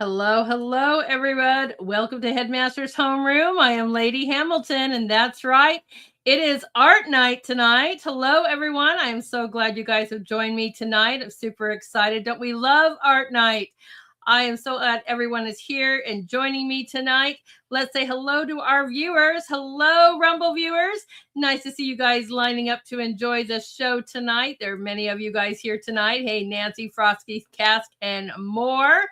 Hello, hello, everyone. Welcome to Headmaster's Homeroom. I am Lady Hamilton, and that's right. It is art night tonight. Hello, everyone. I am so glad you guys have joined me tonight. I'm super excited. Don't we love art night? I am so glad everyone is here and joining me tonight. Let's say hello to our viewers. Hello, Rumble viewers. Nice to see you guys lining up to enjoy the show tonight. There are many of you guys here tonight. Hey, Nancy, Frosty, Cask, and more.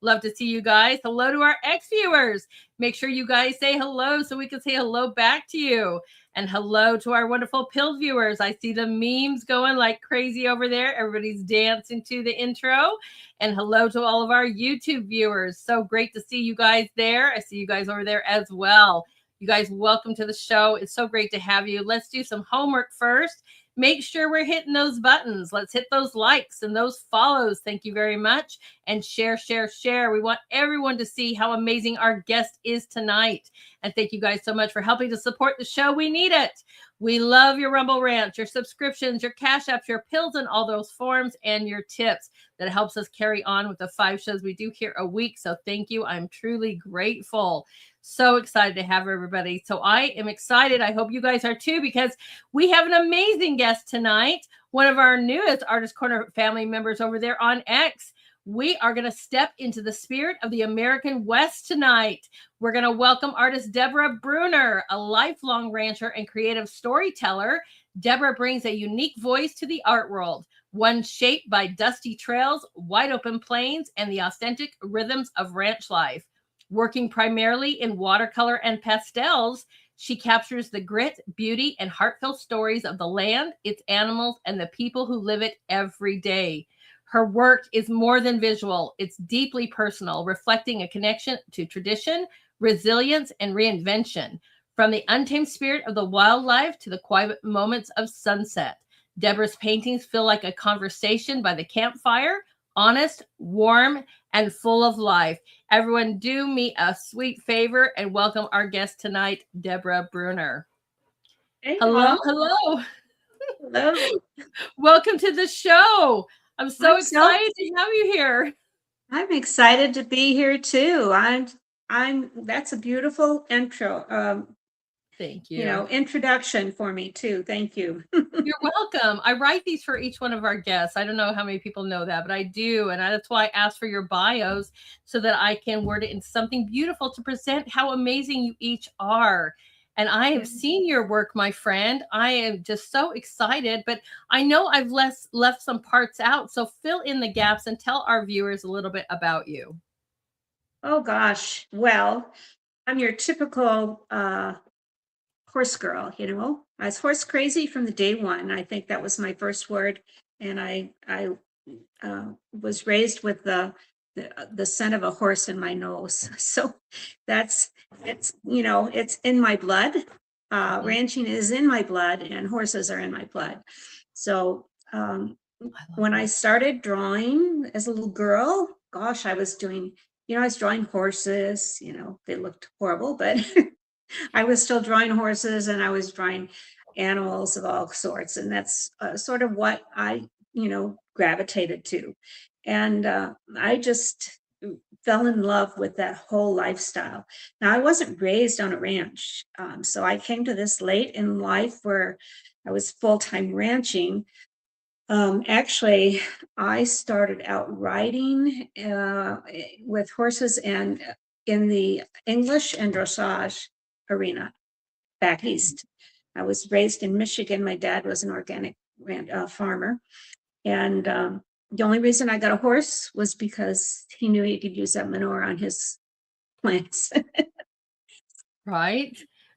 Love to see you guys. Hello to our ex-viewers. Make sure you guys say hello so we can say hello back to you. And hello to our wonderful Pill viewers. I see the memes going like crazy over there. Everybody's dancing to the intro. And hello to all of our YouTube viewers. So great to see you guys there. I see you guys over there as well. You guys, welcome to the show. It's so great to have you. Let's do some homework first. Make sure we're hitting those buttons. Let's hit those likes and those follows. Thank you very much. And share, share, share. We want everyone to see how amazing our guest is tonight. And thank you guys so much for helping to support the show. We need it. We love your Rumble Rants, your subscriptions, your Cash Apps, your pills in all those forms, and your tips. That helps us carry on with the 5 shows we do here a week. So thank you. I'm truly grateful. So excited to have everybody. So I am excited. I hope you guys are too, because we have an amazing guest tonight. One of our newest Artist Corner family members over there on X. We are going to step into the spirit of the American West tonight. We're going to welcome artist Debra Bruner, a lifelong rancher and creative storyteller. Debra brings a unique voice to the art world, one shaped by dusty trails, wide open plains, and the authentic rhythms of ranch life. Working primarily in watercolor and pastels, she captures the grit, beauty, and heartfelt stories of the land, its animals, and the people who live it every day. Her work is more than visual. It's deeply personal, reflecting a connection to tradition, resilience, and reinvention. From the untamed spirit of the wildlife to the quiet moments of sunset, Debra's paintings feel like a conversation by the campfire, honest, warm, and full of life. Everyone, do me a sweet favor and welcome our guest tonight, Debra Bruner. Hey, hello, hello. Hello. Welcome to the show. I'm so excited to have you here. I'm excited to be here too. That's a beautiful intro. Thank you. Introduction for me too. Thank you. You're welcome. I write these for each one of our guests. I don't know how many people know that, but I do. And that's why I asked for your bios so that I can word it into something beautiful to present how amazing you each are. And I have seen your work, my friend. I am just so excited, but I know I've left some parts out. So fill in the gaps and tell our viewers a little bit about you. Oh gosh. Well, I'm your typical horse girl, I was horse crazy from the day one. I think that was my first word. And I was raised with the scent of a horse in my nose. So it's in my blood. Ranching is in my blood and horses are in my blood. So when I started drawing as a little girl, gosh, I was drawing horses, they looked horrible, but I was still drawing horses and I was drawing animals of all sorts. And that's sort of what I, gravitated to. And I just fell in love with that whole lifestyle. Now, I wasn't raised on a ranch. So I came to this late in life where I was full-time ranching. Actually, I started out riding with horses and in the English and dressage arena back east. I was raised in Michigan. My dad was an organic farmer. And the only reason I got a horse was because he knew he could use that manure on his plants. Right.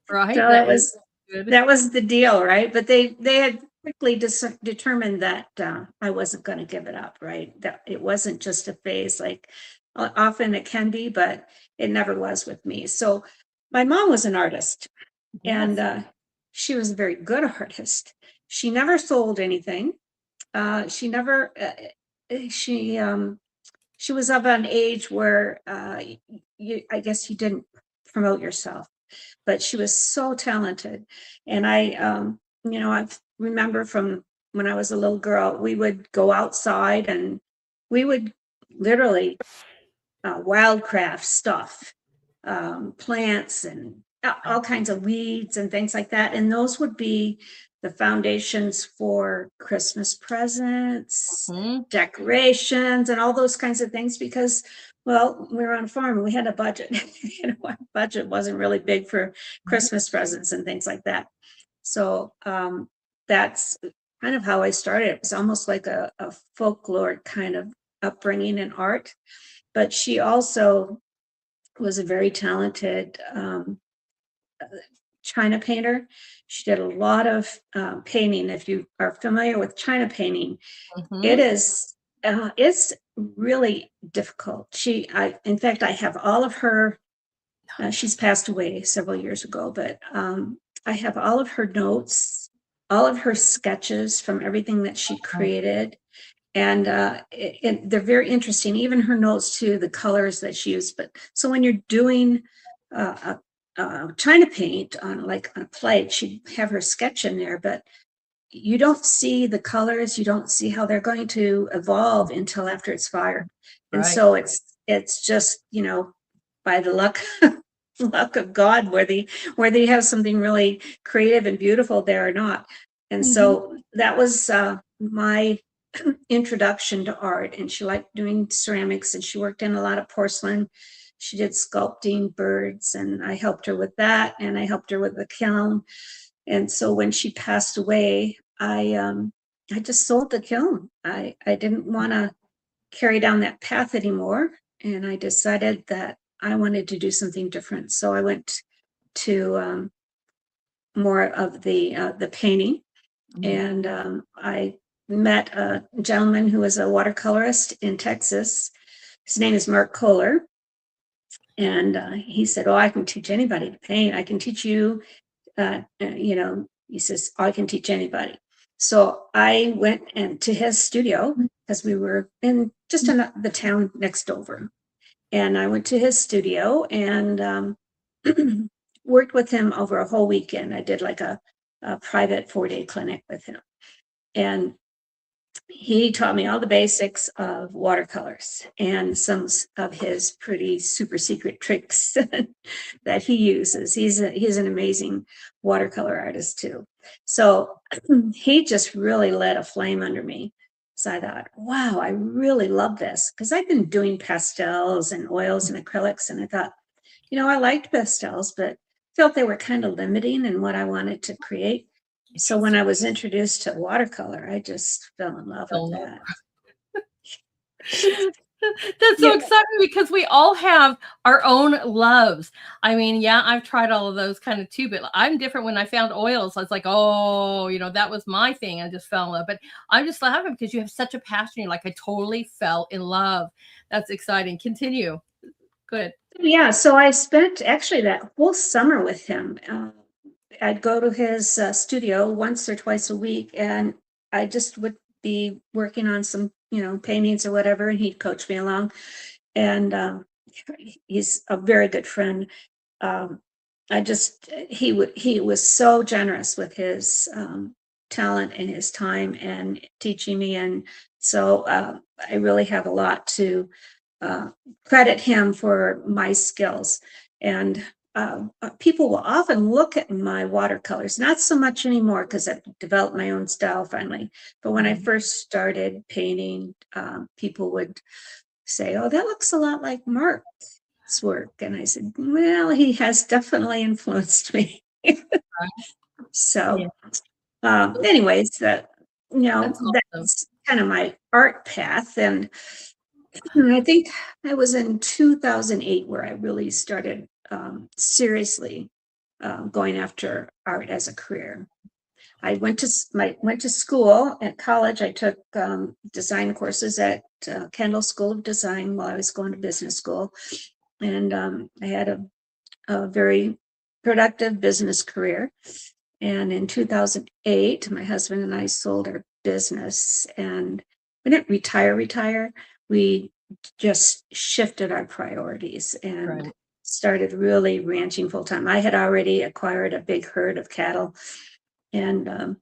So that was the deal, right? But they had quickly determined that I wasn't going to give it up, right? That it wasn't just a phase, like often it can be, but it never was with me. So my mom was an artist, and she was a very good artist. She never sold anything. She never. She was of an age where I guess you didn't promote yourself, but she was so talented. And I remember from when I was a little girl, we would go outside and we would literally wildcraft stuff, plants and all kinds of weeds and things like that. And those would be the foundations for Christmas presents, Mhm. decorations, and all those kinds of things because, well, we were on a farm and we had a budget. Our budget wasn't really big for Right. Christmas presents and things like that. So that's kind of how I started. It was almost like a folklore kind of upbringing in art. But she also was a very talented China painter. She did a lot of painting. If you are familiar with China painting, it Mhm. is it's really difficult. In fact, I have all of her. She's passed away several years ago, but I have all of her notes, all of her sketches from everything that she Oh, created, and they're very interesting. Even her notes too, the colors that she used. But so when you're doing China paint on a plate, she'd have her sketch in there, but you don't see the colors, you don't see how they're going to evolve until after it's fired. And right. so it's just, by the luck of God, whether you have something really creative and beautiful there or not. And Mhm. so that was my introduction to art. And she liked doing ceramics and she worked in a lot of porcelain. She did sculpting birds, and I helped her with that. And I helped her with the kiln. And so when she passed away, I just sold the kiln. I didn't want to carry down that path anymore, and I decided that I wanted to do something different. So I went to more of the painting, Mhm. and I met a gentleman who was a watercolorist in Texas. His name is Mark Kohler, and he said, "Oh, I can teach anybody to paint. I can teach you." He says, "I can teach anybody." So I went to his studio because we were in just in the town next over. And I went to his studio and worked with him over a whole weekend. I did like a private 4-day clinic with him. And he taught me all the basics of watercolors and some of his pretty super secret tricks that he uses. He's an amazing watercolor artist too. So he just really lit a flame under me. So I thought, wow, I really love this because I've been doing pastels and oils and acrylics, and I thought, I liked pastels, but felt they were kind of limiting in what I wanted to create. So when Interesting. I was introduced to watercolor, I just fell in love with Don't know. that. That's so Yeah. exciting because we all have our own loves. I mean, yeah, I've tried all of those kind of too, but I'm different. When I found oils, I was like, oh, that was my thing. I just fell in love. But I'm just laughing because you have such a passion. You're like, I totally fell in love. That's exciting. Continue. Good. Yeah, so I spent actually that whole summer with him. I'd go to his studio once or twice a week, and I just would be working on some, paintings or whatever, and he'd coach me along. And he's a very good friend. Um, he was so generous with his talent and his time and teaching me, and so I really have a lot to uh, credit him for my skills. And people will often look at my watercolors, not so much anymore because I've developed my own style finally. But when I Mhm. first started painting, people would say, "Oh, that looks a lot like Mark's work." And I said, "Well, he has definitely influenced me." Right. Yeah, So, anyways, that's awesome. that's kind of my art path. And I think I was in 2008 where I really started seriously going after art as a career. I went to school at college. I took design courses at Kendall School of Design while I was going to business school, and I had a very productive business career. And in 2008, my husband and I sold our business, and we didn't retire. We just shifted our priorities and Right. started really ranching full time. I had already acquired a big herd of cattle, and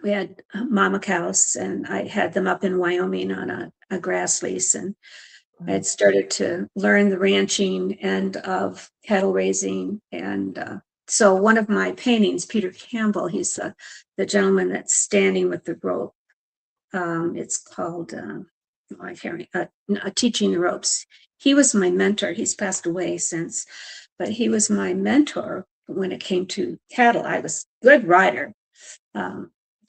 we had mama cows, and I had them up in Wyoming on a grass lease. And I had started to learn the ranching end of cattle raising. And so one of my paintings, Peter Campbell, he's the gentleman that's standing with the rope. It's called I can't Teaching the Ropes. He was my mentor. He's passed away since, but he was my mentor when it came to cattle. I was a good rider.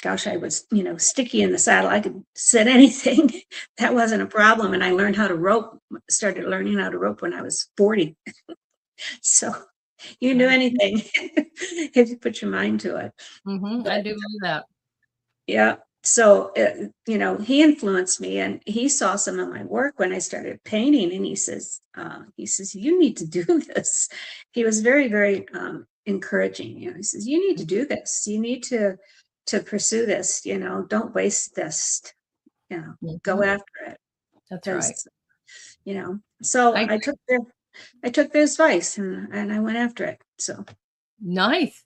Gosh, I was, sticky in the saddle. I could sit anything. That wasn't a problem. And I learned how to rope, started learning how to rope when I was 40. So you can do anything if you put your mind to it. I do love that. Yeah. So, he influenced me, and he saw some of my work when I started painting, and he says, you need to do this. He was very, very encouraging. He says, you need to do this. You need to pursue this. Don't waste this. Go after it. That's right. So I I took their advice, and I went after it. So nice.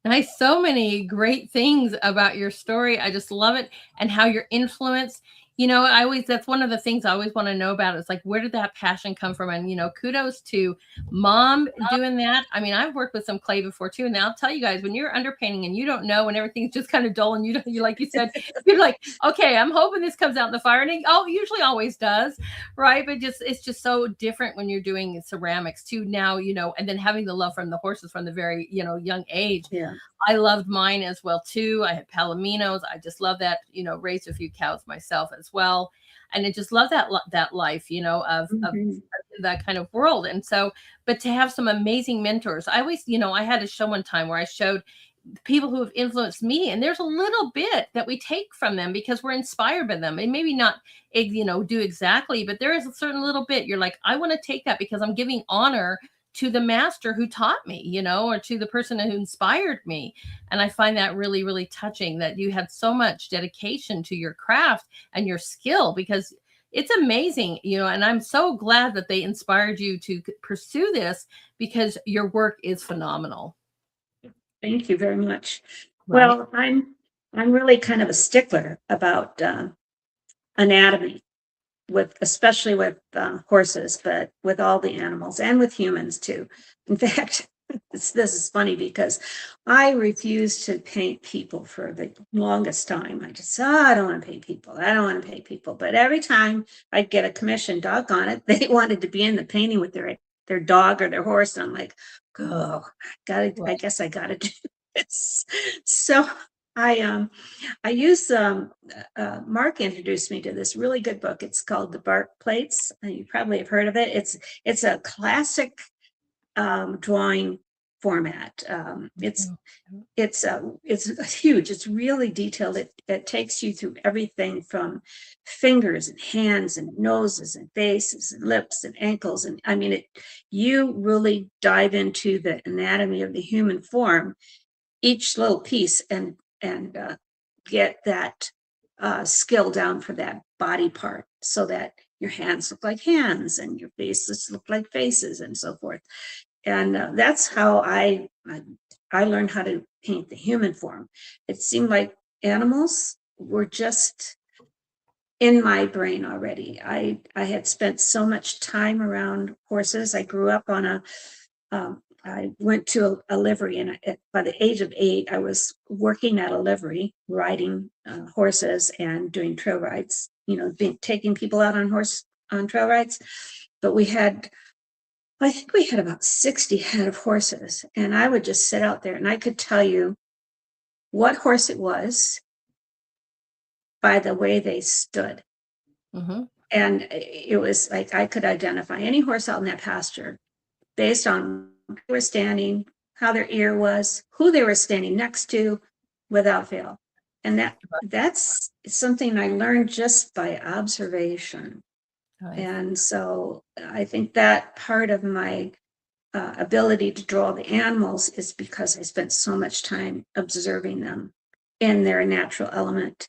Nice. So many great things about your story. I just love it. And how your influence, that's one of the things I always want to know about. It's like, where did that passion come from? And, kudos to Mom doing that. I mean, I've worked with some clay before too. And I'll tell you guys, when you're underpainting and you don't know, when everything's just kind of dull and you like you said, you're like, okay, I'm hoping this comes out in the fire. And it usually always does. Right. But it's just so different when you're doing ceramics too now, and then having the love from the horses from the very, young age. Yeah. I loved mine as well too. I had palominos. I just love that, raised a few cows myself as well. And I just love that life, of that kind of world. And so, but to have some amazing mentors, I always, I had a show one time where I showed people who have influenced me, and there's a little bit that we take from them because we're inspired by them, and maybe not, do exactly, but there is a certain little bit you're like, I want to take that because I'm giving honor to the master who taught me, or to the person who inspired me. And I find that really, really touching that you had so much dedication to your craft and your skill, because it's amazing, and I'm so glad that they inspired you to pursue this, because your work is phenomenal. Thank you very much. Right. Well, I'm really kind of a stickler about anatomy, especially with horses, but with all the animals and with humans too. In fact, this is funny because I refused to paint people for the longest time. I just I don't want to paint people. I don't want to paint people. But every time I'd get a commission, doggone it, they wanted to be in the painting with their dog or their horse. And I'm like, oh, I guess I gotta do this. So I use Mark introduced me to this really good book. It's called The Bark Plates. You probably have heard of it. It's a classic drawing format. It's huge. It's really detailed. It takes you through everything from fingers and hands and noses and faces and lips and ankles. And I mean, you really dive into the anatomy of the human form, each little piece, and get that skill down for that body part, so that your hands look like hands and your faces look like faces and so forth. And that's how I learned how to paint the human form. It seemed like animals were just in my brain already. I had spent so much time around horses. I grew up on I went to a livery, and by the age of 8, I was working at a livery, riding horses and doing trail rides, taking people out on trail rides. But I think we had about 60 head of horses, and I would just sit out there and I could tell you what horse it was by the way they stood. Mm-hmm. And it was like I could identify any horse out in that pasture based on where they were standing, how their ear was, who they were standing next to, without fail. And that's something I learned just by observation. Nice. And so I think that part of my ability to draw the animals is because I spent so much time observing them in their natural element.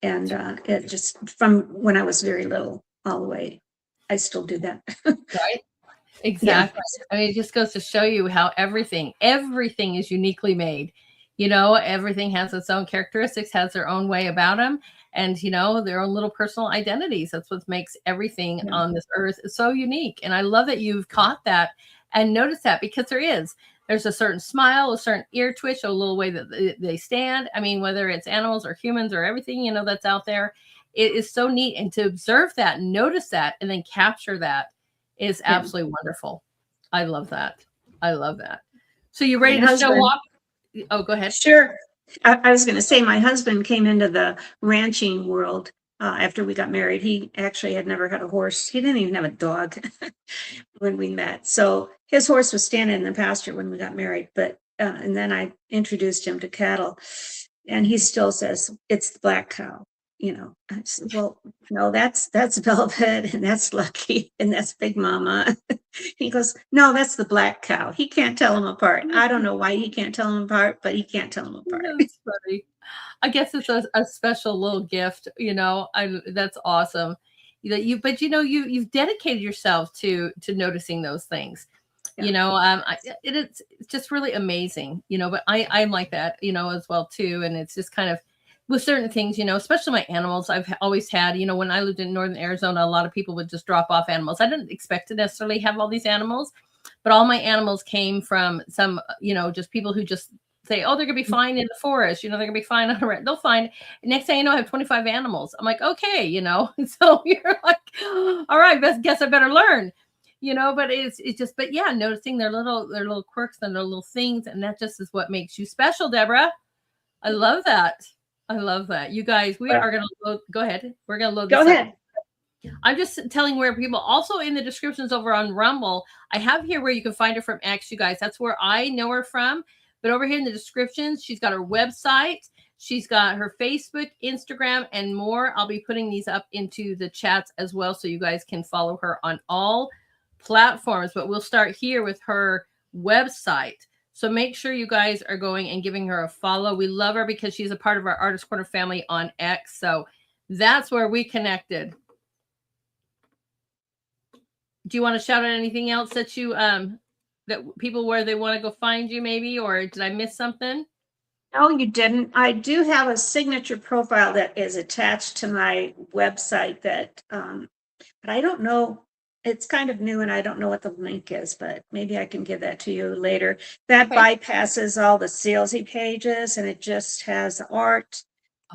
And it just, from when I was very little all the way, I still do that. Right. Exactly. Yeah. I mean, it just goes to show you how everything is uniquely made. Everything has its own characteristics, has their own way about them, and their own little personal identities. That's what makes everything Yeah. on this earth so unique. And I love that you've caught that and noticed that, because there's a certain smile, a certain ear twitch, a little way that they stand. I mean, whether it's animals or humans or everything, that's out there, it is so neat. And to observe that, notice that, and then capture that is Yeah. absolutely wonderful. I love that. I love that. So you My ready to show husband, off? Oh, go ahead. sure. I was going to say, my husband came into the ranching world after we got married. He actually had never had a horse. He didn't even have a dog when we met. So his horse was standing in the pasture when we got married. And then I introduced him to cattle, and he still says it's the black cow. I said, well, no, that's Velvet, and that's Lucky, and that's Big Mama. He goes, no, that's the black cow. He can't tell them apart. I don't know why he can't tell them apart, but he can't tell them apart. That's funny. I guess it's a special little gift, that's awesome. But you've dedicated yourself to noticing those things. Yeah. It's just really amazing, but I'm like that, as well too. And it's just kind of with certain things, especially my animals. I've always had, when I lived in northern Arizona, a lot of people would just drop off animals. I didn't expect to necessarily have all these animals, but all my animals came from some, just people who just say, oh, they're gonna be fine in the forest, they're gonna be fine on a, they'll find. Next thing you know, I have 25 animals. I'm like, okay, so you're like, all right, guess I better learn. But it's just, but yeah, noticing their little quirks and their little things, and that just is what makes you special, Deborah. I love that. I love that. You guys, we are gonna load. Go ahead. We're gonna load Go this up. ahead. I'm just telling where people, also in the descriptions over on Rumble, I have here where you can find her from X, you guys. That's where I know her from. But over here in the descriptions, she's got her website, she's got her Facebook, Instagram, and more. I'll be putting these up into the chats as well, so you guys can follow her on all platforms. But we'll start here with her website. So make sure you guys are going and giving her a follow. We love her because she's a part of our Artist Corner family on X. So that's where we connected. Do you want to shout out anything else that you that people, where they want to go find you, maybe, or did I miss something? No, you didn't. I do have a signature profile that is attached to my website but I don't know. It's kind of new and I don't know what the link is, but maybe I can give that to you later. That Okay. bypasses all the salesy pages and it just has art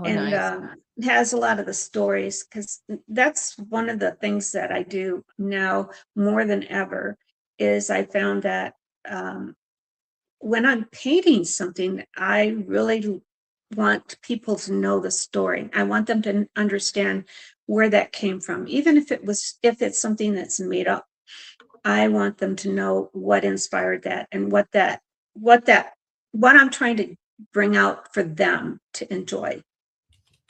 Oh, and nice. has a lot of the stories, because that's one of the things that I do now more than ever. Is I found that when I'm painting something, I really want people to know the story. I want them to understand where that came from, even if it's something that's made up. I want them to know what inspired that and what I'm trying to bring out for them to enjoy.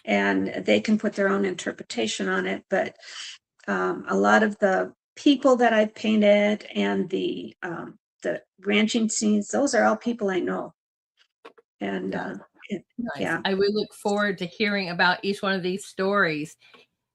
And they can put their own interpretation on it. But a lot of the people that I've painted and the ranching scenes, those are all people I know. And Nice. yeah. I would look forward to hearing about each one of these stories.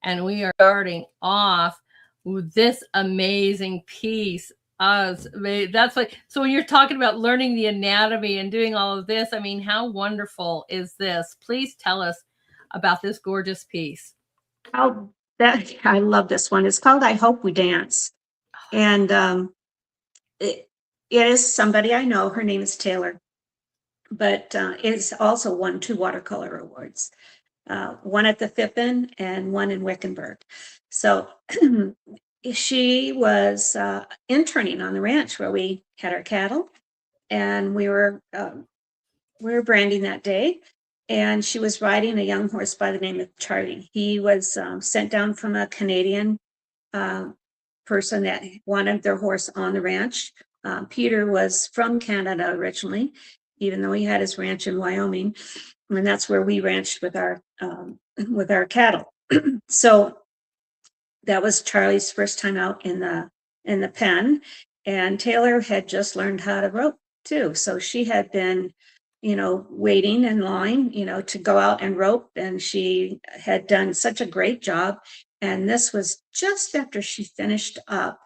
And we are starting off with this amazing piece. That's like, so when you're talking about learning the anatomy and doing all of this, I mean, how wonderful is this? Please tell us about this gorgeous piece. Oh, I love this one. It's called I Hope We Dance. And it is somebody I know. Her name is Taylor, but it's also won 2 watercolor awards, one at the Fippen and one in Wickenburg. So she was interning on the ranch where we had our cattle, and we were branding that day. And she was riding a young horse by the name of Charlie. He was sent down from a Canadian person that wanted their horse on the ranch. Peter was from Canada originally, even though he had his ranch in Wyoming, and that's where we ranched with our cattle. So that was Charlie's first time out in the pen, and Taylor had just learned how to rope too. So she had been, waiting in line, to go out and rope, and she had done such a great job. And this was just after she finished up,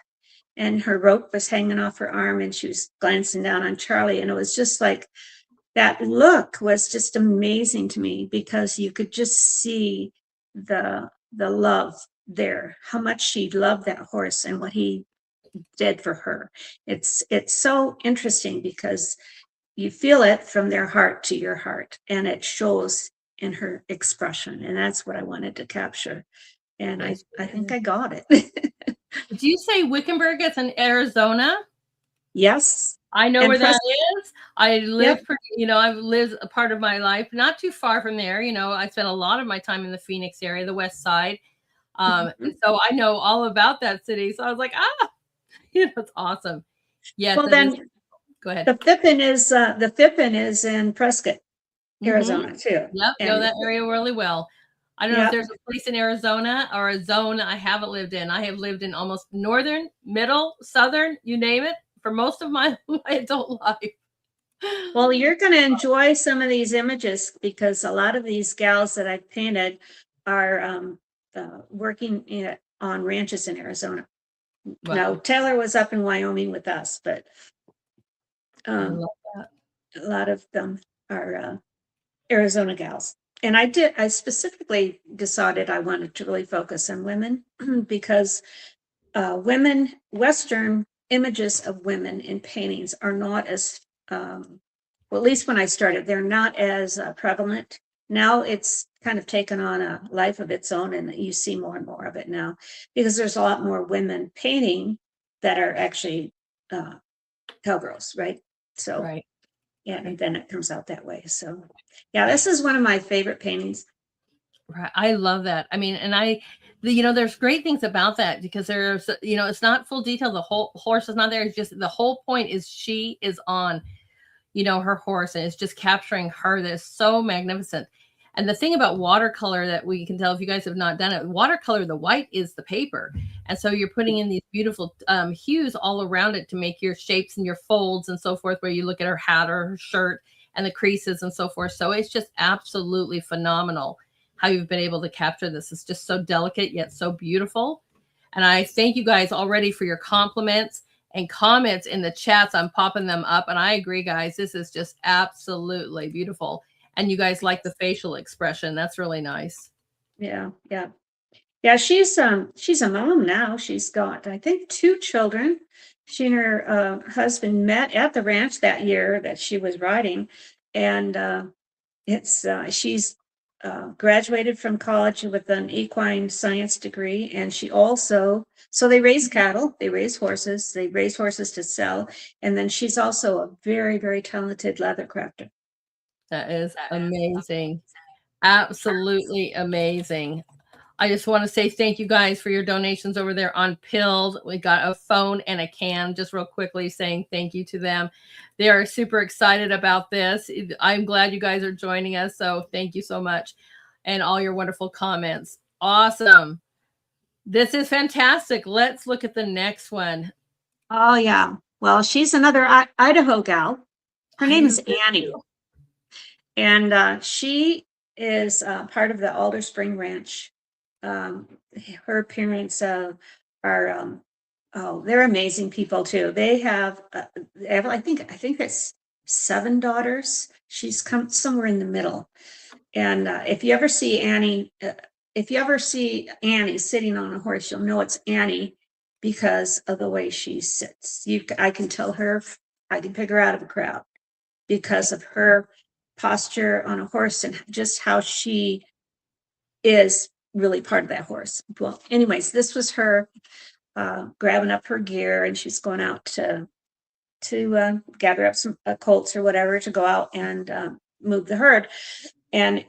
and her rope was hanging off her arm, and she was glancing down on Charlie, and it was just like that look was just amazing to me because you could just see the love there, how much she loved that horse and what he did for her. It's so interesting because you feel it from their heart to your heart, and it shows in her expression, and that's what I wanted to capture. And Yes, I think yes. I got it. Did you say Wickenburg is in Arizona? Yes. I know And where press. that is. I Yep. live pretty, I've lived a part of my life not too far from there. I spent a lot of my time in the Phoenix area, the West Side. Mhm. So I know all about that city. So I was like, it's awesome. Yes, Well, it is. then Go ahead. the Fippen is in Prescott, Mhm. Arizona too. Yep, know And that area really well. I don't know if yeah, there's a place in Arizona or a zone I haven't lived in. I have lived in almost northern, middle, southern, you name it, for most of my my adult life. well, you're going to enjoy some of these images because a lot of these gals that I've painted are working on ranches in Arizona. Now, Wow, Taylor was up in Wyoming with us, but I um, love that. a lot of them are Arizona gals. And I specifically decided I wanted to really focus on women because Western images of women in paintings are not as, well, at least when I started, they're not as prevalent. Now it's kind of taken on a life of its own, and you see more and more of it now because there's a lot more women painting that are actually uh, cowgirls, right? So, Right, yeah, right. and then it comes out that way. So, yeah, this is one of my favorite paintings. Right. I love that. I mean, and there's great things about that because it's not full detail. The whole horse is not there. It's just the whole point is she is on, her horse and it's just capturing her. That's so magnificent. And the thing about watercolor that we can tell if you guys have not done it, watercolor, the white is the paper. And so you're putting in these beautiful hues all around it to make your shapes and your folds and so forth, where you look at her hat or her shirt and the creases and so forth. So it's just absolutely phenomenal how you've been able to capture this. It's just so delicate yet so beautiful. And I thank you guys already for your compliments and comments in the chats. I'm popping them up. And I agree, guys. This is just absolutely beautiful. And you guys like the facial expression. That's really nice. Yeah, yeah. Yeah, she's a mom now. She's got, I think, two children. She and her husband met at the ranch that year that she was riding, and it's she's graduated from college with an equine science degree, and she also so they raise cattle, they raise horses to sell, and then she's also a very, very talented leather crafter. That is amazing. Absolutely amazing. I just want to say thank you guys for your donations over there on Pilled. We got a phone and a can, just real quickly saying thank you to them. They are super excited about this. I'm glad you guys are joining us. So thank you so much. And all your wonderful comments. Awesome. This is fantastic. Let's look at the next one. Oh yeah, well, she's another Idaho gal. Her name Idaho is Annie. And she is part of the Alder Spring Ranch. Um, Her parents are oh, they're amazing people too. I think that's seven daughters. She's come somewhere in the middle. And if you ever see Annie sitting on a horse, you'll know it's Annie because of the way she sits. I can tell her, I can pick her out of a crowd because of her posture on a horse and just how she is really part of that horse. Well, anyways, this was her grabbing up her gear, and she's going out to gather up some colts or whatever to go out and move the herd. And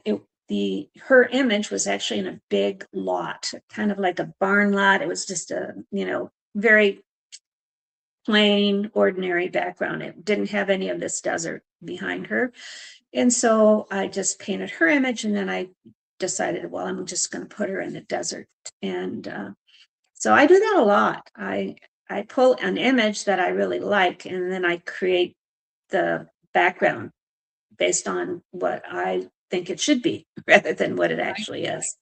her image was actually in a big lot, kind of like a barn lot. It was just a very plain, ordinary background. It didn't have any of this desert behind her. And so I just painted her image, and then I decided, well, I'm just going to put her in the desert. And so I do that a lot. I pull an image that I really like, and then I create the background based on what I think it should be rather than what it actually is.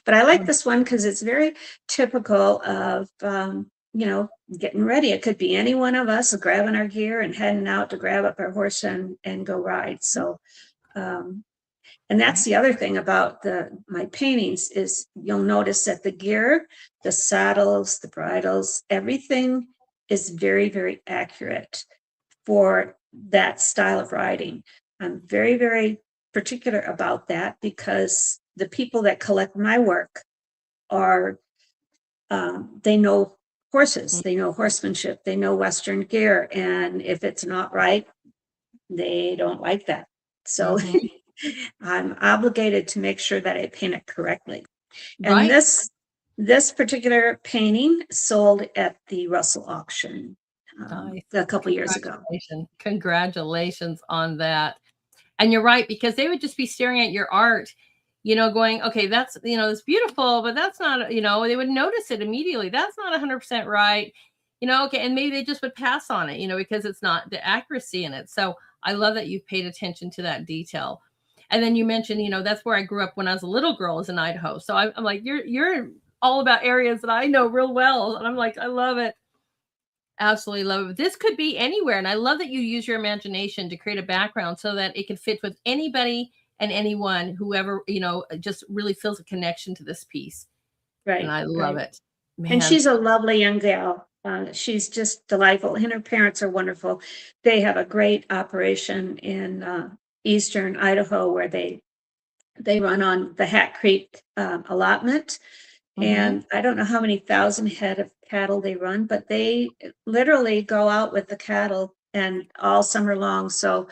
But I like this one because it's very typical of getting ready. It could be any one of us grabbing our gear and heading out to grab up our horse and go ride. So, and that's the other thing about my paintings is you'll notice that the gear, the saddles, the bridles, everything is very, very accurate for that style of riding. I'm very, very particular about that because the people that collect my work are, they know horses, they know horsemanship, they know Western gear. And if it's not right, they don't like that. So I'm obligated to make sure that I paint it correctly. And this particular painting sold at the Russell auction a couple years ago. Congratulations on that. And you're right, because they would just be staring at your art, going, okay, that's, it's beautiful, but that's not, they would notice it immediately. That's not 100% right. Okay. And maybe they just would pass on it, because it's not the accuracy in it. So I love that you've paid attention to that detail. And then you mentioned, that's where I grew up when I was a little girl, is in Idaho. So I'm like, you're all about areas that I know real well. And I'm like, I love it. Absolutely love it. This could be anywhere. And I love that you use your imagination to create a background so that it can fit with anybody and anyone, whoever, just really feels a connection to this piece. Right. And I love it. Man. And she's a lovely young gal. She's just delightful. And her parents are wonderful. They have a great operation in eastern Idaho where they run on the Hat Creek allotment. And I don't know how many thousand head of cattle they run, but they literally go out with the cattle and all summer long. So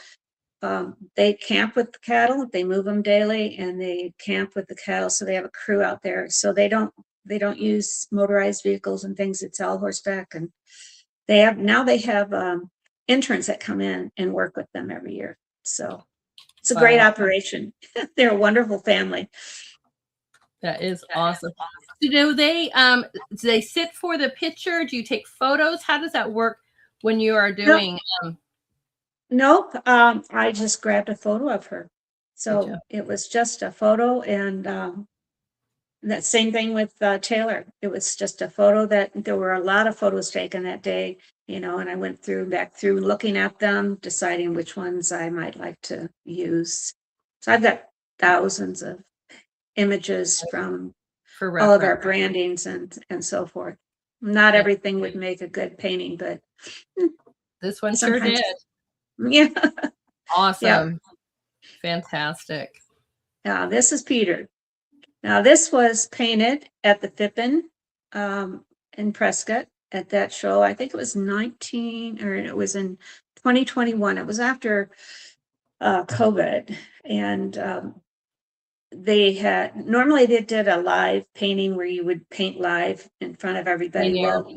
they camp with the cattle, they move them daily, and they camp with the cattle. So they have a crew out there. So they don't use motorized vehicles and things. It's all horseback. And they have interns that come in and work with them every year. So it's a great operation. They're a wonderful family. That is awesome. Do they sit for the picture? Do you take photos? How does that work when you are doing? Nope. I just grabbed a photo of her. So it was just a photo. And that same thing with Taylor. It was just a photo that there were a lot of photos taken that day, and I went back through looking at them, deciding which ones I might like to use. So I've got thousands of images from all of our brandings and so forth. Not everything would make a good painting, but this one sure did. Yeah. Awesome. Yeah. Fantastic. Now this is Peter. Now this was painted at the Fippen in Prescott at that show. I think it was it was in 2021. It was after COVID. And normally they did a live painting where you would paint live in front of everybody. Well,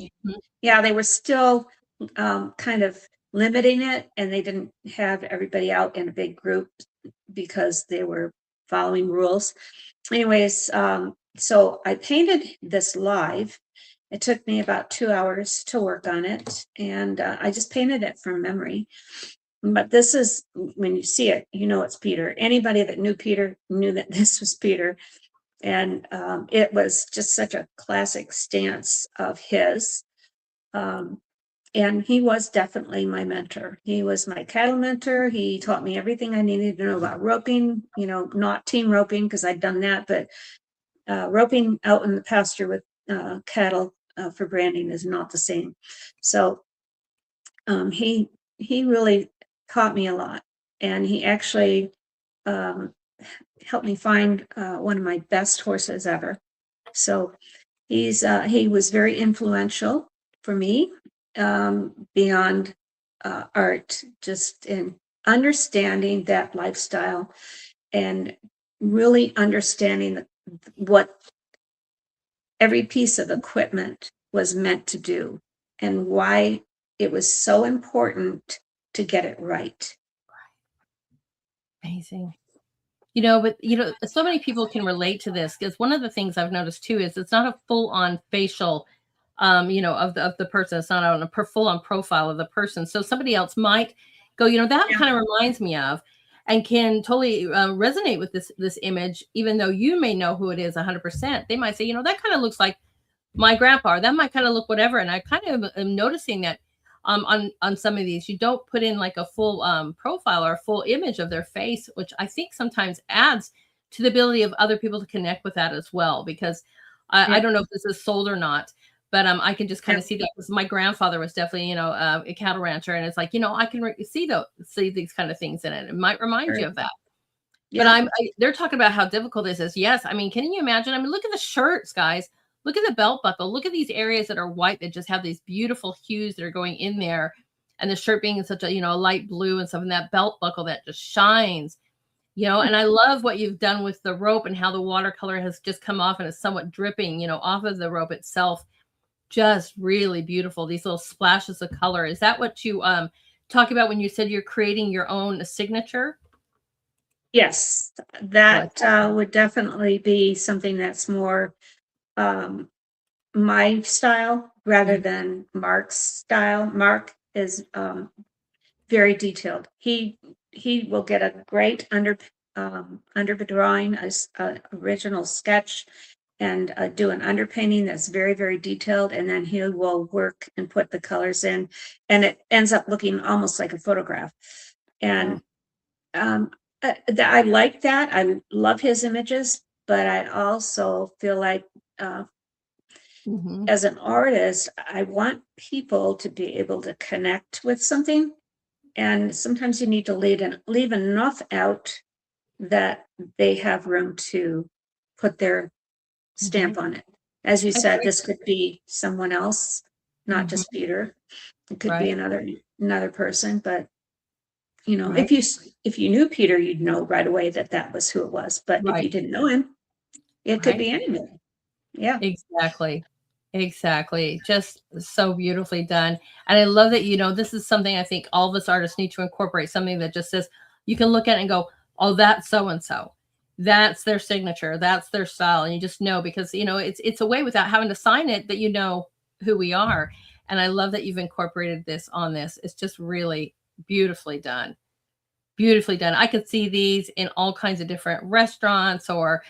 yeah, they were still kind of limiting it, and they didn't have everybody out in a big group because they were following rules. Anyways, so I painted this live. It took me about 2 hours to work on it, and I just painted it from memory. But this is, when you see it, it's Peter. Anybody that knew Peter knew that this was Peter. And it was just such a classic stance of his. And he was definitely my mentor. He was my cattle mentor. He taught me everything I needed to know about roping, not team roping because I'd done that, but roping out in the pasture with cattle for branding is not the same. So he really taught me a lot. And he actually helped me find one of my best horses ever. So he was very influential for me. Beyond art, just in understanding that lifestyle and really understanding what every piece of equipment was meant to do and why it was so important to get it right. Amazing. But so many people can relate to this, because one of the things I've noticed too is it's not a full-on facial of the person. It's not on a full-on profile of the person. So somebody else might go, that kind of reminds me of, and can totally resonate with this image, even though you may know who it is 100%. They might say, that kind of looks like my grandpa, or that might kind of look whatever. And I kind of am noticing that on some of these, you don't put in like a full profile or a full image of their face, which I think sometimes adds to the ability of other people to connect with that as well. Because I Yeah. don't know if this is sold or not, but I can just kind of see that, because my grandfather was definitely, a cattle rancher, and it's like, I can see these kind of things in it. It might remind you of that. But Yeah. they're talking about how difficult this is. Yes. I mean, can you imagine? I mean, look at the shirts, guys. Look at the belt buckle. Look at these areas that are white that just have these beautiful hues that are going in there. And the shirt being in such a, light blue and stuff, and that belt buckle that just shines, and I love what you've done with the rope and how the watercolor has just come off and is somewhat dripping, off of the rope itself. Just really beautiful. These little splashes of color. Is that what you talk about when you said you're creating your own signature? Yes, that would definitely be something that's more my style rather than Mark's style. Mark is very detailed. He will get a great under drawing, a original sketch, and do an underpainting that's very, very detailed, and then he will work and put the colors in, and it ends up looking almost like a photograph. And I like that. I love his images, but I also feel like as an artist, I want people to be able to connect with something. And sometimes you need to leave enough out that they have room to put their stamp on it. As you said, this could be someone else, not just Peter. It could be another person, but if you knew Peter, you'd know right away that was who it was. But if you didn't know him, it could be anybody. Yeah. Exactly. Just so beautifully done. And I love that, this is something I think all of us artists need to incorporate, something that just says, you can look at it and go, oh, that's so-and-so. That's their signature. That's their style. And you just know, because, it's a way without having to sign it that you know who we are. And I love that you've incorporated this on this. It's just really beautifully done. Beautifully done. I could see these in all kinds of different restaurants, or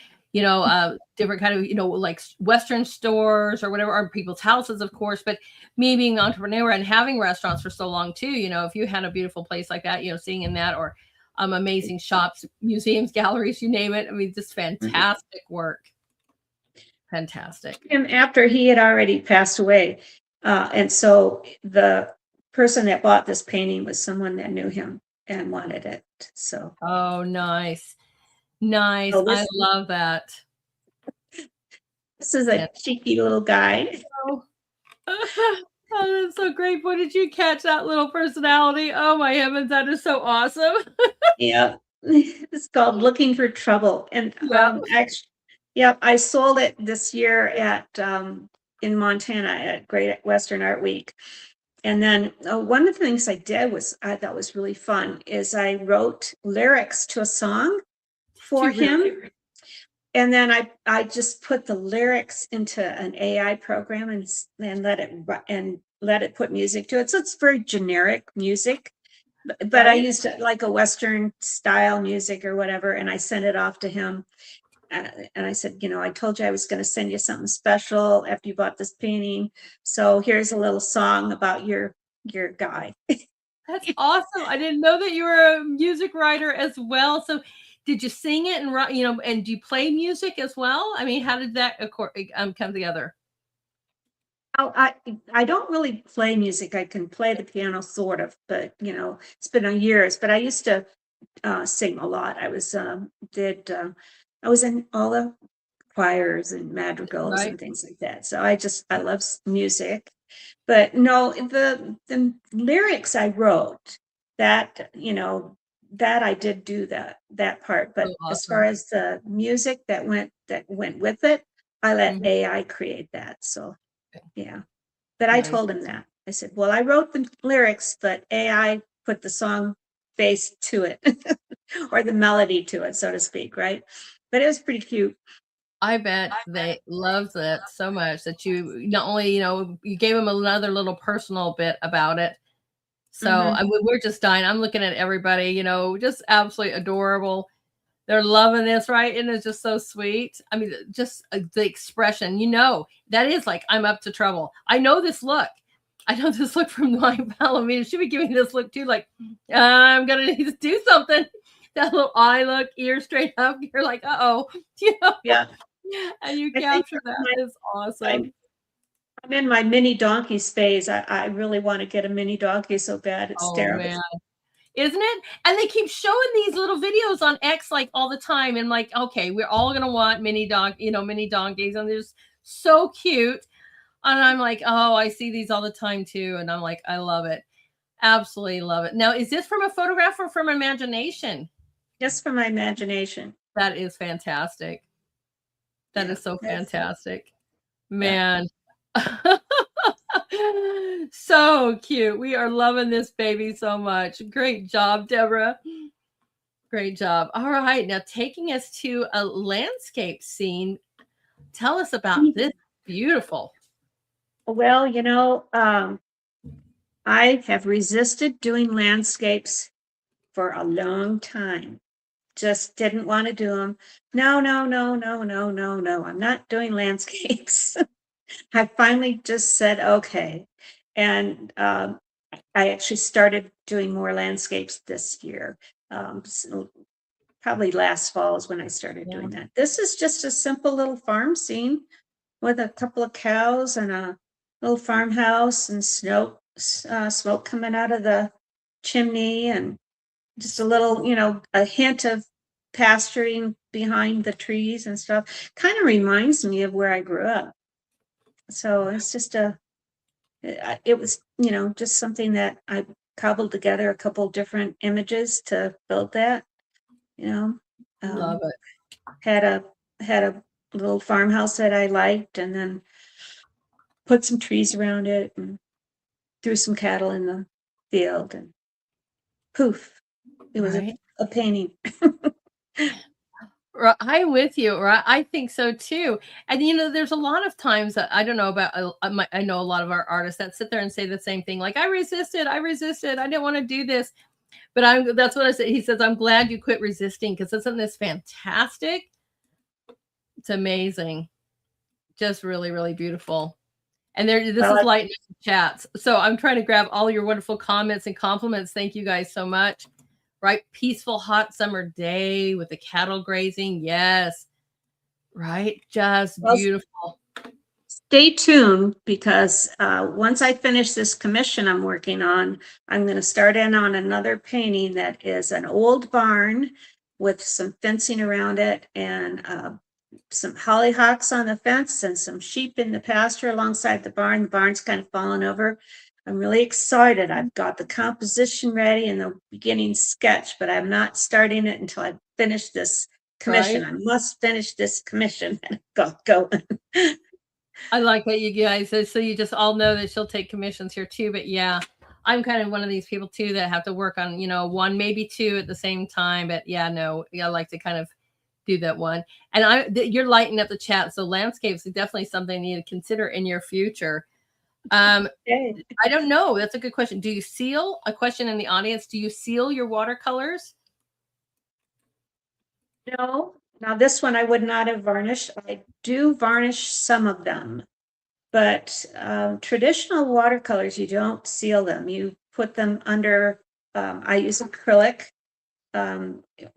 different kind of, like Western stores or whatever, or people's houses, of course. But me being an entrepreneur and having restaurants for so long too, if you had a beautiful place like that, seeing in that, or amazing shops, museums, galleries, you name it. I mean, just fantastic work. Fantastic. And after he had already passed away. And so the person that bought this painting was someone that knew him and wanted it. So. Oh, nice. Nice. I love that. This is a cheeky little guy. Oh, that's so great. Boy, did you catch that little personality? Oh my heavens, that is so awesome. Yeah. It's called Looking for Trouble. And actually, I sold it this year at in Montana at Great Western Art Week. And then one of the things I did I thought was really fun is I wrote lyrics to a song for him. And then I just put the lyrics into an AI program and let it put music to it. So it's very generic music, but I used like a Western style music or whatever, and I sent it off to him. And I said, I told you I was going to send you something special after you bought this painting. So here's a little song about your guy. That's awesome. I didn't know that you were a music writer as well. So did you sing it and and do you play music as well? I mean, how did that come together? Oh, I don't really play music. I can play the piano sort of, but it's been years. But I used to sing a lot. I was I was in all the choirs and madrigals and things like that. So I love music. But no, the lyrics I wrote, that that I did do that part. But as far as the music that went with it, I let AI create that. So yeah. But I told him that. I said, well, I wrote the lyrics, but AI put the song bass to it or the melody to it, so to speak, right? But it was pretty cute. I bet they loved that so much that you not only, you gave them another little personal bit about it. So we're just dying. I'm looking at everybody, just absolutely adorable. They're loving this, right? And it's just so sweet. I mean, just the expression, that is like, I'm up to trouble. I know this look. I know this look from my Palomino. She would give me this look too, like, I'm going to need to do something. That little eye look, ear straight up. You're like, uh-oh. Yeah. And you I think capture that. It's awesome. I'm in my mini donkeys phase. I really want to get a mini donkey so bad. It's Oh, terrible. man. Isn't it? And they keep showing these little videos on X like all the time. And like, okay, we're all going to want mini donkeys. And they're just so cute. And I'm like, oh, I see these all the time too. And I'm like, I love it. Absolutely love it. Now, is this from a photograph or from imagination? Just from my imagination. That is fantastic. That is so fantastic. Man. Yeah. So cute. We are loving this baby so much. Great job, Deborah. Great job. All right. Now, taking us to a landscape scene. Tell us about this. Beautiful. Well, I have resisted doing landscapes for a long time. Just didn't want to do them. No, no, no, no, no, no, no. I'm not doing landscapes. I finally just said, okay. And I actually started doing more landscapes this year. So probably last fall is when I started doing that. This is just a simple little farm scene with a couple of cows and a little farmhouse and smoke coming out of the chimney, and just a little, a hint of pasturing behind the trees and stuff. Kind of reminds me of where I grew up. So it's just it was, just something that I cobbled together a couple different images to build that, Love it. Had a little farmhouse that I liked, and then put some trees around it and threw some cattle in the field, and poof, it was a painting. I'm with you, right? I think so too. And there's a lot of times that I don't know about. I know a lot of our artists that sit there and say the same thing, like, I resisted, I didn't want to do this. But that's what I said. He says, I'm glad you quit resisting, because isn't this fantastic? It's amazing. Just really, really beautiful. And this is lighting up the chats. So I'm trying to grab all your wonderful comments and compliments. Thank you guys so much. Right? Peaceful, hot summer day with the cattle grazing. Yes. Right? Just beautiful. Stay tuned, because once I finish this commission I'm working on, I'm going to start in on another painting that is an old barn with some fencing around it, and some hollyhocks on the fence, and some sheep in the pasture alongside the barn. The barn's kind of fallen over. I'm really excited. I've got the composition ready and the beginning sketch, but I'm not starting it until I finish this commission. Right. I must finish this commission and got going. I like that, you guys. So you just all know that she'll take commissions here too. But yeah, I'm kind of one of these people too that have to work on, one, maybe two at the same time. But yeah, no, I like to kind of do that one. And you're lighting up the chat. So landscapes is definitely something you need to consider in your future. I don't know. That's a good question. Do you seal? A question in the audience. Do you seal your watercolors? No. Now this one I would not have varnished. I do varnish some of them, but traditional watercolors, you don't seal them. You put them under, I use acrylic,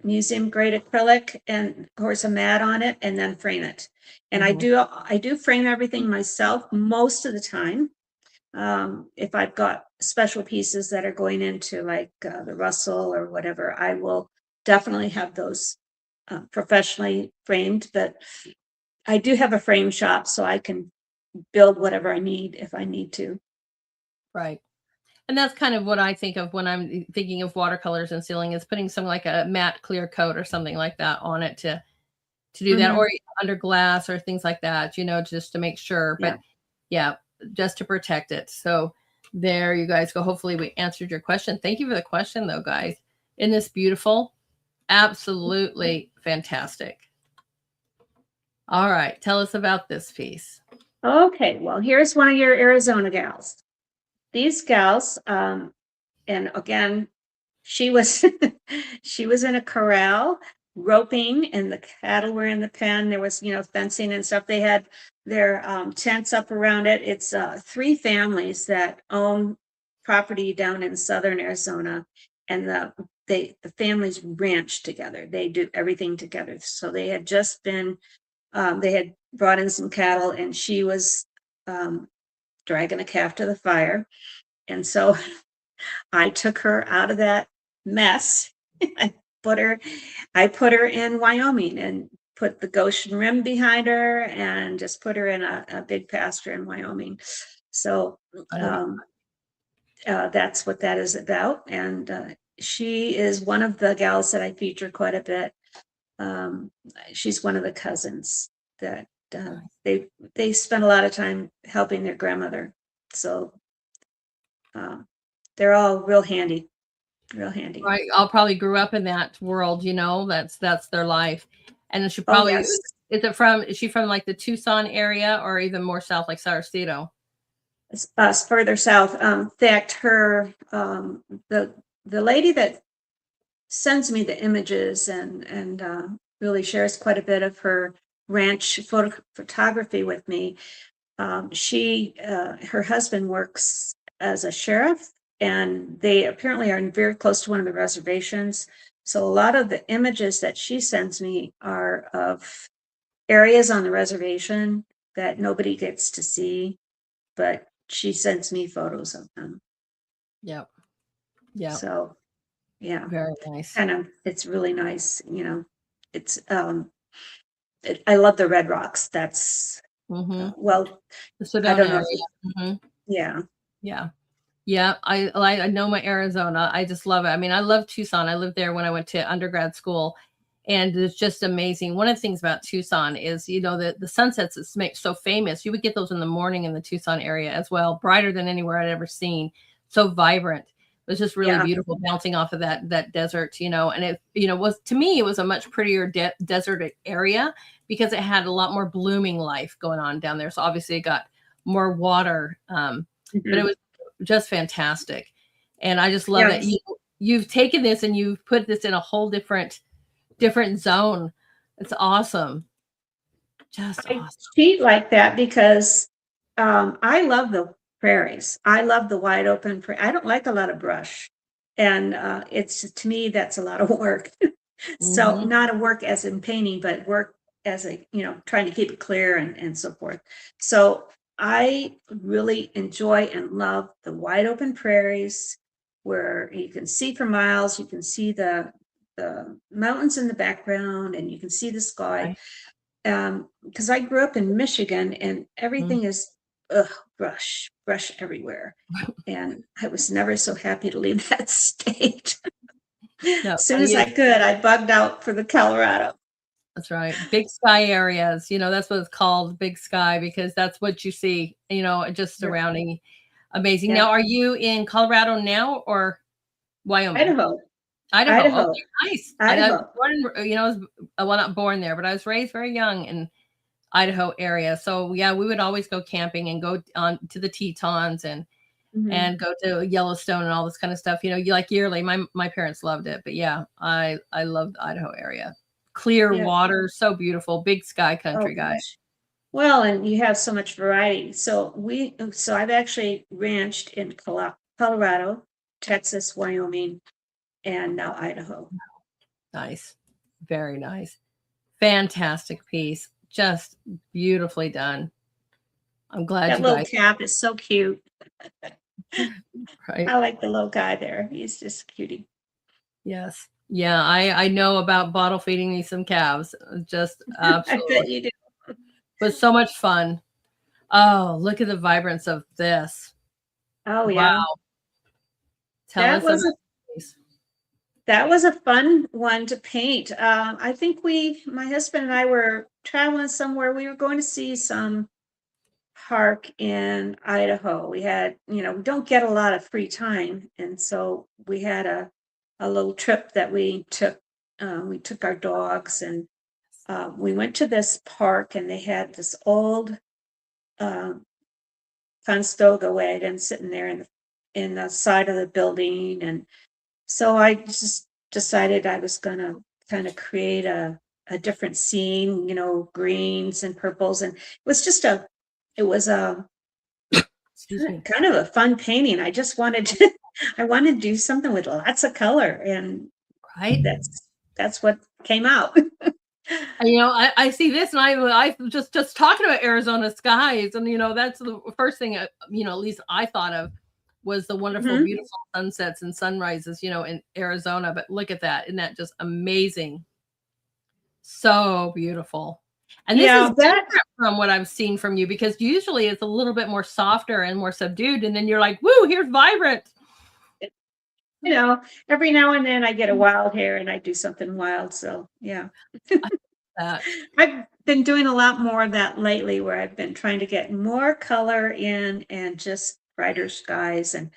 museum grade acrylic, and of course a mat on it, and then frame it. And I do frame everything myself most of the time. If I've got special pieces that are going into like the Russell or whatever, I will definitely have those professionally framed. But I do have a frame shop, so I can build whatever I need if I need to. Right. And that's kind of what I think of when I'm thinking of watercolors and sealing, is putting some like a matte clear coat or something like that on it to do that, or under glass or things like that, just to make sure. But yeah, just to protect it. So there you guys go. Hopefully we answered your question. Thank you for the question though, guys. Isn't this beautiful? Absolutely fantastic. All right. Tell us about this piece. Okay. Well, here's one of your Arizona gals. These gals, and again, she was in a corral roping, and the cattle were in the pen. There was, fencing and stuff. They had their tents up around it. It's 3 families that own property down in southern Arizona, and the families ranch together. They do everything together. So they had just been, they had brought in some cattle, and she was dragging a calf to the fire. And so I took her out of that mess. I put her, I put her in Wyoming and put the Goshen Rim behind her and just put her in a big pasture in Wyoming. So that's what that is about. And she is one of the gals that I feature quite a bit. She's one of the cousins that they spend a lot of time helping their grandmother. So they're all real handy. Real handy. Right. All probably grew up in that world, that's their life. And she Oh, probably, yes. is she from like the Tucson area or even more south, like Sarasito? It's further south. In fact, her, the lady that sends me the images and really shares quite a bit of her ranch photography with me. Her husband works as a sheriff, and they apparently are very close to one of the reservations. So a lot of the images that she sends me are of areas on the reservation that nobody gets to see, but she sends me photos of them. Yep. Yeah. So yeah, Very nice. it's really nice. It's I love the red rocks. That's well, The I Sedona don't know. area. Yeah. Yeah. Yeah. I know my Arizona. I just love it. I mean, I love Tucson. I lived there when I went to undergrad school, and it's just amazing. One of the things about Tucson is, the sunsets that make so famous. You would get those in the morning in the Tucson area as well, brighter than anywhere I'd ever seen. So vibrant. It was just really beautiful, bouncing off of that desert, and it, was, to me, it was a much prettier desert area because it had a lot more blooming life going on down there. So obviously it got more water, but it was just fantastic. And I just love that you've taken this and you've put this in a whole different zone. It's awesome. Just I awesome. cheat like that because I love the prairies. I love the wide open. I don't like a lot of brush, and it's, to me, that's a lot of work. So not a work as in painting, but work as trying to keep it clear and so forth. So I really enjoy and love the wide open prairies where you can see for miles. You can see the mountains in the background, and you can see the sky. Because I grew up in Michigan, and everything is brush everywhere. And I was never so happy to leave that state. As soon as I could, I bugged out for the Colorado. That's right. Big sky areas, that's what it's called, big sky, because that's what you see, just surrounding. Amazing. Now, are you in Colorado now or Wyoming? Idaho. Okay, nice. Idaho. I was not born there, but I was raised very young in Idaho area. So yeah, we would always go camping and go on to the Tetons and go to Yellowstone and all this kind of stuff. Like yearly. My parents loved it, but yeah, I love the Idaho area. Clear water, so beautiful, big sky country, guys. Well, and you have so much variety. So I've actually ranched in Colorado, Texas, Wyoming, and now Idaho. Nice. Very nice. Fantastic piece. Just beautifully done. I'm glad that little cap is so cute. Right. I like the little guy there. He's just cutie. Yes. Yeah, I know about bottle feeding me some calves. Just absolutely. I bet you do. But so much fun. Oh, look at the vibrance of this. Oh, yeah. Wow. Tell us that was a fun one to paint. I think my husband and I were traveling somewhere. We were going to see some park in Idaho. We had, we don't get a lot of free time. And so we had a little trip that we took. We took our dogs, and we went to this park, and they had this old Conestoga wagon sitting there in the side of the building. And so I just decided I was going to kind of create a different scene, greens and purples. And it was a Excuse me. kind of a fun painting. I just wanted to, I wanted to do something with lots of color, and Right. that's what came out. And, I see this, and I just talking about Arizona skies, and that's the first thing at least I thought of was the wonderful, Mhm. beautiful sunsets and sunrises, in Arizona. But look at that, isn't that just amazing? So beautiful. And this is Yeah, that different from what I've seen from you, because usually it's a little bit more softer and more subdued, and then you're like, "Woo, here's vibrant." you know, every now and then I get a wild hair and I do something wild. So yeah. That. I've been doing a lot more of that lately, where I've been trying to get more color in and just brighter skies. And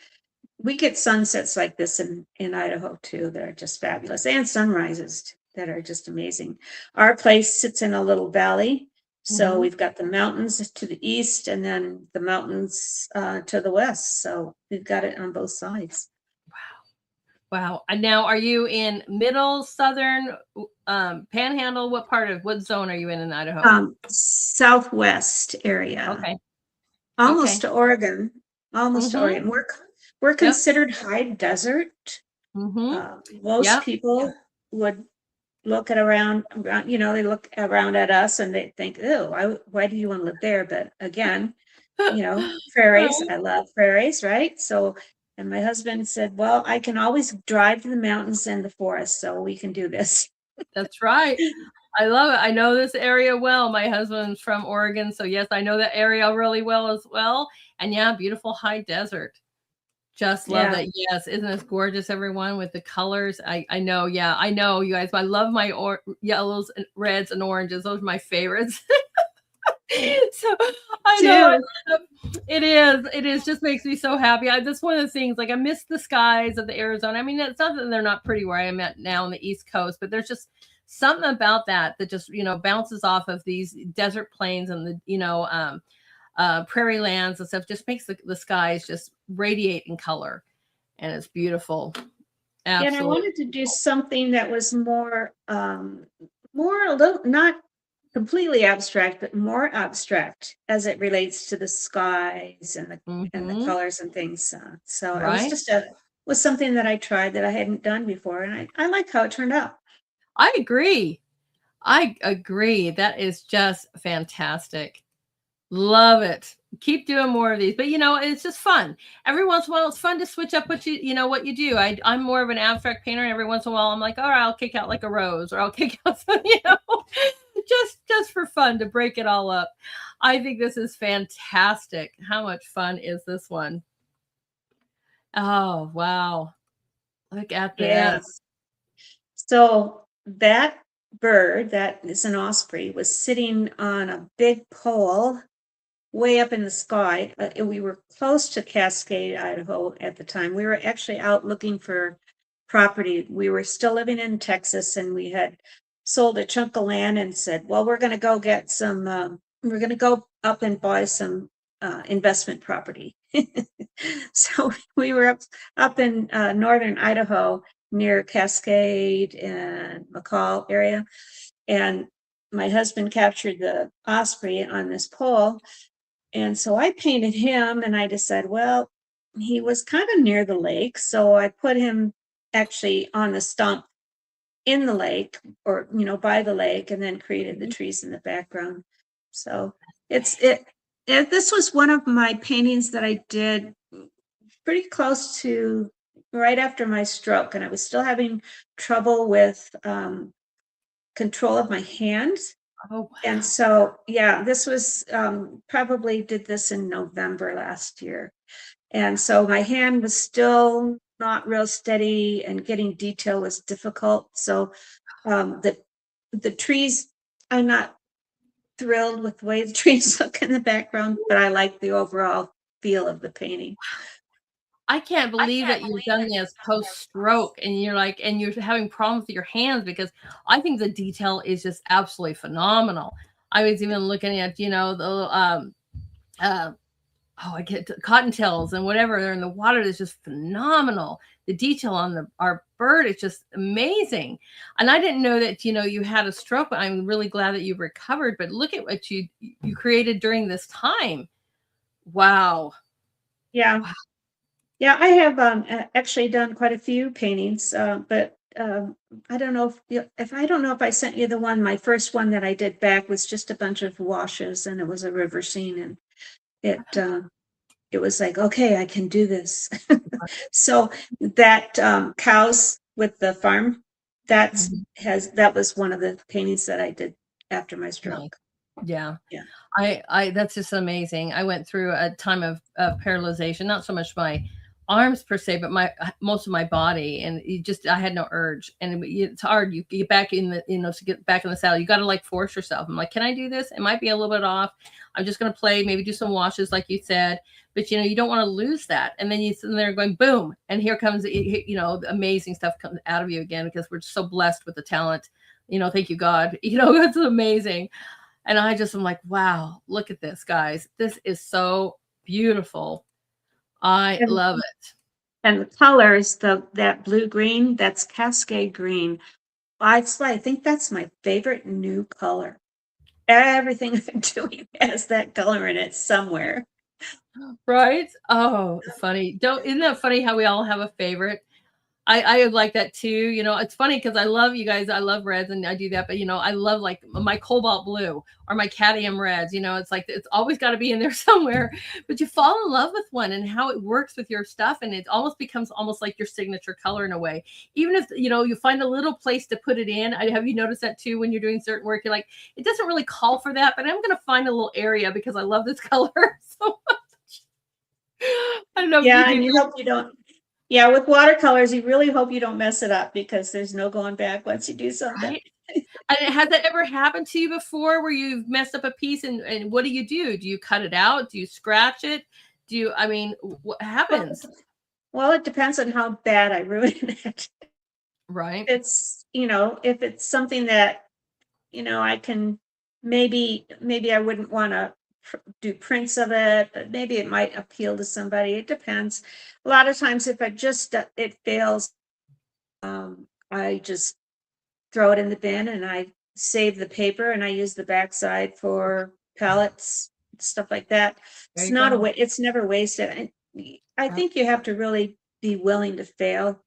we get sunsets like this in Idaho too that are just fabulous, and sunrises that are just amazing. Our place sits in a little valley. So Mhm. we've got the mountains to the east and then the mountains to the west. So we've got it on both sides. Wow. And now, are you in middle, southern, panhandle? What zone are you in Idaho? Southwest area, Okay. almost Okay. to Oregon, almost to Mhm. Oregon. We're Yep. considered high desert. Mhm. Most Yep. people would look at around, they look around at us and they think, "Oh, why do you want to live there?" But again, prairies. Right. I love prairies, right? So, and my husband said, "Well, I can always drive to the mountains and the forest, so we can do this." That's right. I love it. I know this area well. My husband's from Oregon, so yes, I know that area really well as well. And yeah, beautiful high desert. Just love Yeah, that. Yes, isn't this gorgeous, everyone, with the colors? I know. Yeah, I know, you guys. I love my yellows and reds and oranges. Those are my favorites. So I know too. it is just makes me so happy. That's one of the things, like, I miss the skies of the Arizona. I mean, it's not that they're not pretty where I am at now on the East Coast, but there's just something about that just bounces off of these desert plains and the prairie lands and stuff, just makes the skies just radiate in color, and it's beautiful. Yeah, and I Absolutely. wanted to do something that was more a little, not completely abstract, but more abstract as it relates to the skies and the Hmm. colors and things. So I was Right. just a was something that I tried that I hadn't done before, and I like how it turned out. I agree. I agree. That is just fantastic. Love it. Keep doing more of these. But it's just fun. Every once in a while, it's fun to switch up what you do. I'm more of an abstract painter, and every once in a while I'm like, all right, I'll kick out like a rose, or I'll kick out some, just for fun, to break it all up. I think this is fantastic. How much fun is this one? Oh, wow. Look at this. Yes. So that bird, that is an osprey, was sitting on a big pole way up in the sky. And we were close to Cascade, Idaho at the time. We were actually out looking for property. We were still living in Texas, and we had sold a chunk of land and said, "Well, we're going to go get some, we're going to go up and buy some investment property." So we were up in northern Idaho near Cascade and McCall area. And my husband captured the osprey on this pole, and so I painted him, and I decided, well, he was kind of near the lake. So I put him actually on the stump in the lake, or, by the lake, and then created the Mhm. trees in the background. So this was one of my paintings that I did pretty close to right after my stroke. And I was still having trouble with control of my hands. Oh, And so, yeah, this was probably did this in November last year. And so my hand was still not real steady, and getting detail was difficult. So the trees, I'm not thrilled with the way the trees look in the background, but I like the overall feel of the painting. I can't believe that you've done this post-stroke, and you're having problems with your hands, because I think the detail is just absolutely phenomenal. I was even looking at, the uh oh, I get cottontails and whatever. They're in the water. Is just phenomenal. The detail on our bird is just amazing. And I didn't know that, you had a stroke, but I'm really glad that you recovered. But look at what you created during this time. Wow. Yeah. Wow. Yeah, I have actually done quite a few paintings, but I don't know if I don't know if I sent you the one. My first one that I did back was just a bunch of washes, and it was a river scene, and it was like, okay, I can do this. So that cows with the farm, Mhm. that was one of the paintings that I did after my Nice. stroke. Yeah. Yeah. I that's just amazing. I went through a time of paralyzation, not so much my arms per se, but my most of my body, and I had no urge, and it's hard. You get back in the to get back in the saddle. You got to like force yourself. I'm like, can I do this? It might be a little bit off. I'm just gonna play, maybe do some washes, like you said, but you don't want to lose that. And then you sit there going boom, and here comes the amazing stuff comes out of you again because we're so blessed with the talent. Thank you God. It's amazing. And I just am like, wow, look at this, guys. This is so beautiful. I And love it. and the colors, that blue green, that's Cascade green. I think that's my favorite new color. Everything I'm doing has that color in it somewhere. Right? Oh, funny. Don't Isn't that funny how we all have a favorite? I like that too. It's funny because I love you guys. I love reds and I do that, but I love like my cobalt blue or my cadmium reds. It's like it's always got to be in there somewhere. But you fall in love with one and how it works with your stuff, and it almost becomes almost like your signature color in a way. Even if you find a little place to put it in. Have you noticed that too when you're doing certain work? You're like, it doesn't really call for that, but I'm gonna find a little area because I love this color so much. I don't know if you Yeah, do and you this, hope you don't. Yeah, with watercolors, you really hope you don't mess it up because there's no going back once you do something. right? And has that ever happened to you before where you've messed up a piece and what do you do? Do you cut it out? Do you scratch it? I mean, what Well, happens? well, it depends on how bad I ruin it. Right? If it's something that, I can maybe I wouldn't want to do prints of it, but maybe it might appeal to somebody. It depends. A lot of times if it fails, I just throw it in the bin and I save the paper and I use the backside for palettes, stuff like that. There It's you not a go. way, it's never wasted. And I Right. think you have to really be willing to fail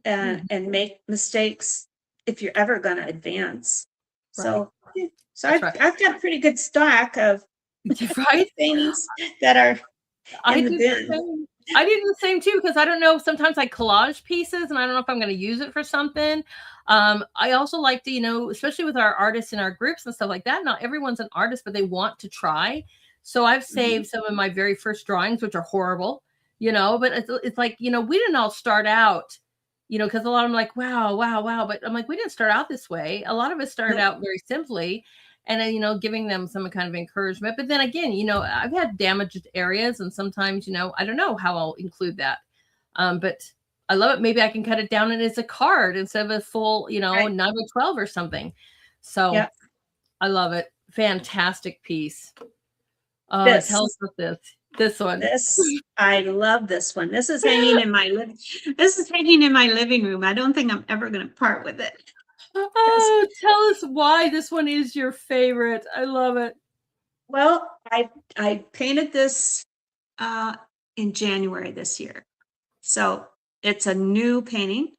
Mhm. and make mistakes if you're ever going to advance. Right. So, yeah. So That's I've right. I've got pretty good stock of Right? paintings that are I in the do the bin. same. I do the same too because I don't know. Sometimes I collage pieces, and I don't know if I'm going to use it for something. I also like to, especially with our artists in our groups and stuff like that. Not everyone's an artist, but they want to try. So I've Mhm. saved some of my very first drawings, which are horrible, But it's like we didn't all start out, because a lot of them are like, wow, wow, wow. But I'm like, we didn't start out this way. A lot of us started Nope. out very simply, and then giving them some kind of encouragement. But then again, I've had damaged areas, and sometimes I don't know how I'll include that. But I love it. Maybe I can cut it down and it's a card instead of a full 9 Right. by 12 or something. So Yeah. I love it. Fantastic piece. Tell This us about this one. I love this one. This is hanging in my living room. I don't think I'm ever going to part with it. 'Cause- Oh, tell us why this one is your favorite. I love it. well, I painted this uh in January this year. So it's a new painting.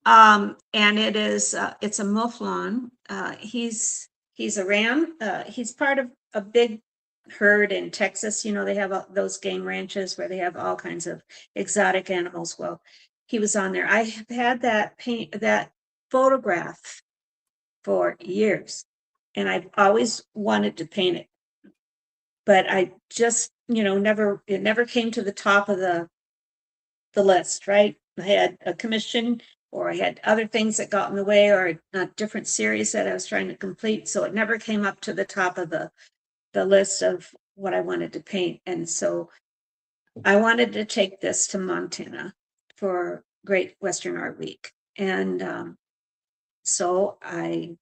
And it's a mouflon. He's a ram. He's part of a big herd in Texas. They have those game ranches where they have all kinds of exotic animals. Well, he was on there. I have had that photograph for years, and I've always wanted to paint it, but I just, it never came to the top of the list, right? I had a commission or I had other things that got in the way or a different series that I was trying to complete. So it never came up to the top of the list of what I wanted to paint. And so I wanted to take this to Montana for Great Western Art Week. And so I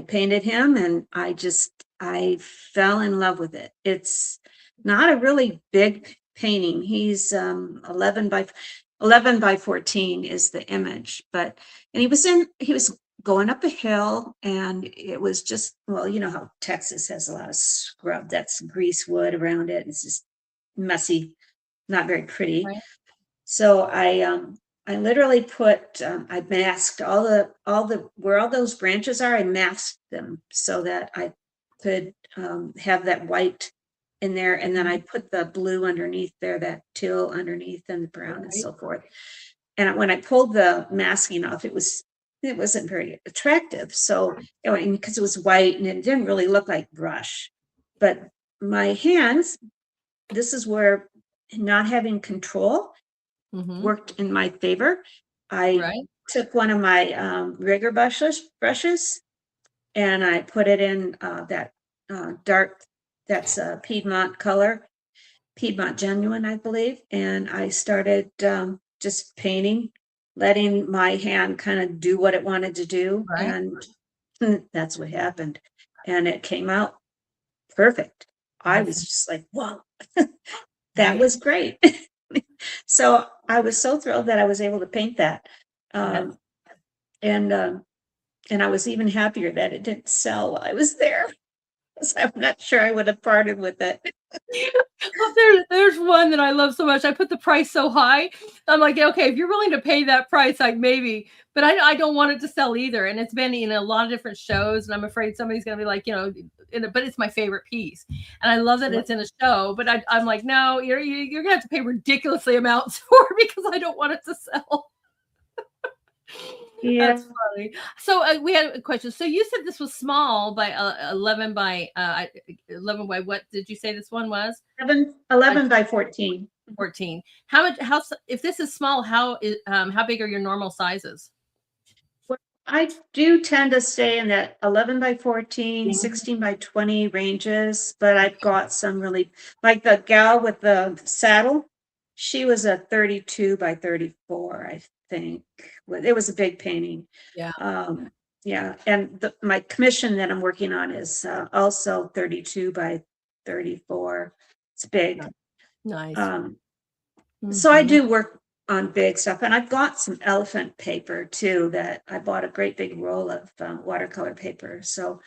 painted him and I fell in love with it. not a really big painting. He's 11 by 14 is the image, but and he was going up a hill, and it was just, well, you know how Texas has a lot of scrub, that's grease wood around it. It's just messy, not very pretty. Right. So I literally put I masked all the where all those branches are. I masked them so that I could have that white in there, and then I put the blue underneath there, that teal underneath, and the brown and Right. so forth. And when I pulled the masking off, it wasn't very attractive. So because it was white and it didn't really look like brush, but my hands, this is where not having control Mm-hmm. worked in my favor. I Right. took one of my rigger brushes, and I put it in that dark, that's a Piedmont color, Piedmont Genuine, I believe. And I started just painting, letting my hand kind of do what it wanted to do. Right. And that's what happened. And it came out perfect. I was Awesome. just like, whoa, that Right. was great. So I was so thrilled that I was able to paint that. Yes. Um, and I was even happier that it didn't sell while I was there, 'cause I'm not sure I would have parted with it. Well, there's one that I love so much. I put the price so high. I'm like, okay, if you're willing to pay that price, like maybe, but I don't want it to sell either. And it's been in a lot of different shows, and I'm afraid somebody's gonna be like, but it's my favorite piece, and I love that What- it's in a show. But I'm like, no, you're gonna have to pay ridiculously amounts for it because I don't want it to sell. Yeah, That's funny. So we had a question. So you said this was small by 11 by what did you say this one was? 11 by 14. 14. If this is small, how big are your normal sizes? Well, I do tend to stay in that 11 by 14, Mhm. 16 by 20 ranges, but I've got some really, like the gal with the saddle, she was a 32 by 34, I think. It was a big painting. Yeah. Yeah, and my commission that I'm working on is also 32 by 34. It's big. Nice. Um, so I Mhm. do work on big stuff, and I've got some elephant paper too, that I bought a great big roll of watercolor paper. So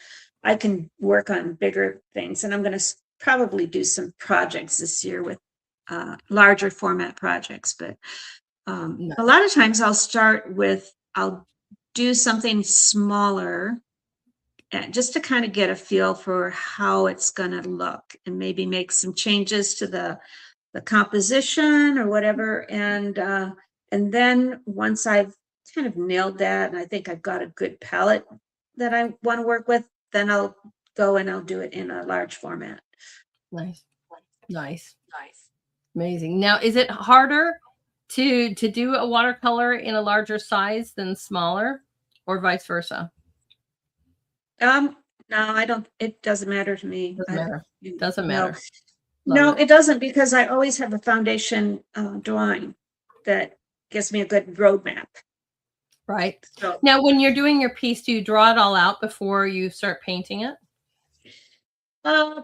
I can work on bigger things, and I'm going to probably do some projects this year with larger format projects. But a Nice. lot of times I'll do something smaller, just to kind of get a feel for how it's going to look, and maybe make some changes to the composition or whatever. And then once I've kind of nailed that, and I think I've got a good palette that I want to work with, then I'll go and I'll do it in a large format. Nice. Nice. Amazing. Now, is it harder to do a watercolor in a larger size than smaller, or vice versa? Um, no, I don't. It doesn't matter to me. Doesn't matter. Doesn't No, matter. Love no, it. it doesn't, because I always have a foundation drawing that gives me a good roadmap. Right. So Now, when you're doing your piece, do you draw it all out before you start painting it?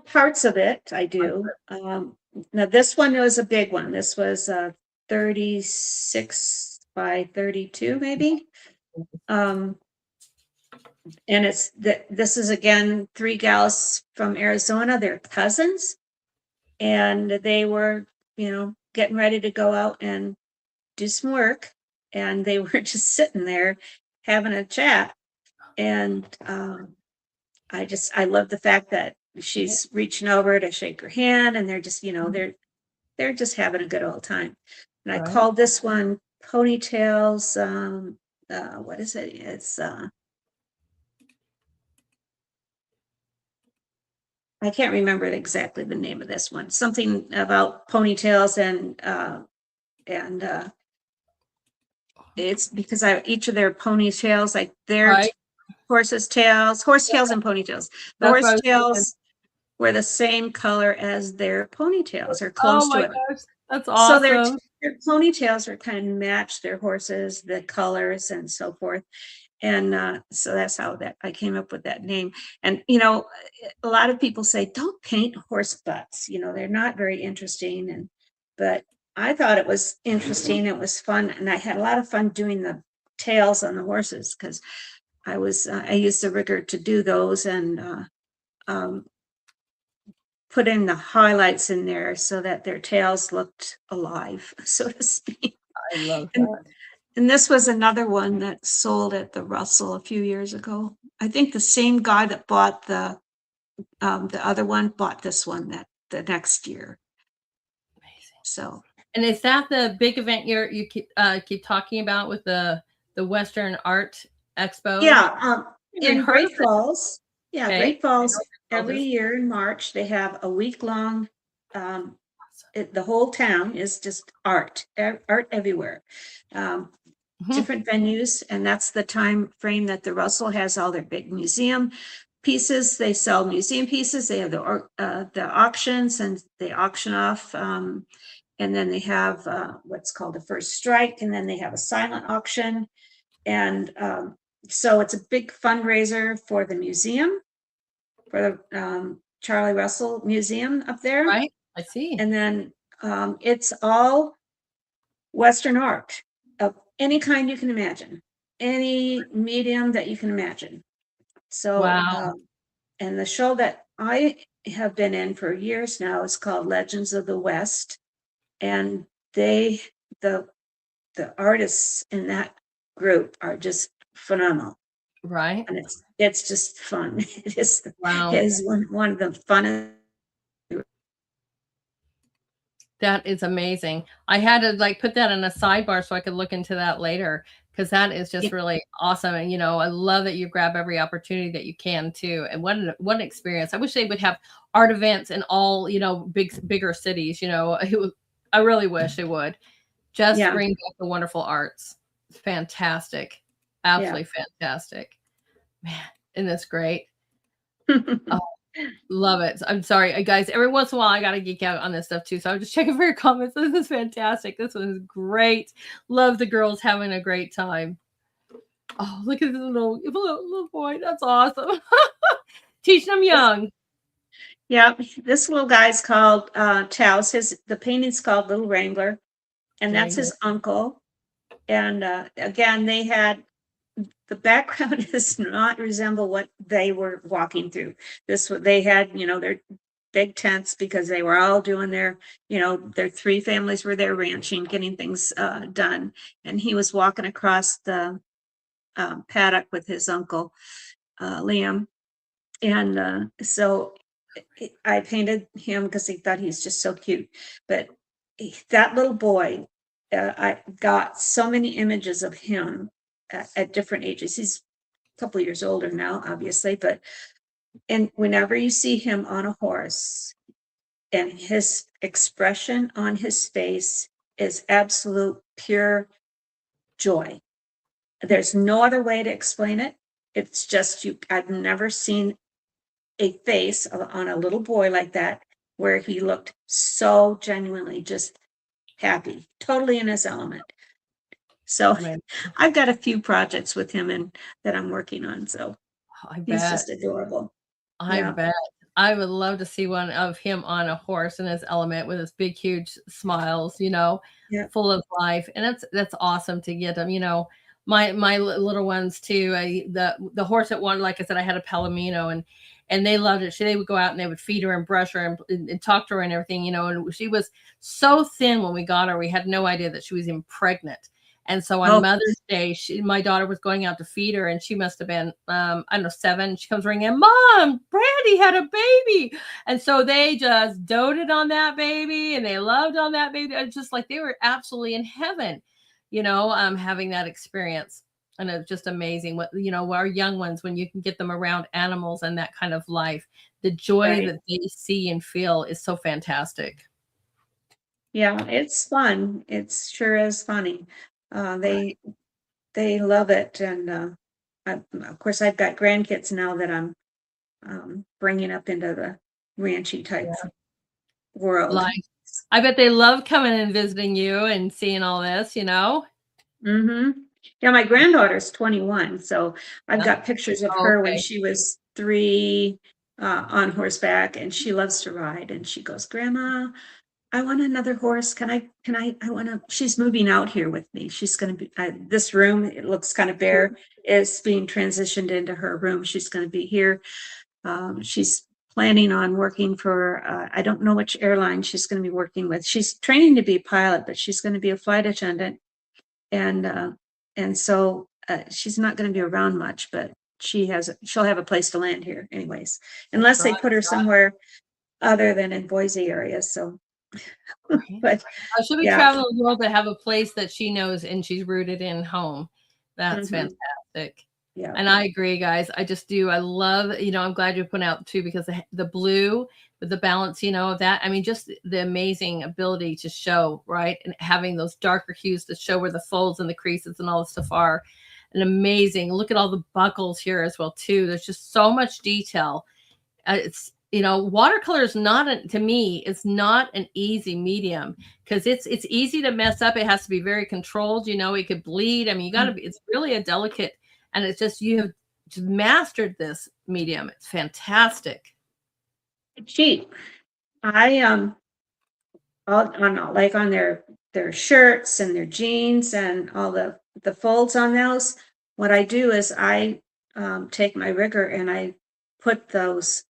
parts of it I do. Now this one was a big one. This was 36 by 32, maybe. Um, and this is again 3 gals from Arizona. They're cousins, and they were, getting ready to go out and do some work, and they were just sitting there having a chat. And I love the fact that Right. she's reaching over to shake her hand, and they're just, they're just having a good old time. And I Right. called this one Ponytails. What is it? It's I can't remember exactly the name of this one. Something about ponytails, and it's because each of their ponytails, like Right. horse tails and ponytails. The That's what I horse was thinking. tails were the same color as their ponytails, or Oh close to my it. gosh, that's So awesome. their ponytails are kind of match their horses, the colors and so forth. And so that's how that I came up with that name. And, you know, a lot of people say, don't paint horse butts. You know, they're not very interesting. But I thought it was interesting. It was fun. And I had a lot of fun doing the tails on the horses because I used the rigger to do those and um, put in the highlights in there so that their tails looked alive, so to speak. I love And that. and this was another one that sold at the Russell a few years ago. I think the same guy that bought the other one bought this one that the next year. Amazing. So And is that the big event you keep talking about with the Western Art Expo? yeah, Even in heard of Great it. Falls, yeah, Okay. Great Falls, I know every this. year in March they have a week-long. The whole town is just art, art everywhere. Um, Mhm. Different venues, and that's the time frame that the Russell has all their big museum pieces. They sell museum pieces. They have the auctions, and they auction off. And then they have what's called a first strike, and then they have a silent auction. And so it's a big fundraiser for the museum, for the Charlie Russell Museum up there. Right. I see. And then it's all Western art of any kind you can imagine, any medium that you can imagine. So, Wow. and the show that I have been in for years now is called Legends of the West, and they, the the artists in that group are just phenomenal, Right. and it's just fun. It Wow. is one of the funnest. That is amazing. I had to like put that in a sidebar so I could look into that later because that is Yeah, just really awesome. And I love that you grab every opportunity that you can too. And what an experience. I wish they would have art events in all, bigger cities, I really wish they would. Just yeah, bring back the wonderful arts. It's fantastic. yeah. Absolutely fantastic. Man, isn't this great? Oh, love it. I'm sorry, guys. Every once in a while, I gotta geek out on this stuff too. So I'm just checking for your comments. This is fantastic. This one is great. Love the girls having a great time. Oh, look at this little boy. That's awesome. Teaching them This, young. yeah, this little guy's called Taos. The painting's called Little Wrangler, and Very that's good. his uncle. And again, the background does not resemble what they were walking through. They had, their big tents because they were all doing their three families were there ranching, getting things done. And he was walking across the paddock with his uncle, Liam. And so I painted him because he thought he's just so cute. But that little boy, I got so many images of him at different ages. He's a couple of years older now, obviously, and whenever you see him on a horse and his expression on his face is absolute pure joy. There's no other way to explain it. It's just I've never seen a face on a little boy like that where he looked so genuinely just happy, totally in his element. So Man, I've got a few projects with him and that I'm working on. So I he's bet. just adorable. I Yeah. bet. I would love to see one of him on a horse in his element with his big, huge smiles, Yeah. full of life. And that's awesome to get them. My little ones too. The horse that won, like I said, I had a Palomino, and they loved it. They would go out and they would feed her and brush her and talk to her and everything, and she was so thin when we got her. We had no idea that she was even pregnant. And so on Oh, Mother's Day, my daughter was going out to feed her, and she must have been, I don't know, 7. She comes ringing, Mom, Brandy had a baby. And so they just doted on that baby, and they loved on that baby. It's just like they were absolutely in heaven, having that experience. And it's just amazing what, our young ones, when you can get them around animals and that kind of life, the joy right. that they see and feel is so fantastic. Yeah, it's fun. It sure is funny. Uh, Right. they they love it, and of course I've got grandkids now that I'm bringing up into the ranchy type world. Like, I bet they love coming and visiting you and seeing all this. Mm-hmm. Yeah, my granddaughter's 21, so I've got pictures of Oh, her when okay. she was 3 on horseback, and she loves to ride. And she goes, Grandma, I want another horse. I want to. She's moving out here with me. She's going to be, this room, it looks kind of bare, is being transitioned into her room. She's going to be here. She's planning on working for, I don't know which airline she's going to be working with. She's training to be a pilot, but she's going to be a flight attendant. And so she's not going to be around much, but she'll have a place to land here anyways, unless they put her somewhere other than in Boise area. So, Right. but She'll be yeah. traveling the world to have a place that she knows and she's rooted in home. That's fantastic. Yeah. And I agree, guys. I just do. I love, I'm glad you put out too, because the blue with the balance, of that. I mean, just the amazing ability to show, right? And having those darker hues to show where the folds and the creases and all the stuff are. And amazing. Look at all the buckles here as well, too. There's just so much detail. It's, watercolor is not, to me, it's not an easy medium, because it's easy to mess up. It has to be very controlled. It could bleed. I mean, you got to be, it's really a delicate, and it's just, you have just mastered this medium. It's fantastic. Cheap. I on their shirts and their jeans and all the folds on those. What I do is I take my rigger and I put those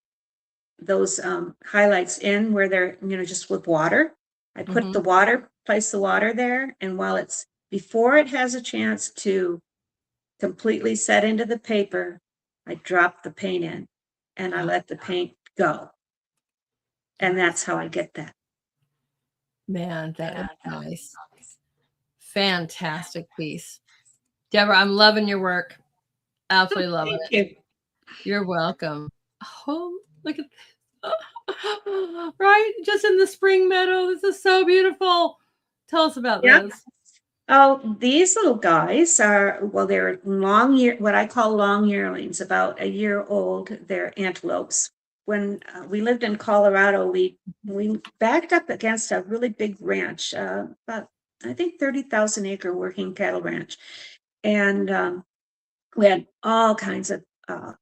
highlights in where they're just with water. I put the water, place the water there, and before it has a chance to completely set into the paper, I drop the paint in and I let the paint go. And that's how I get that. Man, that is nice. Fantastic piece. Debra, I'm loving your work. Absolutely loving it. You're welcome. Oh, look at this. Right? Just in the spring meadow. This is so beautiful. Tell us about this. Oh, these little guys they're what I call long yearlings, about a year old. They're antelopes. When we lived in Colorado, we backed up against a really big ranch, about, I think, 30,000 acre working cattle ranch. And we had all kinds of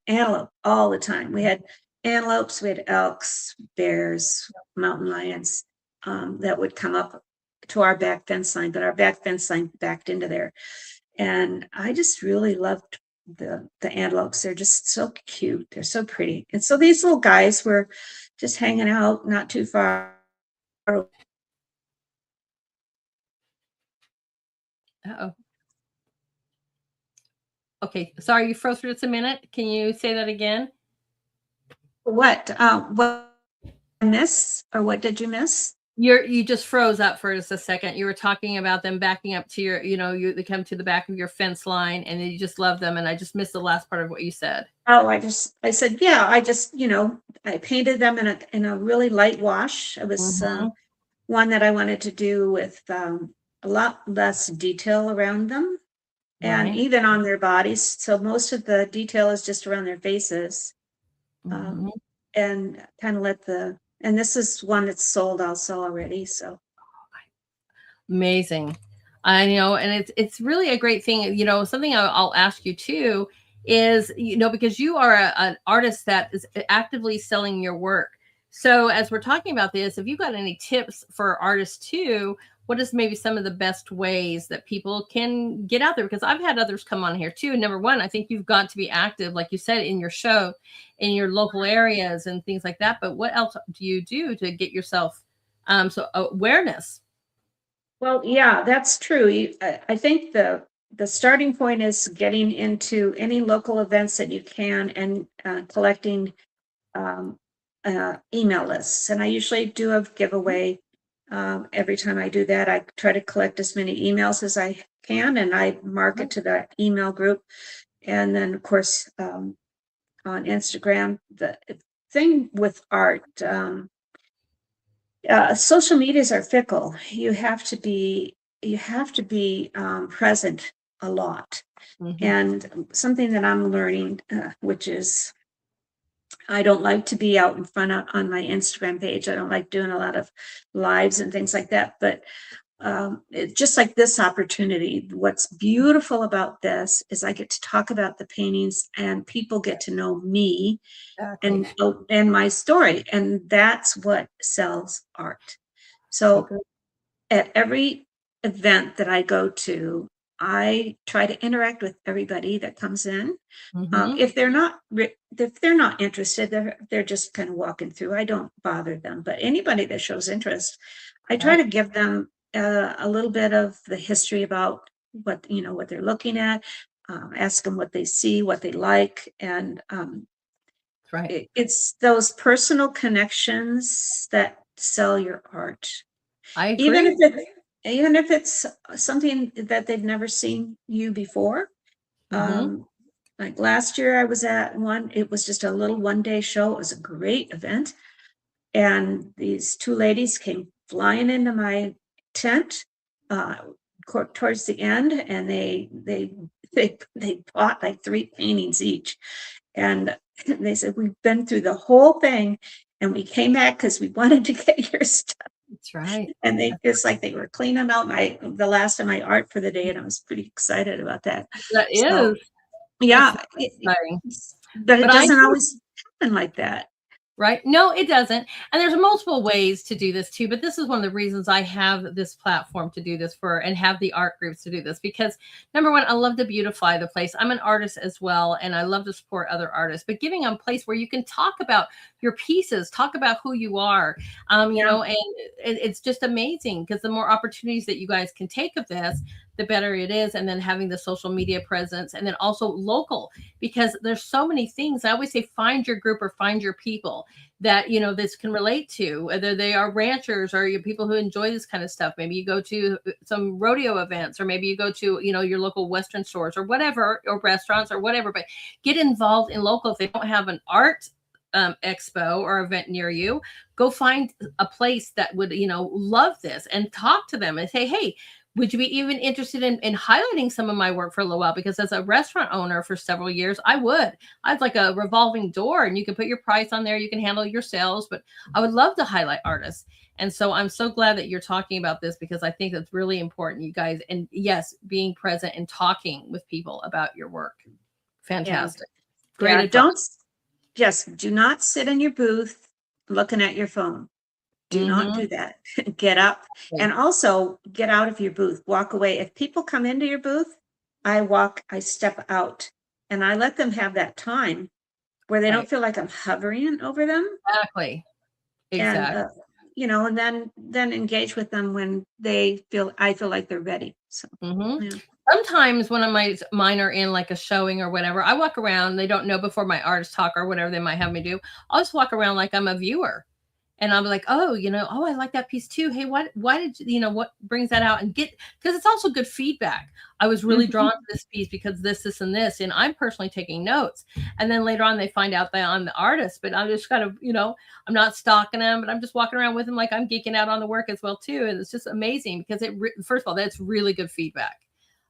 antelope all the time. We had antelopes, we had elks, bears, mountain lions that would come up to our back fence line, but our back fence line backed into there. And I just really loved the antelopes. They're just so cute. They're so pretty. And so these little guys were just hanging out not too far. Uh-oh. Okay, sorry, you froze for just a minute. Can you say that again? What I miss, or what did you miss? You just froze up for just a second. You were talking about them backing up to your, they come to the back of your fence line, and you just love them. And I just missed the last part of what you said. Oh, I said, yeah, I painted them in a really light wash. It was one that I wanted to do with a lot less detail around them, and even on their bodies. So most of the detail is just around their faces, and kind of and this is one that's sold also already. So amazing. I know, and it's really a great thing. Something I'll ask you too is, because you are an artist that is actively selling your work. So as we're talking about this, if you've got any tips for artists too, what is maybe some of the best ways that people can get out there? Because I've had others come on here too. Number one, I think you've got to be active, like you said, in your show, in your local areas and things like that. But what else do you do to get yourself so awareness? Well, yeah, that's true. I think the starting point is getting into any local events that you can, and collecting email lists. And I usually do a giveaway. Every time I do that, I try to collect as many emails as I can, and I mark it to that email group. And then, of course, on Instagram, the thing with art, social medias are fickle. You have to be present a lot. And something that I'm learning, which is, I don't like to be out in front on my Instagram page. I don't like doing a lot of lives and things like that. But just like this opportunity, what's beautiful about this is I get to talk about the paintings and people get to know me Exactly. and my story, and that's what sells art. I So agree. at every event that I go to, I try to interact with everybody that comes in. Mhm. If they're not interested, they're just kind of walking through. I don't bother them. But anybody that shows interest, I try Right. to give them a little bit of the history about what they're looking at. Ask them what they see, what they like, and That's right. it's those personal connections that sell your art. I Even if agree. it even if it's something that they've never seen you before. Mhm. Um, like last year I was at one, it was just a little one-day show. It was a great event. And these two ladies came flying into my tent uh towards the end, and they bought like three paintings each. And they said, "We've been through the whole thing and we came back because we wanted to get your stuff." That's right. And it's like they were cleaning out the last of my art for the day, and I was pretty excited about that. That So is. That's yeah, so exciting. but it But I doesn't do. always happen like that. Right? No, it doesn't. And there's multiple ways to do this too, but this is one of the reasons I have this platform to do this for and have the art groups to do this because number one, I love to beautify the place. I'm an artist as well, and I love to support other artists, but giving them a place where you can talk about your pieces, talk about who you are, Yeah, and it's just amazing because the more opportunities that you guys can take of this, the better it is. And then having the social media presence and then also local because there's so many things. I always say find your group or find your people that this can relate to, whether they are ranchers or people who enjoy this kind of stuff. Maybe you go to some rodeo events, or maybe you go to your local western stores or whatever, or restaurants or whatever, but get involved in local. If they don't have an art expo or event near you, go find a place that would love this and talk to them and say, hey, would you be even interested in highlighting some of my work for a little while? Because as a restaurant owner for several years, I'd like a revolving door, and you can put your price on there. You can handle your sales, but I would love to highlight artists. And so I'm so glad that you're talking about this because I think that's really important, you guys. And yes, being present and talking with people about your work. yeah, Fantastic. Great yeah. advice. Just do not sit in your booth looking at your phone. Do not Mm-hmm. do that. Get up and also get out of your booth. Walk away. If people come into your booth, I step out and I let them have that time where they don't Right. feel like I'm hovering over them. Exactly. And Exactly. and then engage with them when I feel like they're ready. So Mm-hmm. yeah. Sometimes when mine are in like a showing or whatever, I walk around. They don't know before my artist talk or whatever they might have me do. I'll just walk around like I'm a viewer, and I'm like, oh, oh, I like that piece too. Hey, why did what brings that out and get because it's also good feedback. I was really drawn Mhm. to this piece because this, and this, and I'm personally taking notes. And then later on, they find out that I'm the artist, but I'm just kind of, I'm not stalking them, but I'm just walking around with them like I'm geeking out on the work as well too. And it's just amazing because first of all, that's really good feedback.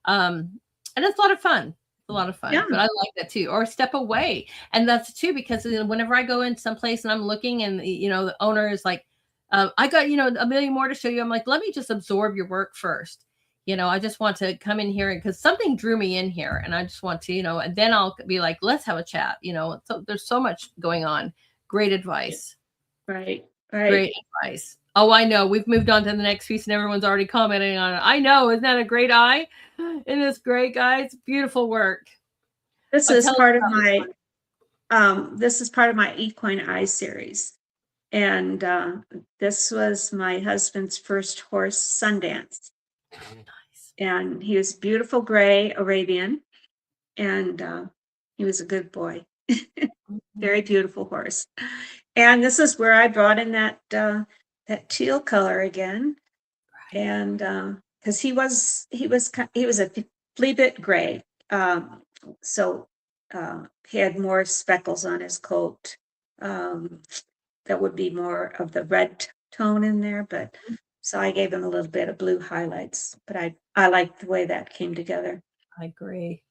And it's a lot of fun. It's a lot of fun, Yeah. but I like that too. Or step away, and that's too because whenever I go in someplace and I'm looking, and the owner is like, "I got a million more to show you." I'm like, "Let me just absorb your work first." I just want to come in here because something drew me in here, and I just want to, and then I'll be like, "Let's have a chat." So there's so much going on. Great advice. Right. Right. Great advice. Oh, I know. We've moved on to the next piece and everyone's already commenting on it. I know. Isn't that a great eye? Isn't this great, guys? Beautiful work. This Oh, is tell us part of about this my one. Equine Eye series. And this was my husband's first horse, Sundance. Nice. And he was beautiful gray Arabian. And he was a good boy. Mhm. Very beautiful horse. And this is where I brought in that teal color again. Right. And because he was a flea bit gray. So he had more speckles on his coat. Um, that would be more of the red tone in there, but so I gave him a little bit of blue highlights, but I liked the way that came together. I agree.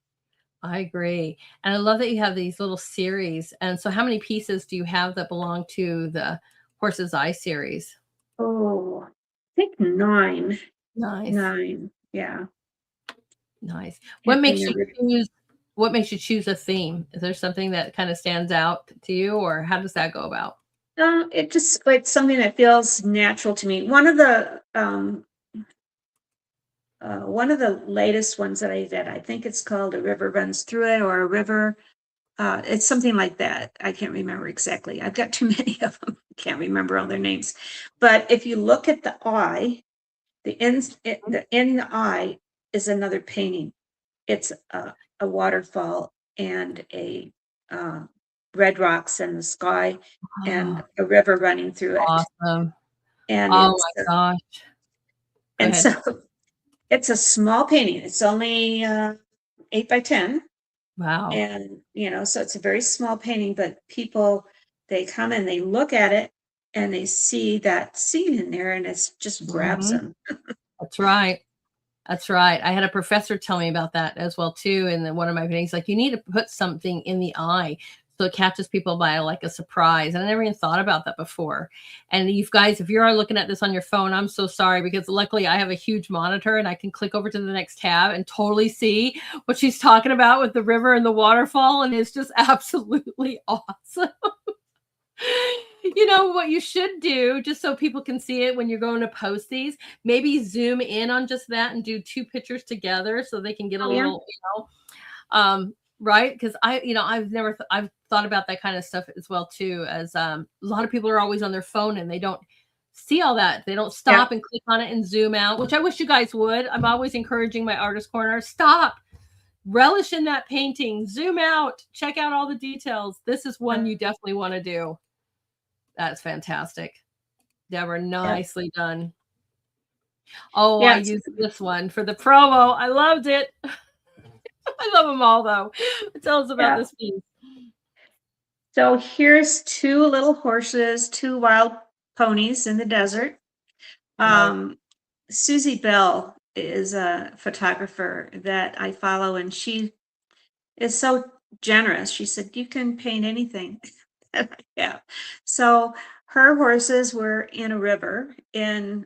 I agree. And I love that you have these little series. And so how many pieces do you have that belong to the Horse's Eye series? Oh, I think 9. Nice. 9. Yeah. Nice. What Can't makes you remember. choose what makes you choose a theme? Is there something that kind of stands out to you, or how does that go about? It just like something that feels natural to me. One of the latest ones that I did, I think it's called "A River Runs Through It" or "A River." It's something like that. I can't remember exactly. I've got too many of them. Can't remember all their names. But if you look at the eye, the in the eye is another painting. It's a waterfall and a uh, red rocks and the sky and Oh, a river running through it. awesome. And Oh my gosh. Go and ahead. so it's a small painting. It's only 8 by 10, Wow. and so it's a very small painting. But people, they come and they look at it and they see that scene in there, and it's just grabs Mhm. them. That's right. That's right. I had a professor tell me about that as well too. And then one of my things, like, you need to put something in the eye so it catches people by like a surprise. And I never even thought about that before. And you guys, if you're looking at this on your phone, I'm so sorry, because luckily I have a huge monitor and I can click over to the next tab and totally see what she's talking about with the river and the waterfall. And it's just absolutely awesome. You know what you should do, just so people can see it when you're going to post these, maybe zoom in on just that and do two pictures together so they can get a Oh yeah. little, right? Because I've thought about that kind of stuff as well too, as a lot of people are always on their phone and they don't see all that. They don't Yeah. stop and click on it and zoom out, which I wish you guys would. I'm always encouraging my artist corner, stop, relish in that painting, zoom out, check out all the details. This is one you definitely want to do. That's fantastic. Deborah, Yeah. nicely done. Oh, I Yeah. used this one for the promo. I loved it. I love them all, though. Tell us about Yeah. this piece. So here's two little horses, two wild ponies in the desert. Right. Um, Susie Bell is a photographer that I follow, and she is so generous. She said, "You can paint anything." Yeah. So her horses were in a river in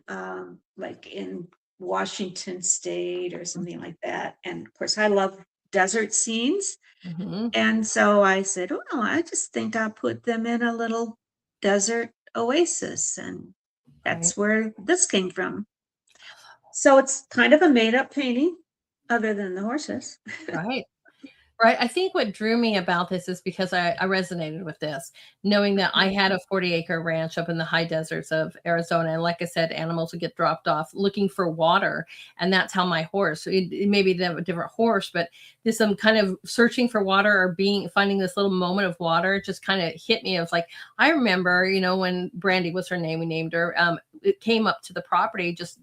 like in Washington State or something like that. And of course, I love desert scenes. Mhm. And so I said, "Oh, I just think I'll put them in a little desert oasis." And Right. that's where this came from. So it's kind of a made up painting, other than the horses. Right. Right. I think what drew me about this is because I resonated with this, knowing that I had a 40-acre ranch up in the high deserts of Arizona. And like I said, animals would get dropped off looking for water. And that's how my horse, it maybe they have a different horse, but this kind of searching for water or finding this little moment of water just kind of hit me. I was like, I remember, when Brandy was her name, we named her, it came up to the property just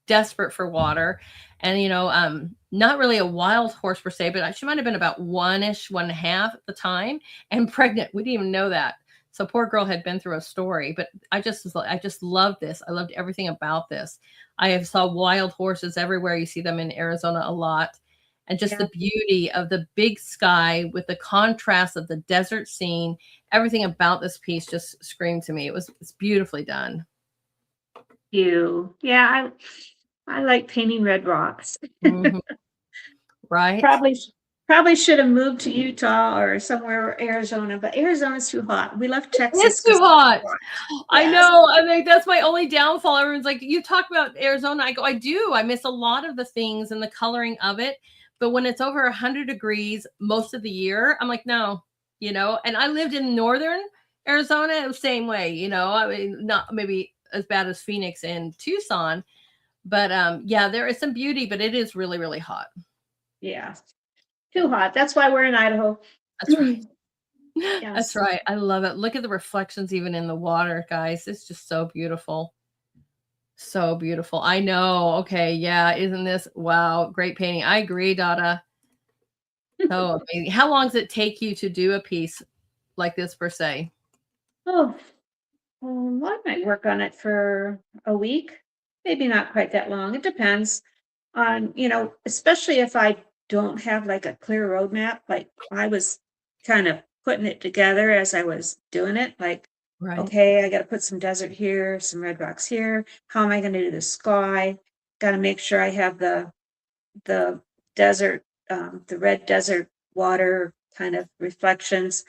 desperate for water. And not really a wild horse per se, but she might have been about one-ish, 1.5 at the time, and pregnant. We didn't even know that. So poor girl had been through a story. But I just loved this. I loved everything about this. I have saw wild horses everywhere. You see them in Arizona a lot. And just Yeah. the beauty of the big sky with the contrast of the desert scene, everything about this piece just screamed to me. It's beautifully done. You. Yeah, I like painting red rocks. Mhm. Right? Probably probably should have moved to Utah or somewhere Arizona, but Arizona's too hot. We left It's Texas too because hot. I yes. know. I think that's my only downfall. Everyone's like, you talk about Arizona. I go, I do. I miss a lot of the things and the coloring of it. But when it's over 100 degrees most of the year, I'm like, no, and I lived in northern Arizona. It was the same way, I mean, not maybe as bad as Phoenix and Tucson, but yeah, there is some beauty, but it is really, really hot. Yeah. Too hot. That's why we're in Idaho. That's right. That's Yes. right. I love it. Look at the reflections even in the water, guys. It's just so beautiful. So beautiful. I know. Okay. Yeah. Isn't this wow? Great painting. I agree, Dada. So amazing. How long does it take you to do a piece like this per se? Oh, I might work on it for a week. Maybe not quite that long. It depends on, especially if I don't have like a clear roadmap. Like I was kind of putting it together as I was doing it. Like, Right. okay, I got to put some desert here, some red rocks here. How am I going to do the sky? got to make sure I have the desert, the red desert water kind of reflections.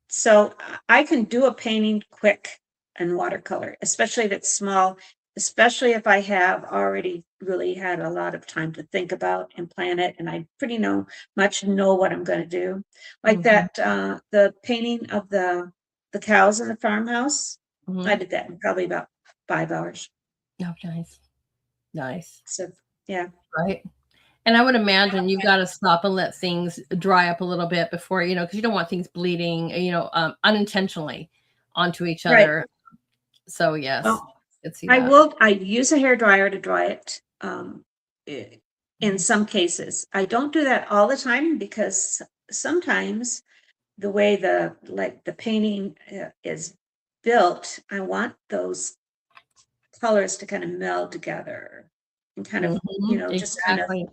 So I can do a painting quick in watercolor, especially if it's small, especially if I have already really had a lot of time to think about and plan it, and I pretty much know what I'm going to do. Like that, the painting of the cows in the farmhouse, I did that in probably about 5 hours. Oh, nice. Nice. So yeah. Right. And I would imagine you've got to stop and let things dry up a little bit before, because you don't want things bleeding, unintentionally onto each Right. other. So yes, Well, could see I that. use a hair dryer to dry it, in some cases. I don't do that all the time because sometimes the way the painting is built, I want those colors to kind of meld together and kind of, just kind of, Exactly.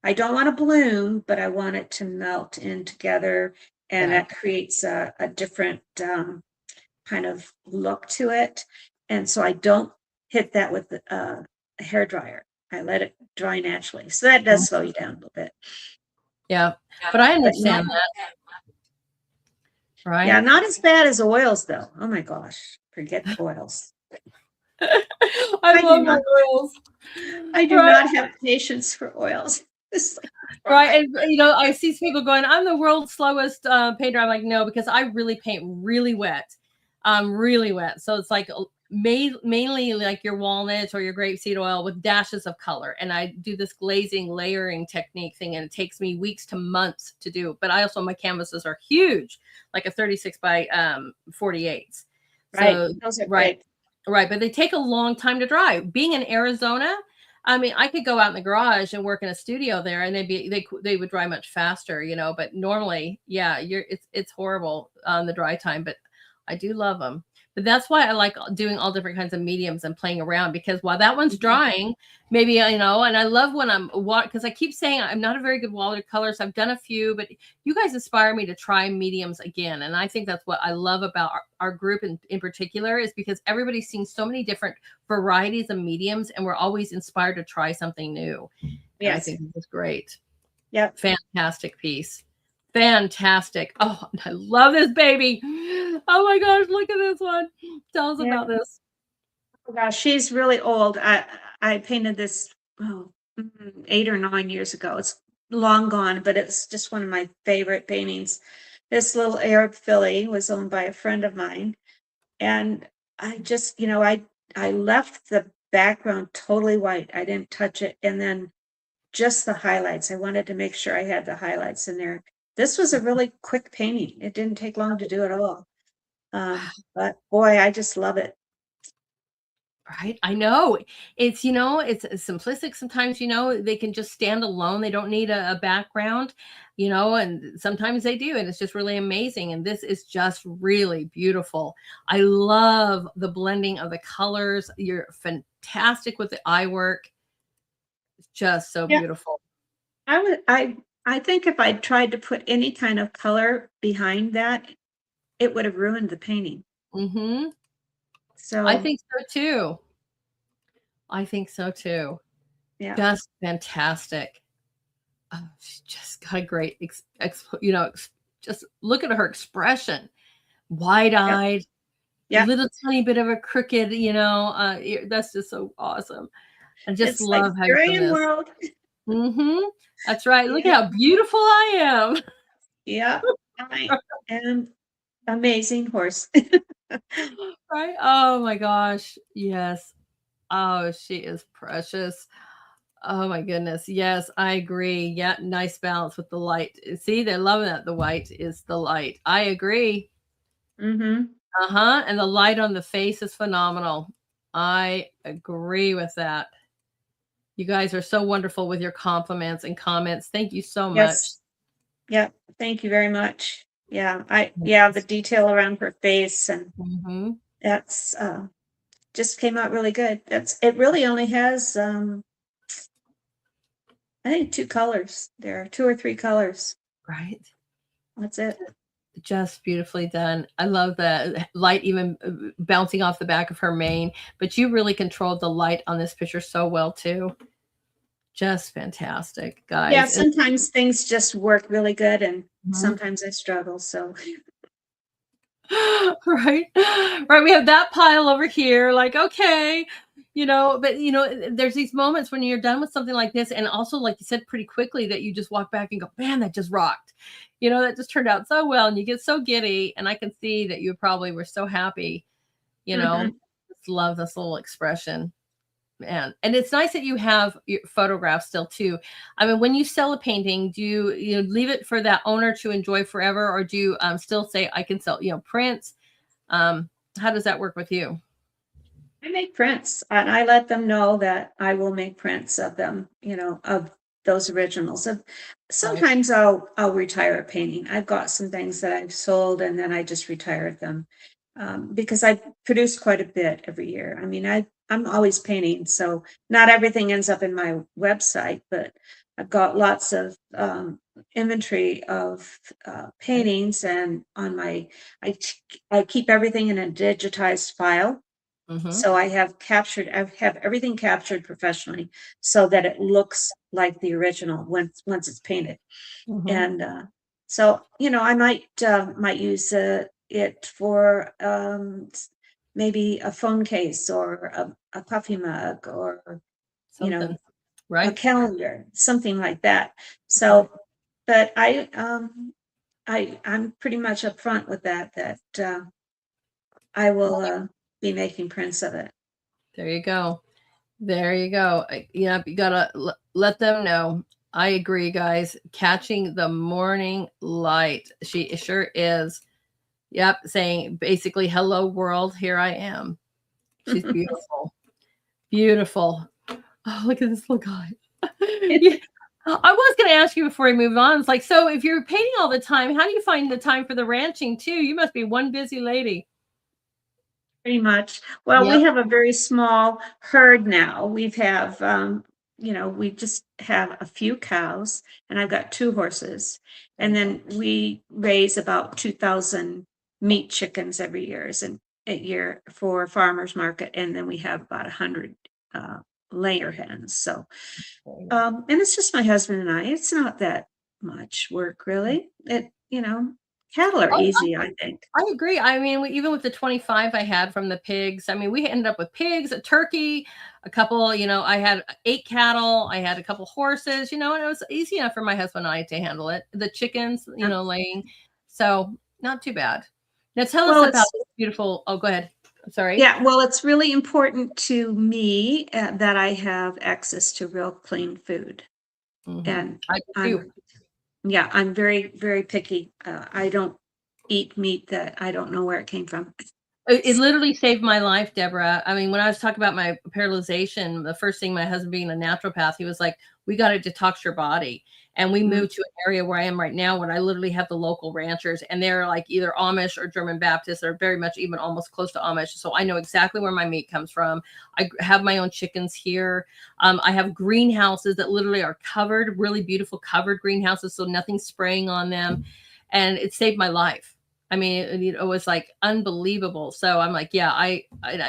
I don't want to bloom, but I want it to melt in together, and Yeah. that creates a different kind of look to it. And so I don't hit that with a hair dryer. I let it dry naturally. So that does slow you down a little bit. Yeah. But I But understand that. Right. Yeah, not as bad as oils though. Oh my gosh. Forget oils. I I do love my not oils. I do Right. not have patience for oils. It's like, Right. And, I see people going, I'm the world's slowest painter. I'm like, no, because I really paint really wet. Really wet. So it's like mainly like your walnuts or your grapeseed oil with dashes of color. And I do this glazing layering technique thing, and it takes me weeks to months to do. But I also, my canvases are huge, like a 36 by 48. right. So Those are right. big. Right. But they take a long time to dry. Being in Arizona, I mean, I could go out in the garage and work in a studio there, and they would dry much faster, But normally, yeah, it's horrible on the dry time, but I do love them. But that's why I like doing all different kinds of mediums and playing around, because while that one's drying, maybe and I love when I'm because I keep saying I'm not a very good watercolorist. I've done a few, but you guys inspire me to try mediums again, and I think that's what I love about our group in particular, is because everybody's seen so many different varieties of mediums, and we're always inspired to try something new. And I think this is great. Yep. Fantastic piece. Fantastic. Oh, I love this baby. Oh my gosh, look at this one. Tell us about this. Oh gosh, she's really old. I painted this 8 or 9 years ago. It's long gone, but it's just one of my favorite paintings. This little Arab filly was owned by a friend of mine, and I just, I left the background totally white. I didn't touch it, and then just the highlights. I wanted to make sure I had the highlights in there. This was a really quick painting. It didn't take long to do at all. But boy, I just love it. Right. I know. It's, it's simplistic. Sometimes, they can just stand alone. They don't need a background, and sometimes they do. And it's just really amazing. And this is just really beautiful. I love the blending of the colors. You're fantastic with the eye work. It's just so beautiful. I think if I'd tried to put any kind of color behind that, it would have ruined the painting. Mm-hmm. So I think so too. I think so too. yeah. Just fantastic. Oh, she just got a great, just look at her expression. Wide-eyed, Yeah. little tiny bit of a crooked, that's just so awesome. I just It's like love how you've done Syrian this. world. Mm-hmm. That's right. Look Yeah. at how beautiful I am. Yeah. I am amazing horse. Right? Oh my gosh. Yes. Oh, she is precious. Oh my goodness. Yes, I agree. Yeah, nice balance with the light. See, they're loving that. The white is the light. I agree. Mm-hmm. Uh-huh. And the light on the face is phenomenal. I agree with that. You guys are so wonderful with your compliments and comments. Thank you so much. Yes. Yeah. Thank you very much. Yeah. The detail around her face, and that's just came out really good. It really only has I think 2 colors there, 2 or 3 colors. Right. That's it. Just beautifully done. I love the light even bouncing off the back of her mane, but you really controlled the light on this picture so well too. Just fantastic, Yeah, guys. sometimes things just work really good and Mhm. sometimes I struggle. So Right. Right. We have that pile over here. Like, okay, but there's these moments when you're done with something like this. And also, like you said, pretty quickly that you just walk back and go, man, that just rocked. That just turned out so well. And you get so giddy. And I can see that you probably were so happy, you know, mhm. just love this little expression. And it's nice that you have your photographs still too. I mean, when you sell a painting, do you leave it for that owner to enjoy forever, or do you still say I can sell prints? How does that work with you? I make prints and I let them know that I will make prints of them, of those originals. Right. Sometimes I'll retire a painting. I've got some things that I've sold and then I just retired them because I produce quite a bit every year. I mean, I'm always painting, so not everything ends up in my website, but I've got lots of inventory of paintings, and I keep everything in a digitized file, Mm-hmm. so I have everything captured professionally so that it looks like the original once it's painted. Mm-hmm. And so, I might use it for maybe a phone case or a coffee mug or, you know, Something. a Right. calendar, something like that. Right. So, but I'm pretty much upfront with that I will be making prints of it. There you go. There you go. Yeah, you gotta let them know. I agree, guys. Catching the morning light. She sure is. Yep, saying basically, hello world, here I am. She's beautiful. Beautiful. Oh, look at this little guy. Yeah. I was going to ask you before we move on. It's like, so if you're painting all the time, how do you find the time for the ranching too? You must be one busy lady. Pretty much. Well, we Yep. have a very small herd now. We just have a few cows, and I've got two horses. There And you go. then we raise about 2,000 meat chickens every year for farmers market. And then we have about 100 uh, layer hens. So, There you go. and it's just my husband and I. It's not that much work, really. Cattle are easy, I think. I agree. I mean, even with the 25 I had from the pigs, I mean, we ended up with pigs, a turkey, a couple, I had 8 cattle, I had a couple horses, and it was easy enough for my husband and I to handle it. The chickens, laying. So not too bad. Now tell us Well, about it's this beautiful, oh, go ahead. I'm sorry. Yeah, well, it's really important to me that I have access to real clean food. And I do too. I'm, yeah, I'm very, very picky. I don't eat meat that I don't know where it came from. It literally saved my life, Deborah. I mean, when I was talking about my paralyzation, the first thing, my husband being a naturopath, he was like, we got to detox your body. And we Mm, moved to an area where I am right now, where I literally have the local ranchers, and they're like either Amish or German Baptists, or very much even almost close to Amish. So I know exactly where my meat comes from. I have my own chickens here. I have greenhouses that literally are covered, really beautiful covered greenhouses, so nothing's spraying on them. And it saved my life. I mean, it was like unbelievable. So I'm like, yeah,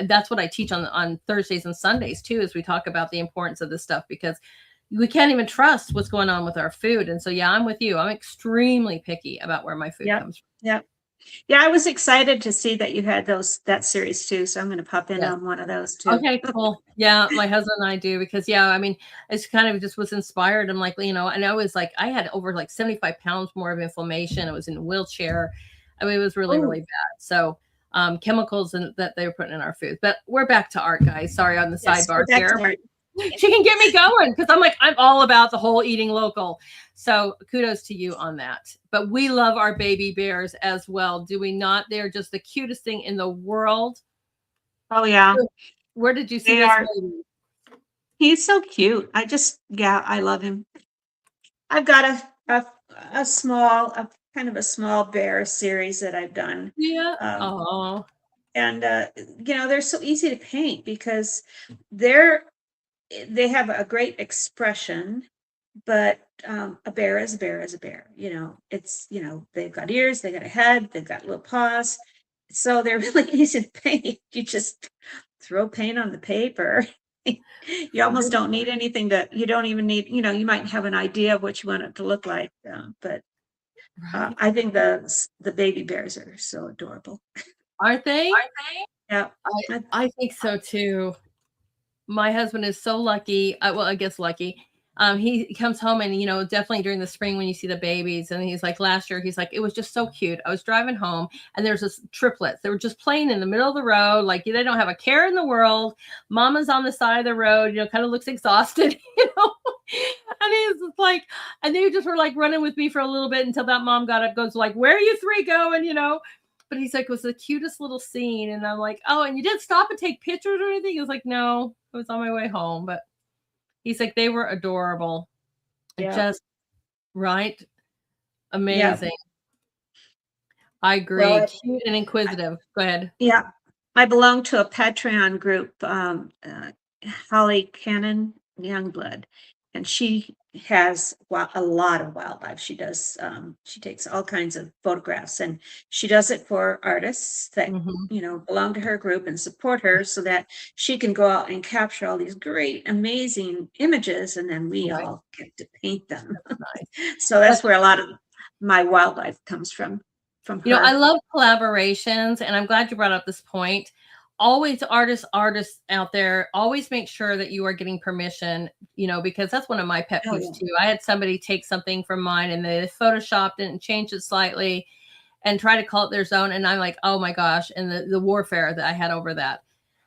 that's what I teach on Thursdays and Sundays too, as we talk about the importance of this stuff, because we can't even trust what's going on with our food. And so, yeah, I'm with you. I'm extremely picky about where my food yep, comes from. yep. Yeah, I was excited to see that you had that series too. So I'm going to pop in Yes. on one of those too. Okay, cool. Yeah, my husband and I do, because yeah, I mean, it's kind of just was inspired. I'm like, and I was like, I had over like 75 pounds more of inflammation. I was in a wheelchair. I mean, it was really, Oh, really bad. So chemicals that they were putting in our food. But we're back to art, guys. Sorry on the yes, sidebar we're back to here. art. She can get me going, because I'm like, I'm all about the whole eating local. So kudos to you on that. But we love our baby bears as well, do we not? They're just the cutest thing in the world. Oh yeah, Where did you see they this are. baby? He's so cute. Yeah, I love him. I've got a kind of a small bear series that I've done. Yeah. Um, Oh, and they're so easy to paint because they're they have a great expression, but a bear is a bear is a bear. It's, they've got ears, they got a head, they've got little paws. So they're really easy to paint. You just throw paint on the paper. You almost don't need anything you don't even need, you might have an idea of what you want it to look like. But Right. I think the baby bears are so adorable. Aren't they? Yeah. I think so too. My husband is so lucky. Well, I guess lucky. He comes home and, definitely during the spring when you see the babies, and he's like, last year, he's like, it was just so cute. I was driving home and there's this triplets. They were just playing in the middle of the road. Like they don't have a care in the world. Mama's on the side of the road, kind of looks exhausted, and he's just like, and they just were like running with me for a little bit until that mom got up, goes like, where are you three going? But he's like, it was the cutest little scene. And I'm like, oh, and you didn't stop and take pictures or anything? He was like, no, I was on my way home. But he's like, they were adorable. Yeah. Just right. Amazing. Yeah. I agree. Well, Cute and inquisitive. Go ahead. yeah. I belong to a Patreon group, Holly Cannon Youngblood, and she has a lot of wildlife. She does, she takes all kinds of photographs, and she does it for artists that, belong to her group and support her so that she can go out and capture all these great, amazing images, and then we Right. all get to paint them. Nice. So that's where a lot of my wildlife comes from her. I love collaborations, and I'm glad you brought up this point. Always artists out there, always make sure that you are getting permission, because that's one of my pet peeves too. I had somebody take something from mine and they photoshopped it and changed it slightly and try to call it their own. And I'm like, oh my gosh. And the warfare that I had over that.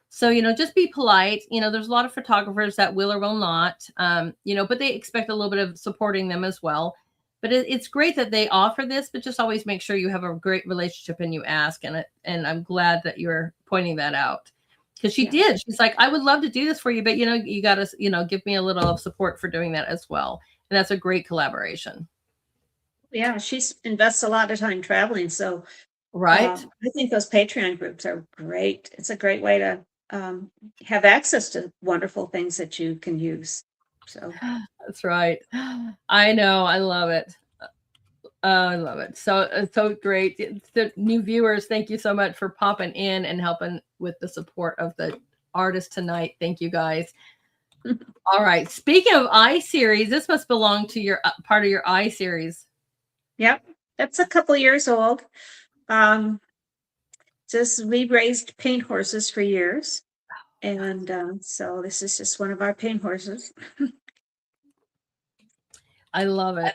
So, just be polite. There's a lot of photographers that will or will not, but they expect a little bit of supporting them as well. But it's great that they offer this, but just always make sure you have a great relationship and you ask. And I'm glad that you're pointing that out, because she did. She's like, I would love to do this for you, but you got to, give me a little support for doing that as well. And that's a great collaboration. Yeah, she invests a lot of time traveling. So right. I think those Patreon groups are great. It's a great way to have access to wonderful things that you can use. So that's right. I know. I love it. I love it. So great. The new viewers, thank you so much for popping in and helping with the support of the artist tonight. Thank you guys. All right. Speaking of iSeries, this must belong to your part of your iSeries. Yep. That's a couple years old. We raised paint horses for years. And so this is just one of our paint horses. I love it.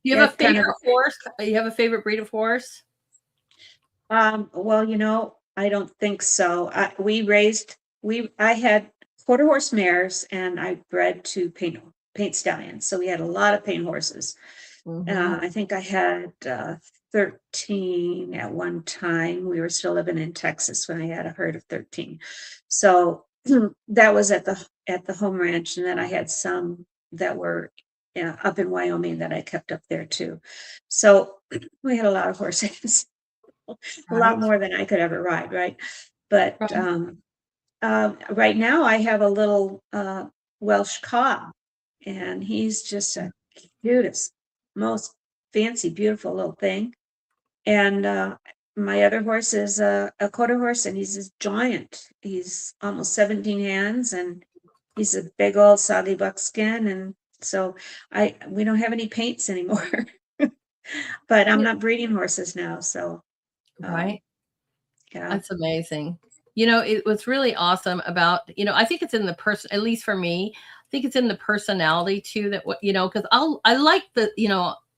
Do you have a favorite horse? You have a favorite breed of horse? Well, I don't think so. I had quarter horse mares, and I bred to paint stallions. So we had a lot of paint horses. I think I had 13 at one time. We were still living in Texas when I had a herd of 13. So that was at the home ranch, and then I had some that were up in Wyoming that I kept up there too. So we had a lot of horses, a lot more than I could ever ride, right? But right now I have a little Welsh cob, and he's just a cutest, most fancy, beautiful little thing. And my other horse is a quarter horse, and he's a giant. He's almost 17 hands, and he's a big old soggy buckskin. And so we don't have any paints anymore. But I'm not breeding horses now, so right. Yeah, that's amazing. It was really awesome about, I think it's in the person, at least for me, I think it's in the personality too, that because I like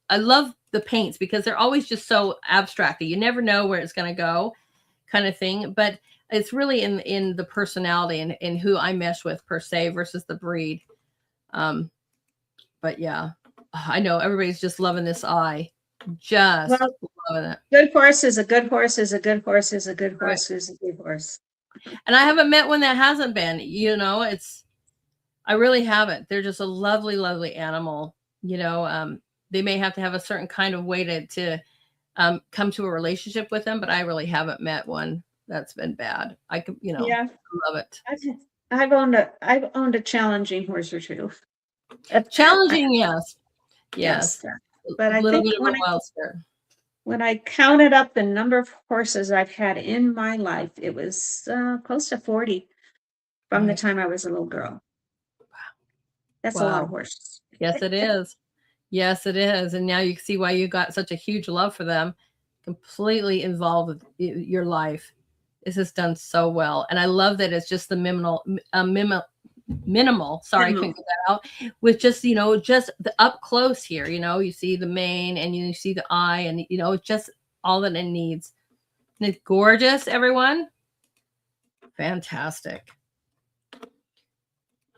I love the paints because they're always just so abstract. You never know where it's going to go, kind of thing. But it's really in the personality and in who I mesh with per se versus the breed. But yeah, I know everybody's just loving this eye. Just loving it. Good horse is a good horse is a good horse is a good horse is a good horse. And I haven't met one that hasn't been. I really haven't. They're just a lovely, lovely animal. They may have to have a certain kind of way to come to a relationship with them, but I really haven't met one that's been bad. I could, Yeah, love it. I've owned a challenging horse or two. Challenging, yes. Yes. Yes. But A I little think bit of a wild start. when I counted up the number of horses I've had in my life, it was close to 40 from the Right. time I was a little girl. That's a lot of Wow. horses. Yes, it is. Yes, it is. And now you see why you got such a huge love for them, completely involved with your life. This is done so well. And I love that it's just the minimal, sorry, I couldn't Minimal. get that out, with just, just the up close here, you see the mane and you see the eye and, just all that it needs. And it's gorgeous, everyone. Fantastic.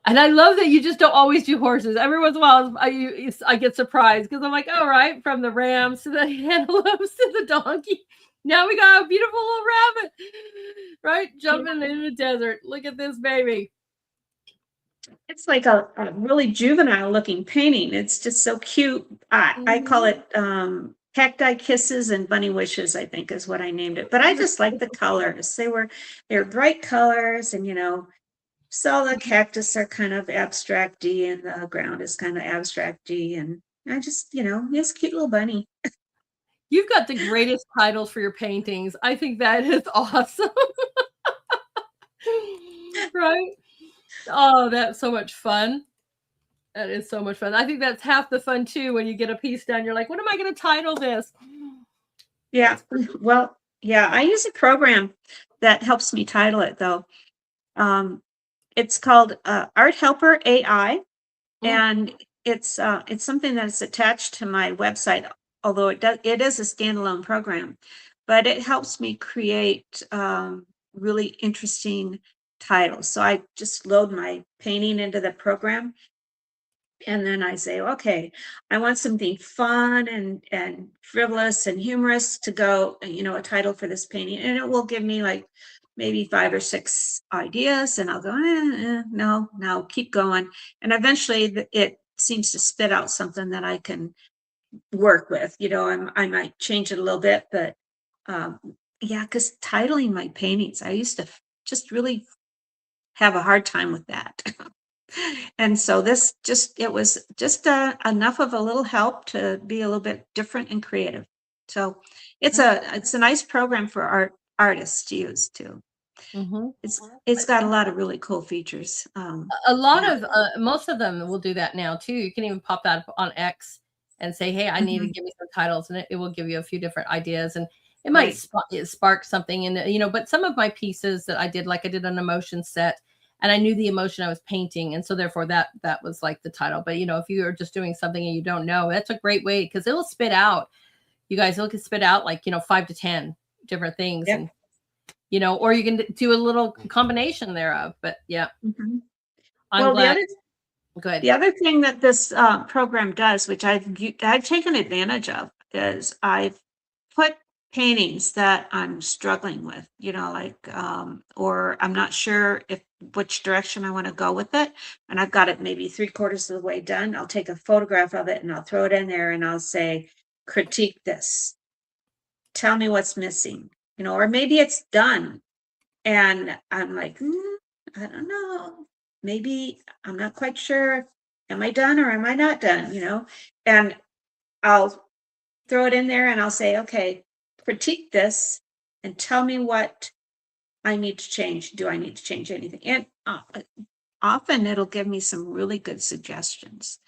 And I love that you just don't always do horses. Every once in a while, I get surprised because I'm like, all right, from the rams to the antelopes to the donkey. Now we got a beautiful little rabbit, right? Jumping in the desert. Look at this baby. It's like a really juvenile looking painting. It's just so cute. I call it cacti kisses and bunny wishes, I think is what I named it. But I just like the colors. They're bright colors, and so the cactus are kind of abstracty and the ground is kind of abstracty, and I just, it's a cute little bunny. You've got the greatest titles for your paintings. I think that is awesome. Right? Oh, that's so much fun. That is so much fun. I think that's half the fun too. When you get a piece done, you're like, what am I going to title this? Yeah. Well, yeah, I use a program that helps me title it though. It's called Art Helper AI, and it's something that's attached to my website. Although it is a standalone program, but it helps me create really interesting titles. So I just load my painting into the program, and then I say, okay, I want something fun and frivolous and humorous to go, a title for this painting, and it will give me like maybe 5 or 6 ideas, and I'll go, no, keep going, and eventually it seems to spit out something that I can work with. I might change it a little bit, but um, yeah, because titling my paintings, I used to just really have a hard time with that. And so it was just enough of a little help to be a little bit different and creative. So it's a nice program for artists to use too. Mm-hmm. It's got a lot of really cool features. A lot Yeah. of most of them will do that now too. You can even pop that up on X and say, hey, I need to Mhm. give me some titles, and it will give you a few different ideas, and it might Right. spark something in but some of my pieces that I did, like I did an emotion set, and I knew the emotion I was painting, and so therefore that was like the title. But if you are just doing something and you don't know, that's a great way, because it'll spit out, you guys, it'll spit out like 5 to 10 different things. Yep. And or you can do a little combination thereof. But yeah, Mhm. I'm Well, glad. Good. the other thing that this program does, which I've taken advantage of, is I've put paintings that I'm struggling with, or I'm not sure which direction I want to go with it, and I've got it maybe 3/4 of the way done. I'll take a photograph of it and I'll throw it in there and I'll say, critique this. Tell me what's missing, or maybe it's done and I'm like, I don't know. Maybe I'm not quite sure. Am I done or am I not done? And I'll throw it in there and I'll say, okay, critique this and tell me what I need to change. Do I need to change anything? And often it'll give me some really good suggestions.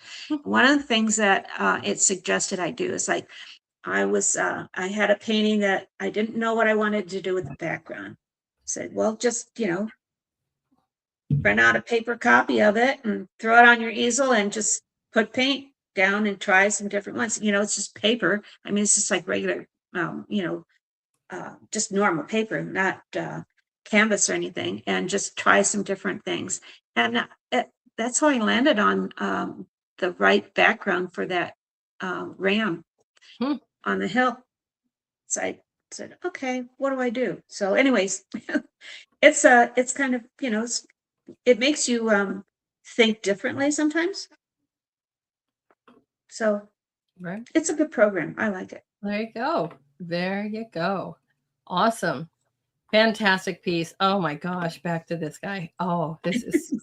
One of the things that it suggested I do is like, I had a painting that I didn't know what I wanted to do with the background. Said, well, just, print out a paper copy of it and throw it on your easel and just put paint down and try some different ones. It's just paper. I mean, it's just like regular, just normal paper, not canvas or anything, and just try some different things. And that's how I landed on the right background for that ram Hmm. on the hill. So I said, okay, what do I do? So, anyways, it's kind of, it makes you think differently sometimes. So Right. it's a good program. I like it. There you go. There you go. Awesome. Fantastic piece. Oh my gosh. Back to this guy. Oh, this is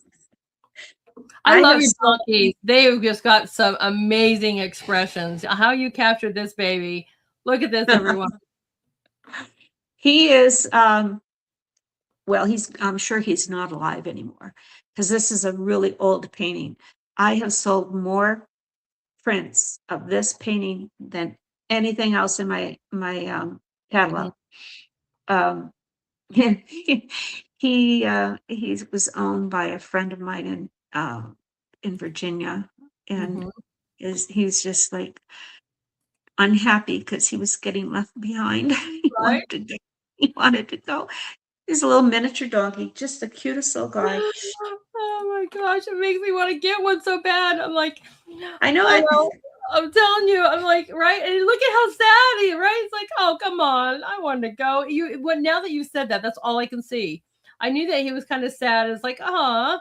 I I love have your so donkeys. They've just got some amazing expressions. How you captured this baby. Look at this, everyone. he is well, I'm sure he's not alive anymore because this is a really old painting. I have sold more prints of this painting than anything else in my Mhm, catalog. Um, he he was owned by a friend of mine in Virginia, and mhm. he's just like unhappy because he was getting left behind. He Right? wanted to go. He wanted to go. He's a little miniature donkey, just the cutest little guy. Oh my gosh, it makes me wanna get one so bad. I'm like, I know I it. know, I'm telling you, I'm like, right? And look at how sad he, right? It's like, "Oh, come on, I wanted to go." Now that you said that, that's all I can see. I knew that he was kinda sad. It's like, "Aw,"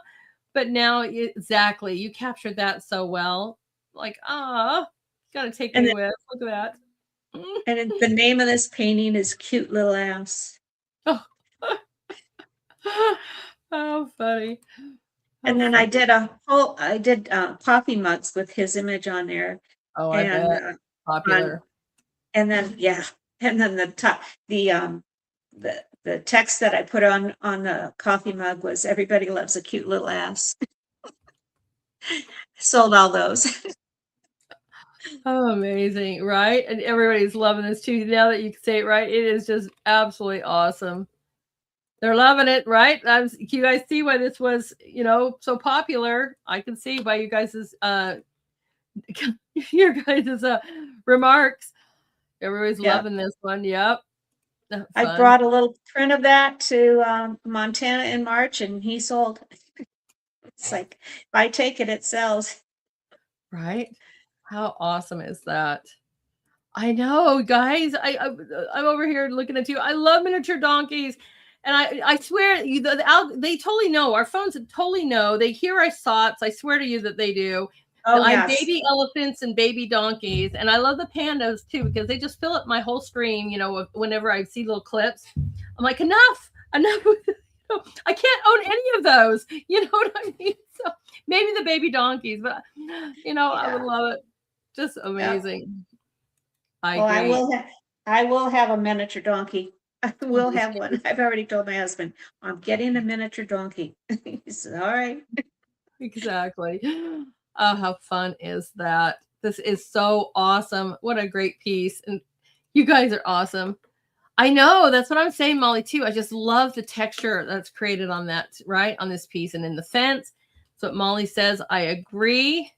but now exactly, you captured that so well. Like, "Aw, gotta take And me the, with. Look at that." the name of this painting is "Cute Little Ass." Oh. How funny. And How then funny. I did coffee mugs with his image on there, Oh, I and bet. on Popular. and then yeah, and then the text that I put on the coffee mug was "Everybody loves a cute little ass." Sold all those. Oh, amazing, right? And everybody's loving this too. Now that you can say it right, it is just absolutely awesome. They're loving it, right? You guys see why this was, so popular. I can see by you guys's your guys's remarks. Everybody's Yeah. loving this one. Yep. I Fun, brought a little print of that to Montana in March, and he sold. It's like if I take it, it sells. right? How awesome is that? I know, guys. I'm over here looking at you. I love miniature donkeys, and I swear they totally know. Our phones totally know. They hear our thoughts. I swear to you that they do. Oh I'm yes, baby elephants and baby donkeys, and I love the pandas too because they just fill up my whole screen. Whenever I see little clips, I'm like, enough, enough. I can't own any of those. You know what I mean? So maybe the baby donkeys, but I would yeah, love it. Just yeah. amazing. I Well, agree. I will have a miniature donkey. I I'm will just have one. kidding. I've already told my husband I'm getting a miniature donkey. He said, "All right." Exactly. Oh, how fun is that? This is so awesome. What a great piece. And you guys are awesome. I know. That's what I'm saying, Molly, too. I just love the texture that's created on that, right? On this piece and in the fence. That's what Molly says. I agree.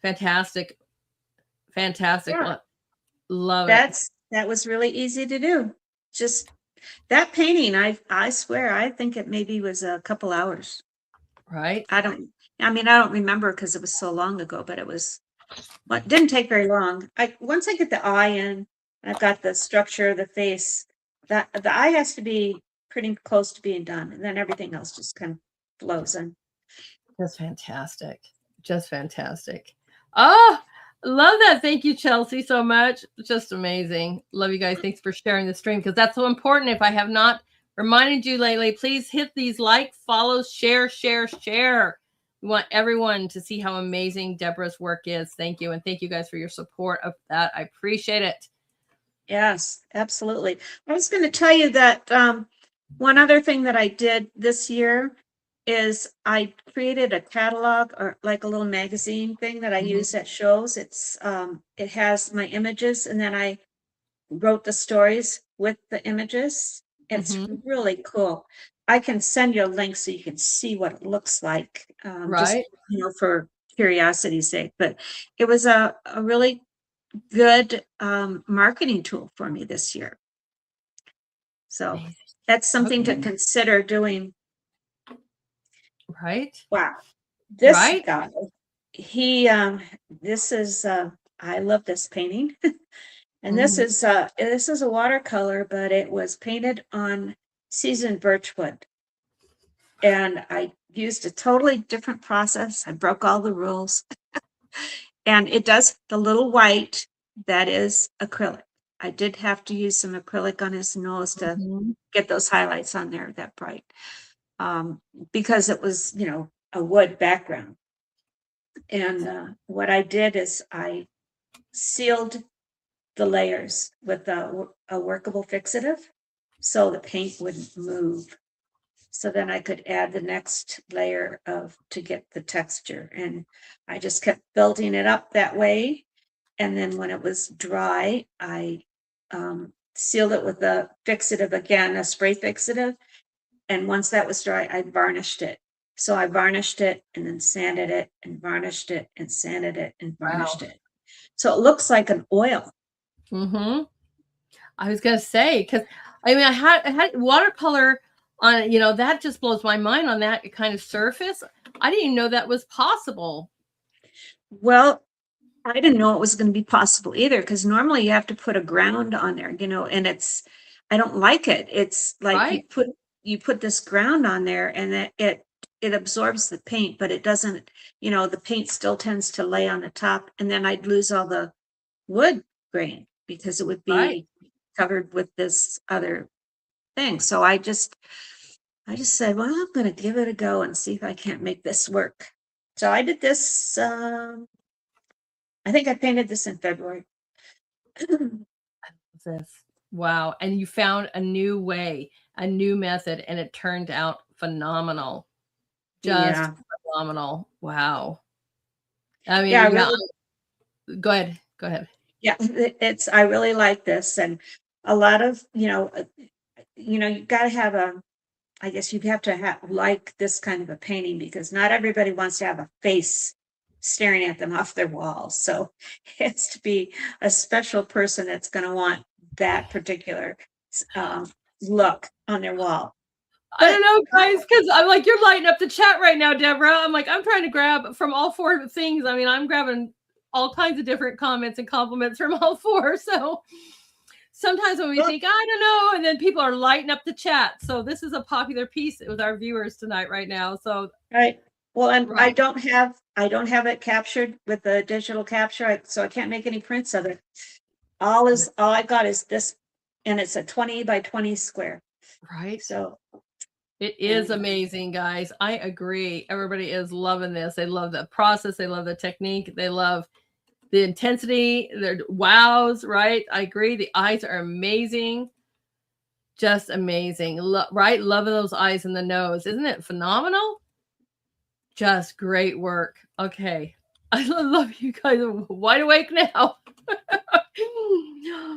Fantastic. Fantastic. Yeah, Love it. that was really easy to do. Just that painting, I swear, I think it maybe was a couple hours. Right? I don't remember because it was so long ago, but it didn't take very long. Once I get the eye in, I've got the structure of the face. That the eye has to be pretty close to being done, and then everything else just kind of flows in. Just fantastic. Just fantastic. Oh, love that. Thank you, Chelsea, so much. Just amazing. Love you guys. Thanks for sharing the stream because that's so important. If I have not reminded you lately, please hit these like, follow, share, share, share. We want everyone to see how amazing Debra's work is. Thank you. And thank you guys for your support of that. I appreciate it. Yes, absolutely. I was going to tell you that one other thing that I did this year is I created a catalog or like a little magazine thing that I Mhm, use at shows. It has my images, and then I wrote the stories with the images. It's mhm. really cool. I can send you a link so you can see what it looks like, just Right? for curiosity's sake. But it was a really good marketing tool for me this year. So Amazing. that's something to Okay. consider doing. Right? Wow, this Right? guy, he this is I love this painting. And Mhm. this is a watercolor, but it was painted on seasoned birchwood. And I used a totally different process. I broke all the rules. And it does the little white that is acrylic. I did have to use some acrylic on his nose to Mhm. get those highlights on there that bright. Because it was, a wood background. And what I did is I sealed the layers with a workable fixative so the paint wouldn't move. So then I could add the next layer to get the texture. And I just kept building it up that way. And then when it was dry, I sealed it with a fixative again, a spray fixative. And once that was dry, I varnished it. So I varnished it and then sanded it and varnished it and sanded it and varnished it. So it looks like an oil. Mm-hmm. I was gonna say, because I mean, I had watercolor on, that just blows my mind on that kind of surface. I didn't even know that was possible. Well, I didn't know it was going to be possible either, because normally you have to put a ground on there, and I don't like it. It's like Right. you put this ground on there and that it absorbs the paint, but it doesn't, the paint still tends to lay on the top, and then I'd lose all the wood grain because it would be covered with this other thing. So I just said, well, I'm going to give it a go and see if I can't make this work. So I did this. I think I painted this in February. Wow. And you found a new way, a new method, and it turned out phenomenal. Just phenomenal. Wow. I mean, go ahead. Yeah, I really like this. And a lot of, you've got to have I guess you have to like this kind of a painting, because not everybody wants to have a face staring at them off their walls. So it has to be a special person that's going to want that particular look on their wall. I don't know, guys, because I'm like, you're lighting up the chat right now, Deborah. I'm like, I'm trying to grab from all four things. I mean, I'm grabbing all kinds of different comments and compliments from all four. So sometimes when we think, I don't know, and then people are lighting up the chat. So this is a popular piece with our viewers tonight right now. So right. Well, and I don't have it captured with the digital capture, so I can't make any prints of it. All I got is this, and it's a 20 by 20 square. Right. So it is amazing, guys. I agree. Everybody is loving this. They love the process. They love the technique. They love the intensity. They're wows, right? I agree. The eyes are amazing. Just amazing. Right? Loving those eyes and the nose. Isn't it phenomenal? Just great work. Okay. I love you guys. I'm wide awake now.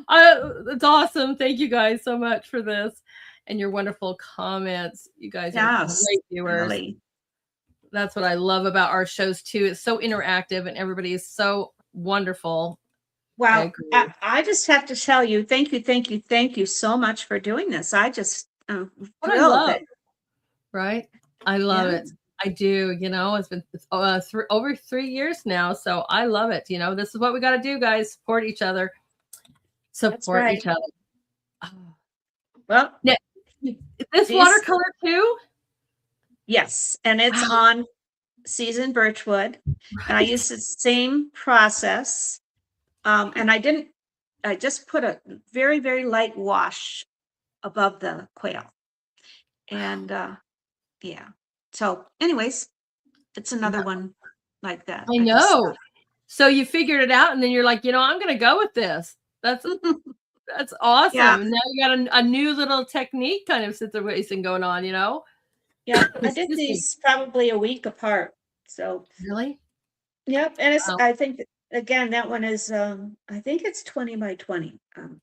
It's awesome. Thank you guys so much for this and your wonderful comments. You guys are great viewers. Really. That's what I love about our shows too. It's so interactive and everybody is so wonderful. Well, I just have to tell you, thank you so much for doing this. I just thrilled. Right? I love it. I do. It's been over 3 years now, so I love it. This is what we got to do, guys. Support each other. Support each other. Well, now, this watercolor too? Yes, and it's on seasoned birchwood, and I used the same process. And I just put a very, very light wash above the quail. And so anyways, it's another one like that. I know. So you figured it out and then you're like, I'm going to go with this. That's awesome. Yeah. Now you got a new little technique kind of situation going on, Yeah, I did these probably a week apart. So really? Yep. And it's, I think, again, that one is, I think it's 20 by 20. I'm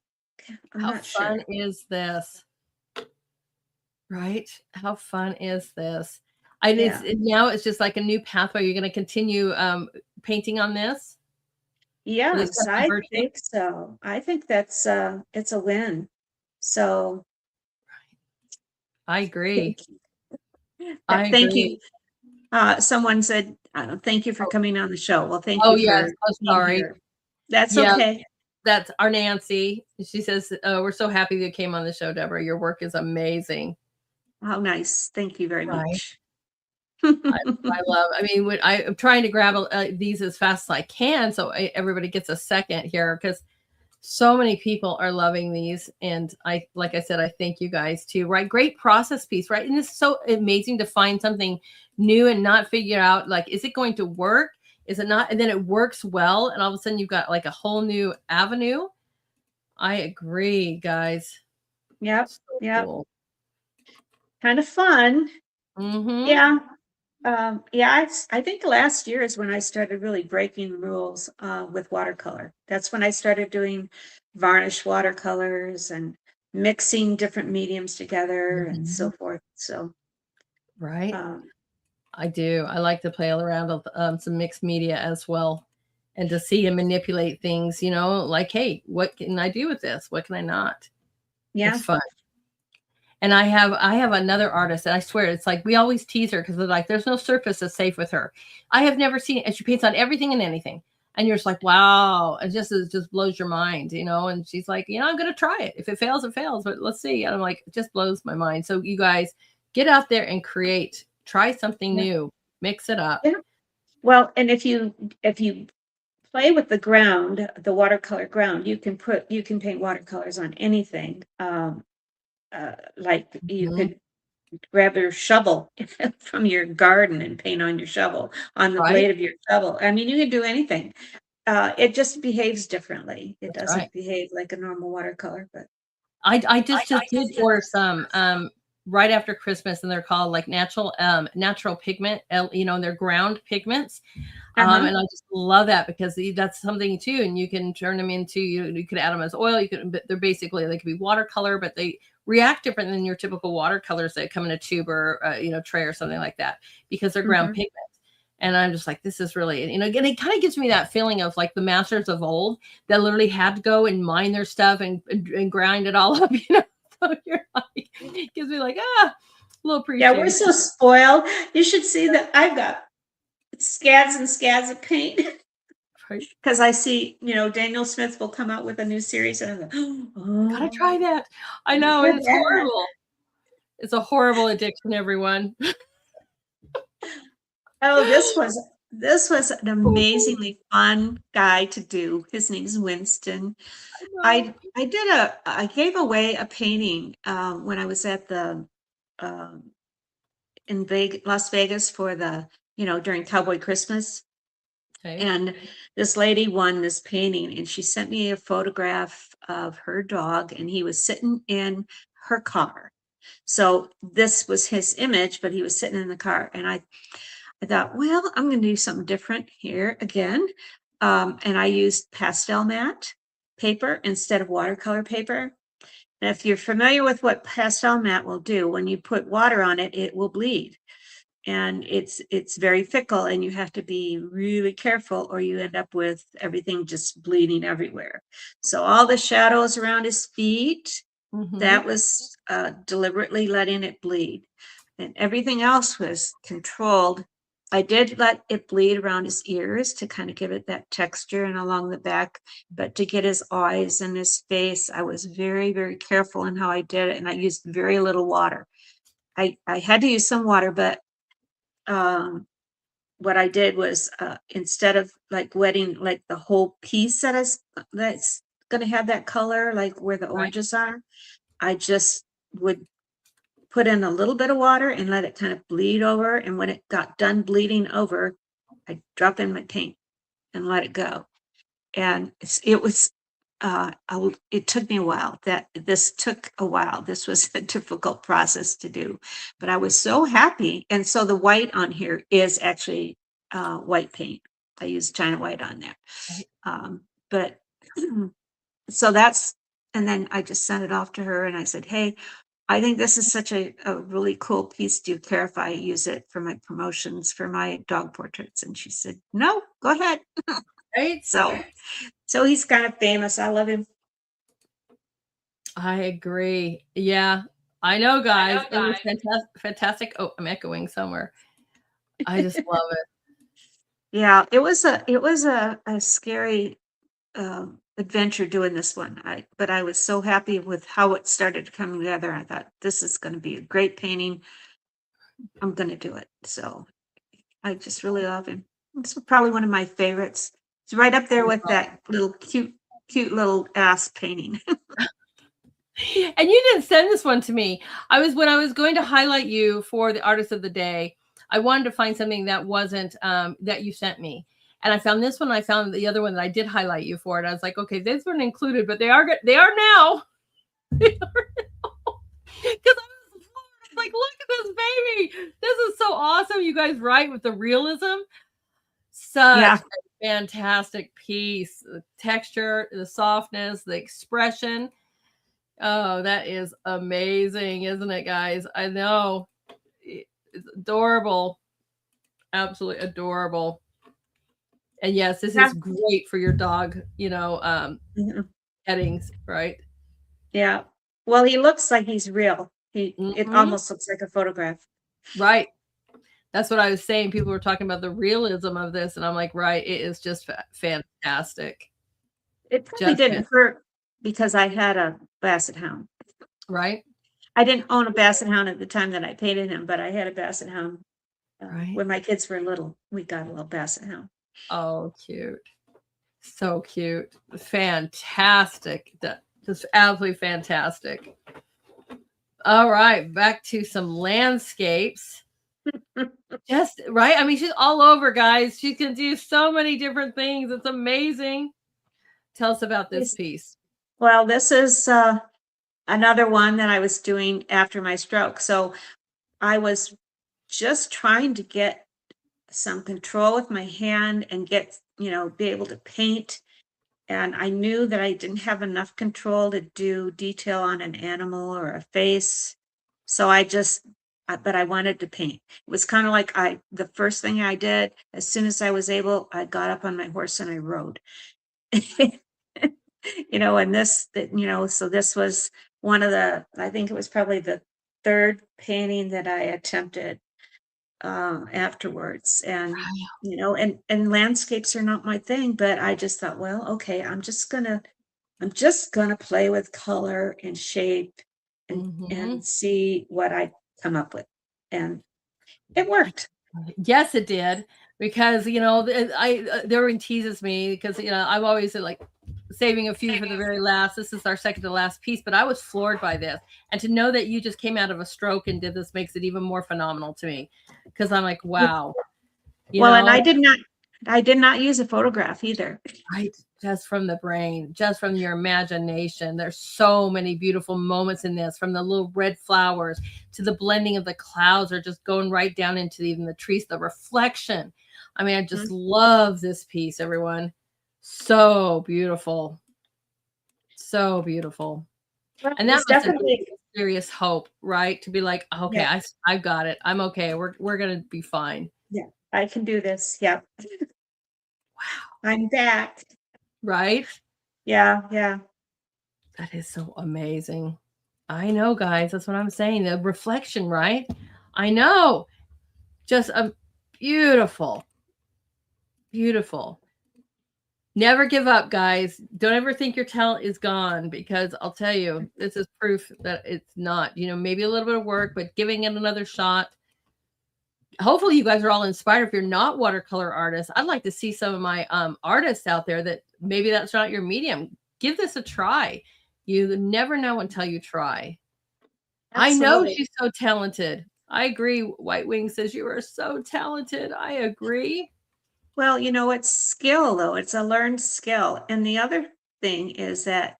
not sure. How fun is this? Right? How fun is this? Now it's just like a new pathway. You're going to continue painting on this? Yes, I think so. I think that's it's a win. So I agree. Thank you. Someone said, thank you for coming on the show. Well, thank you. Yes. Sorry. Here. That's okay. That's our Nancy. She says, we're so happy you came on the show, Deborah. Your work is amazing. How nice. Thank you very much. I'm trying to grab these as fast as I can so everybody gets a second here, because So many people are loving these, and like I said, I thank you guys too. Right, great process piece, right? And it's so amazing to find something new and not figure out like, is it going to work? Is it not? And then it works well, and all of a sudden you've got like a whole new avenue. I agree, guys. Yep. So Yep. cool. Kind of fun. Mm-hmm. Yeah. Yeah, I think last year is when I started really breaking the rules with watercolor. That's when I started doing varnish watercolors and mixing different mediums together and so Mm-hmm. forth. So, Right. um, I do. I like to play around with some mixed media as well, and to see and manipulate things. Like, hey, what can I do with this? What can I not? It's yeah. fun. And I have another artist, and I swear it's like we always tease her because they're like, there's no surface that's safe with her. I have never seen it, and she paints on everything and anything. And you're just like, wow, it just blows your mind. And she's like, I'm gonna try it. If it fails, it fails, but let's see. And I'm like, it just blows my mind. So you guys get out there and create, try something Yeah. new, mix it up. Yeah. Well, and if you play with the ground, the watercolor ground, you can paint watercolors on anything. Like you Mhm. could grab your shovel from your garden and paint on your shovel, on the Right? blade of your shovel. I mean, you can do anything. It just behaves differently. It That's right. doesn't behave like a normal watercolor, but I just did order some right after Christmas, and they're called like natural pigment, and they're ground pigments. uh-huh. And I just love that because that's something too, and you can turn them into, you could add them as oil. But they're basically, they could be watercolor, but they react different than your typical watercolors that come in a tube or tray or something like that, because they're ground Hmm. pigments. And I'm just like, this is really, again, it kind of gives me that feeling of like the masters of old that literally had to go and mine their stuff and grind it all up. So you're like, it gives me like, a little Yeah, we're appreciation. so spoiled. You should see that I've got scads and scads of paint. Right? Because I see, Daniel Smith will come out with a new series, and I'm like, Gotta oh, try that. I know, look and at it's that. horrible. It's a horrible addiction, everyone. Oh, this was an amazingly fun guy to do. His name's Winston. I know. I gave away a painting when I was at the um, in Las Vegas for the during Cowboy Christmas, Okay. and this lady won this painting, and she sent me a photograph of her dog, and he was sitting in her car. So this was his image, but he was sitting in the car, and I thought, well, I'm going to do something different here again. And I used pastel matte paper instead of watercolor paper. And if you're familiar with what pastel matte will do, when you put water on it, it will bleed. And it's very fickle, and you have to be really careful, or you end up with everything just bleeding everywhere. So all the shadows around his feet, Mm-hmm. that was deliberately letting it bleed, and everything else was controlled. I did let it bleed around his ears to kind of give it that texture and along the back, but to get his eyes and his face, I was very, very careful in how I did it, and I used very little water. I had to use some water, but um, what I did was instead of like wetting like the whole piece that's going to have that color, like where the Right. oranges are, I just would put in a little bit of water and let it kind of bleed over. And when it got done bleeding over, I drop in my paint and let it go. And it was, it took me a while. This took a while. This was a difficult process to do, but I was so happy. And so the white on here is actually white paint. I use China white on there. Right. But so that's, and then I just sent it off to her and I said, hey, I think this is such a really cool piece. Do you care if I use it for my promotions for my dog portraits? And she said, no, go ahead. Right. So he's kind of famous. I love him. I agree. Yeah. I know, guys. It was fantastic. Fantastic. Oh, I'm echoing somewhere. I just love it. Yeah, it was a scary adventure doing this one. But I was so happy with how it started coming together. I thought this is going to be a great painting. I'm going to do it. So I just really love him. It's probably one of my favorites. It's right up there with that little cute cute little ass painting. And you didn't send this one to me. When I was going to highlight you for the artist of the day, I wanted to find something that wasn't that you sent me. And I found this one. I found the other one that I did highlight you for it. I was like, okay, this one included, but they are now. Because I was like, look at this baby. This is so awesome. You guys write with the realism. Such a fantastic piece. The texture, the softness, the expression. Oh, that is amazing, isn't it, guys? I know. It's adorable. Absolutely adorable. And yes, this is great for your dog, headings, right? Yeah. Well, he looks like he's real. It almost looks like a photograph. Right. That's what I was saying. People were talking about the realism of this, and I'm like, right, it is just fantastic. It probably didn't hurt because I had a Basset Hound. Right. I didn't own a Basset Hound at the time that I painted him, but I had a Basset Hound when my kids were little. We got a little Basset Hound. Oh, cute. So cute. Fantastic. Just absolutely fantastic. All right, back to some landscapes. Just right. I mean, she's all over, guys. She can do so many different things. It's amazing. Tell us about this piece. Well, this is another one that I was doing after my stroke. So I was just trying to get some control with my hand and get, be able to paint. And I knew that I didn't have enough control to do detail on an animal or a face. So but I wanted to paint. It was kind of like the first thing I did, as soon as I was able, I got up on my horse and I rode. So this was one of I think it was probably the third painting that I attempted afterwards. And, and landscapes are not my thing, but I just thought, well, okay, I'm just gonna play with color and shape and see what I come up with. And it worked. Yes, it did. Because, Doreen teases me because, I'm always like saving a few for the very last. This is our second to last piece, but I was floored by this. And to know that you just came out of a stroke and did this makes it even more phenomenal to me. Because I'm like, wow. And I did not use a photograph either. Right. Just from the brain, just from your imagination. There's so many beautiful moments in this, from the little red flowers to the blending of the clouds, or just going right down into even the trees, the reflection. I mean, I just love this piece, everyone. So beautiful. So beautiful. Well, and that must have been serious hope, right? To be like, okay, yeah. I got it. I'm okay. We're going to be fine. Yeah, I can do this. Yep. Wow. I'm back. Right? Yeah, yeah. That is so amazing. I know, guys. That's what I'm saying. The reflection, right? I know. Just a beautiful, beautiful. Never give up, guys. Don't ever think your talent is gone, because I'll tell you, this is proof that it's not. Maybe a little bit of work, but giving it another shot. Hopefully you guys are all inspired. If you're not watercolor artists, I'd like to see some of my artists out there that maybe that's not your medium. Give this a try. You never know until you try. Absolutely. I know she's so talented. I agree. White Wing says you are so talented. I agree. Well, it's skill, though. It's a learned skill. And the other thing is that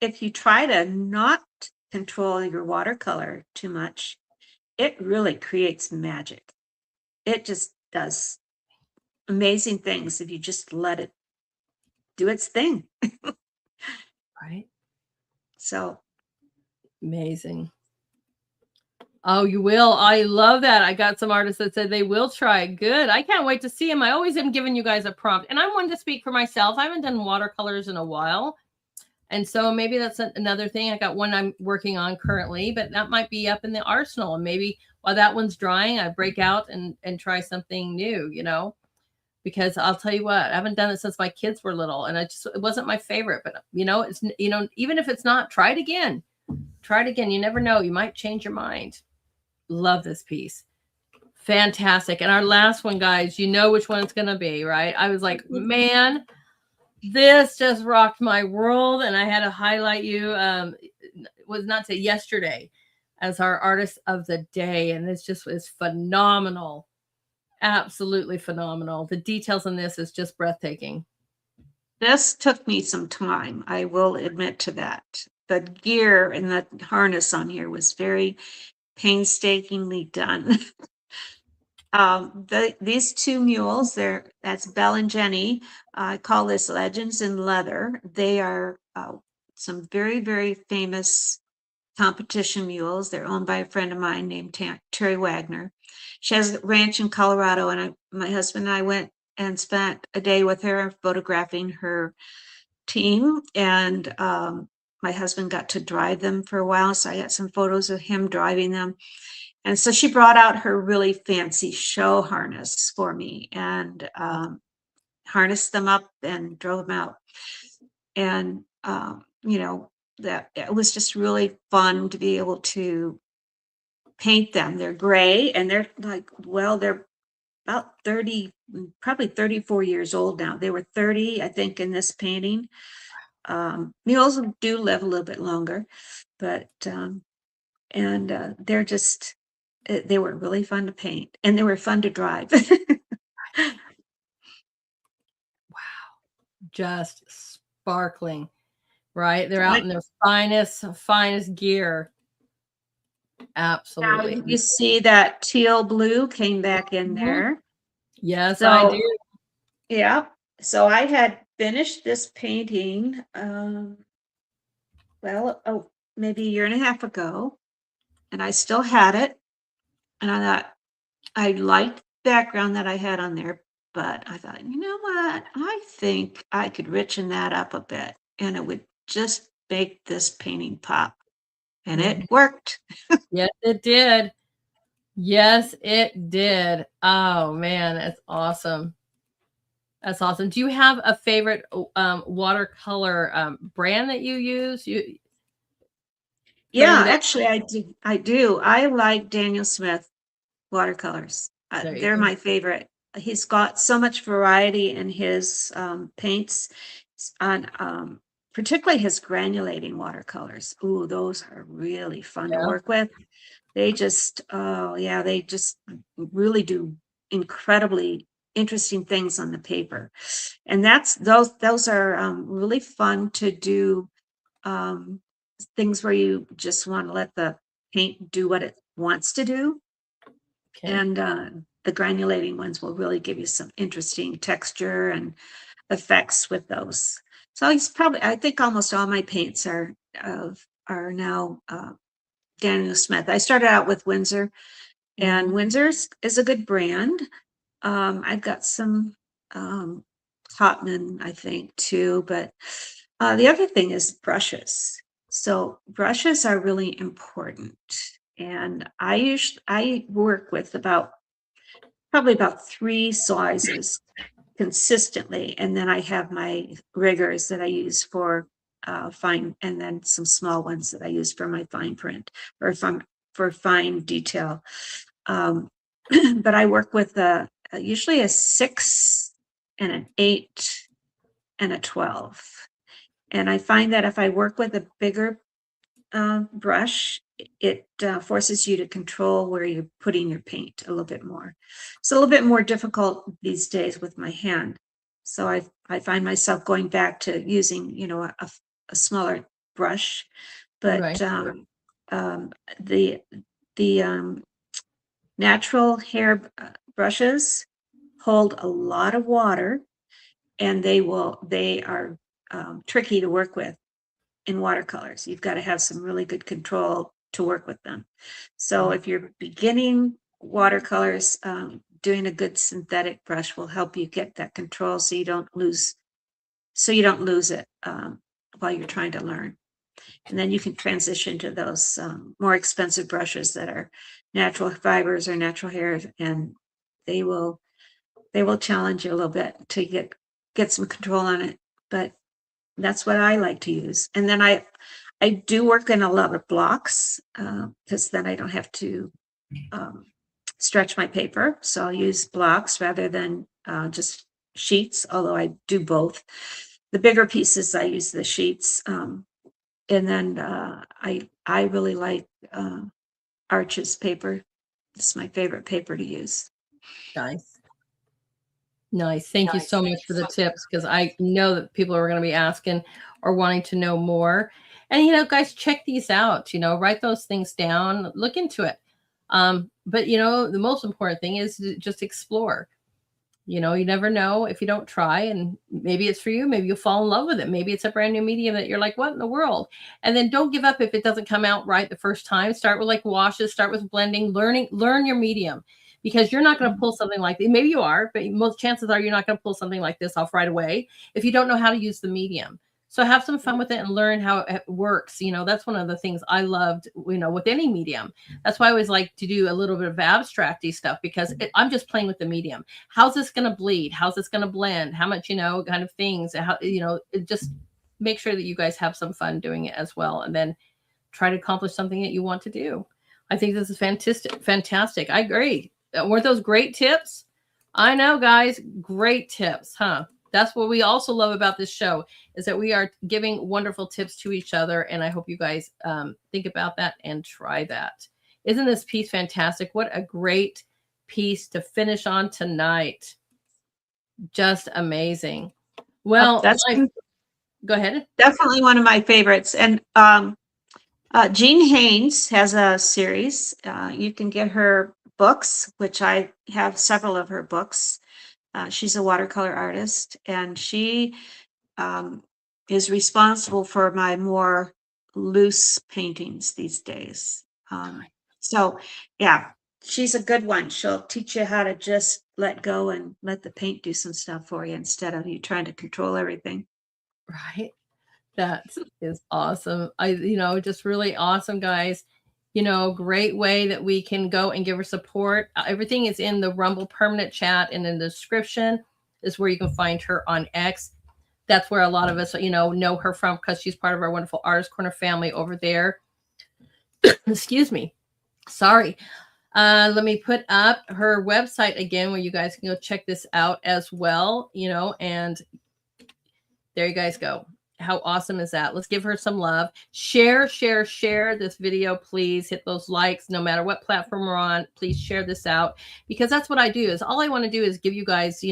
if you try to not control your watercolor too much, it really creates magic. It just does amazing things if you just let it do its thing. Right. So amazing. Oh, you will. I love that. I got some artists that said they will try. Good. I can't wait to see them. I always am giving you guys a prompt. And I wanted to speak for myself. I haven't done watercolors in a while. And so maybe that's another thing. I got one I'm working on currently, but that might be up in the arsenal. And maybe while that one's drying, I break out and try something new, because I'll tell you what, I haven't done it since my kids were little, and it wasn't my favorite, but it's, even if it's not, try it again. Try it again. You never know. You might change your mind. Love this piece. Fantastic. And our last one, guys, you know which one it's going to be, right? I was like, man, This just rocked my world, and I had to highlight you. Was not say yesterday as our artist of the day, and this just was phenomenal, absolutely phenomenal. The details in this is just breathtaking. This took me some time, I will admit to that. The gear and the harness on here was very painstakingly done. These two mules, that's Belle and Jenny. I call this Legends in Leather. They are some very, very famous competition mules. They're owned by a friend of mine named Terry Wagner. She has a ranch in Colorado, and my husband and I went and spent a day with her photographing her team. And my husband got to drive them for a while, so I got some photos of him driving them. And so she brought out her really fancy show harness for me and harnessed them up and drove them out. And, that it was just really fun to be able to paint them. They're gray and they're like, well, they're about 30, probably 34 years old now. They were 30, I think, in this painting. Mules do live a little bit longer, but, they're just, they were really fun to paint and they were fun to drive. Just sparkling, right? They're out in their finest gear. Now Absolutely. you see that teal blue came back in there. Yes, I do. Yeah. So I had finished this painting, maybe a year and a half ago, and I still had it. And I thought I liked the background that I had on there, but I thought, you know what? I think I could richen that up a bit, and it would just make this painting pop. And it worked. Yes, it did. Yes, it did. Oh man, that's awesome. That's awesome. Do you have a favorite watercolor brand that you use? Yeah, Something that actually, I do. I like Daniel Smith watercolors. there you They're go. my favorite. He's got so much variety in his paints on particularly his granulating watercolors. Ooh, those are really fun to Yeah. work with. They just, oh yeah, they just really do incredibly interesting things on the paper. And those are really fun to do. Um, Things where you just want to let the paint do what it wants to do. Okay. And the granulating ones will really give you some interesting texture and effects with those. So I think almost all my paints are now Daniel Smith. I started out with Windsor, and Windsor's is a good brand. I've got some Hotman, I think, too. But the other thing is brushes. So brushes are really important. And I work with probably about 3 sizes consistently. And then I have my riggers that I use for fine, and then some small ones that I use for my fine print or for fine detail. But I work with usually a 6 and an 8 and a 12. And I find that if I work with a bigger brush, it forces you to control where you're putting your paint a little bit more. It's a little bit more difficult these days with my hand. So I find myself going back to using, a smaller brush. But Right. The natural hair brushes hold a lot of water, and they are tricky to work with in watercolors. You've got to have some really good control to work with them. So if you're beginning watercolors, doing a good synthetic brush will help you get that control so you don't lose it while you're trying to learn. And then you can transition to those more expensive brushes that are natural fibers or natural hair, and they will challenge you a little bit to get some control on it. But that's what I like to use. And then I do work in a lot of blocks because then I don't have to stretch my paper. So I'll use blocks rather than just sheets, although I do both. the bigger pieces, I use the sheets. And then I really like Arches paper. It's my favorite paper to use. Nice. Nice. Thank you so much for the tips, because I know that people are going to be asking or wanting to know more. And, guys, check these out, write those things down, look into it. But, the most important thing is to just explore. You never know if you don't try, and maybe it's for you. Maybe you'll fall in love with it. Maybe it's a brand new medium that you're like, what in the world? And then don't give up if it doesn't come out right the first time. Start with like washes, start with blending, learn your medium, because you're not going to pull something like this. Maybe you are, but most chances are you're not going to pull something like this off right away if you don't know how to use the medium. So have some fun with it and learn how it works. That's one of the things I loved, with any medium. That's why I always like to do a little bit of abstracty stuff, because I'm just playing with the medium. How's this going to bleed? How's this going to blend? How much, kind of things, how, just make sure that you guys have some fun doing it as well. And then try to accomplish something that you want to do. I think this is fantastic. Fantastic. I agree. Weren't those great tips? I know, guys, great tips, huh? That's what we also love about this show, is that we are giving wonderful tips to each other. And I hope you guys think about that and try that. Isn't this piece fantastic? What a great piece to finish on tonight. Just amazing. Well, go ahead. Definitely one of my favorites. And Jean Haynes has a series. You can get her books, which I have several of her books. She's a watercolor artist, and she is responsible for my more loose paintings these days. So yeah, she's a good one. She'll teach you how to just let go and let the paint do some stuff for you instead of you trying to control everything. Right. That is awesome. Just really awesome, guys. Great way that we can go and give her support. Everything is in the Rumble permanent chat, and in the description is where you can find her on X. That's where a lot of us, know her from, because she's part of our wonderful Artist Corner family over there. Excuse me. Sorry. Let me put up her website again, where you guys can go check this out as well, and there you guys go. How awesome is that? Let's give her some love. Share this video, please. Hit those likes, no matter what platform we're on. Please share this out, because that's what I do. Is all I want to do is give you guys,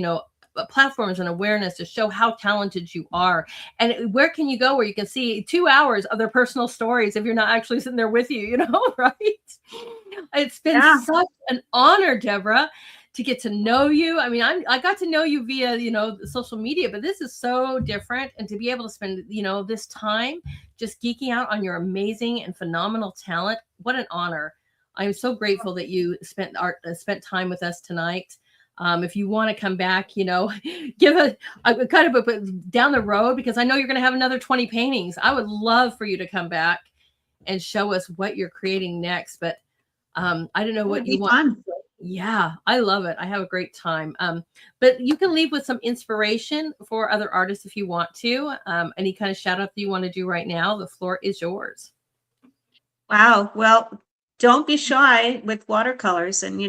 platforms and awareness to show how talented you are. And where can you go where you can see 2 hours of their personal stories if you're not actually sitting there with you, right? It's been such an honor, Debra, to get to know you. I mean, I got to know you via, social media, but this is so different. And to be able to spend, this time just geeking out on your amazing and phenomenal talent, what an honor. I'm so grateful that you spent time with us tonight. If you want to come back, give a kind of a down the road, because I know you're going to have another 20 paintings. I would love for you to come back and show us what you're creating next. But I don't know what you want. Fun. Yeah, I love it. I have a great time. But you can leave with some inspiration for other artists if you want to. Any kind of shout out that you want to do right now, the floor is yours. Wow. Well, don't be shy with watercolors. And,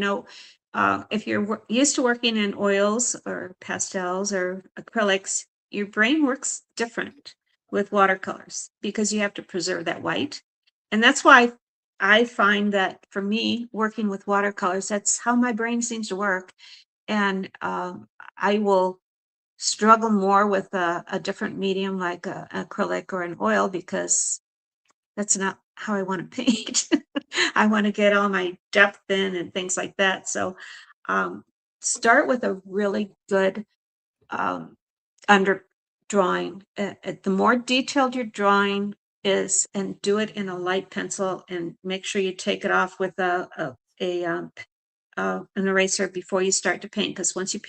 if you're used to working in oils or pastels or acrylics, your brain works different with watercolors, because you have to preserve that white. And that's why I find that for me, working with watercolors, that's how my brain seems to work. And I will struggle more with a different medium like an acrylic or an oil, because that's not how I want to paint. I want to get all my depth in and things like that. So start with a really good under drawing. The more detailed your drawing is, and do it in a light pencil, and make sure you take it off with an eraser before you start to paint, because once you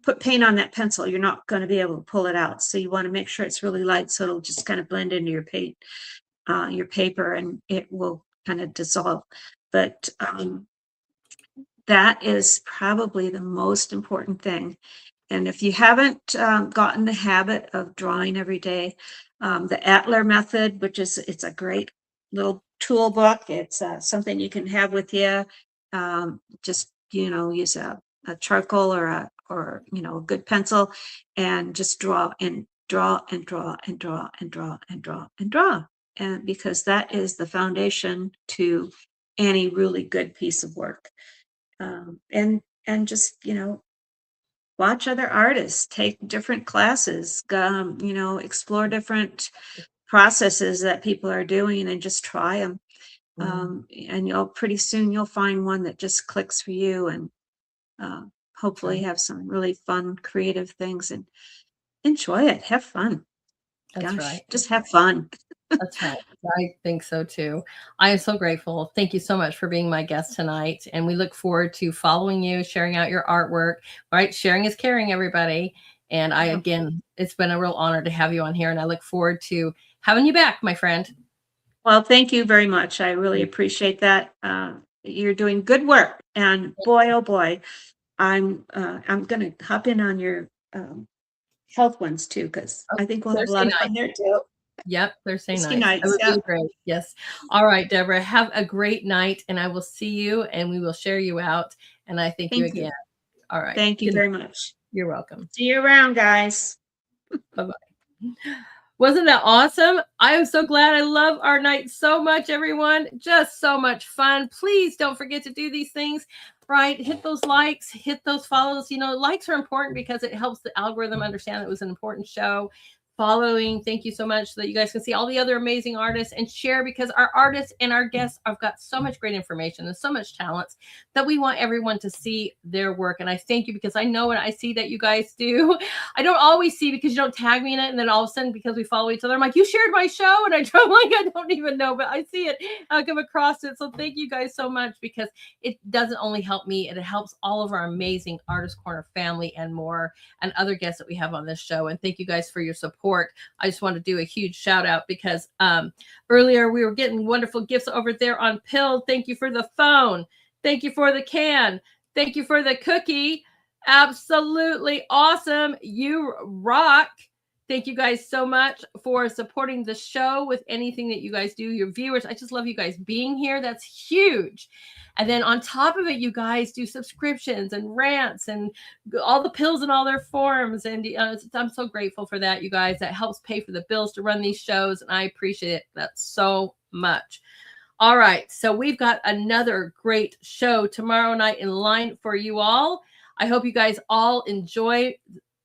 put paint on that pencil, you're not going to be able to pull it out. So you want to make sure it's really light, so it'll just kind of blend into your paint, your paper, and it will kind of dissolve. But that is probably the most important thing. And if you haven't gotten the habit of drawing every day, the Atler method, it's a great little tool book. It's something you can have with you. Just, use a charcoal or a good pencil, and just draw draw and draw and draw and draw and draw and draw. And because that is the foundation to any really good piece of work. And just, watch other artists, take different classes, explore different processes that people are doing and just try them. And pretty soon you'll find one that just clicks for you, and hopefully have some really fun, creative things, and enjoy it. Have fun. That's Gosh, right. just have fun. That's right. I think so too. I am so grateful. Thank you so much for being my guest tonight. And we look forward to following you, sharing out your artwork. All right. Sharing is caring, everybody. And again, it's been a real honor to have you on here. And I look forward to having you back, my friend. Well, thank you very much. I really appreciate that. You're doing good work. And boy, oh boy, I'm going to hop in on your health ones too, because I think we'll have a lot of fun there too. Yep, Thursday Thursday nights. nights, That would be great. Yes. All right, Deborah, have a great night, and I will see you, and we will share you out. And I thank you again. All right. Thank you very much. You're welcome. See you around, guys. Bye-bye. Wasn't that awesome? I am so glad. I love our night so much, everyone. Just so much fun. Please don't forget to do these things. Right? Hit those likes, hit those follows. Likes are important because it helps the algorithm understand that it was an important show. Following, thank you so much, so that you guys can see all the other amazing artists, and share, because our artists and our guests have got so much great information and so much talents that we want everyone to see their work. And I thank you, because I know when I see that you guys do, I don't always see because you don't tag me in it, and then all of a sudden, because we follow each other, I'm like, you shared my show, and I don't even know, but I see it, I'll come across it. So thank you guys so much, because it doesn't only help me, it helps all of our amazing Artist Corner family and more, and other guests that we have on this show. And thank you guys for your support. I just want to do a huge shout out, because earlier we were getting wonderful gifts over there on Pill. Thank you for the phone. Thank you for the can. Thank you for the cookie. Absolutely awesome. You rock. Thank you guys so much for supporting the show with anything that you guys do. Your viewers, I just love you guys being here. That's huge. And then on top of it, you guys do subscriptions and rants and all the pills in all their forms. And I'm so grateful for that, you guys. That helps pay for the bills to run these shows. And I appreciate that so much. All right. So we've got another great show tomorrow night in line for you all. I hope you guys all enjoy.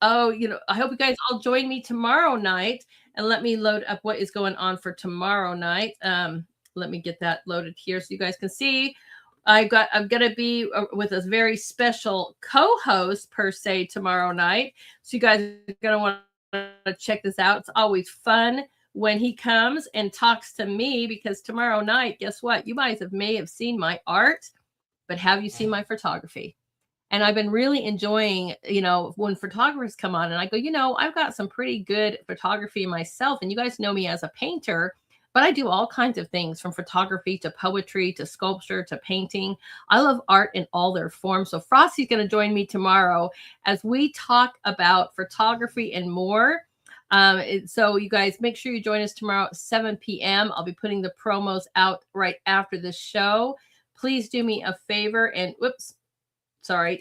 I hope you guys all join me tomorrow night, and let me load up what is going on for tomorrow night. Let me get that loaded here so you guys can see. I'm going to be with a very special co-host per se tomorrow night. So you guys are going to want to check this out. It's always fun when he comes and talks to me, because tomorrow night, guess what? You guys may have seen my art, but have you seen my photography? And I've been really enjoying, when photographers come on and I go, I've got some pretty good photography myself. And you guys know me as a painter, but I do all kinds of things, from photography to poetry to sculpture to painting. I love art in all their forms. So Frosty's going to join me tomorrow as we talk about photography and more. So you guys make sure you join us tomorrow at 7 p.m. I'll be putting the promos out right after the show. Please do me a favor and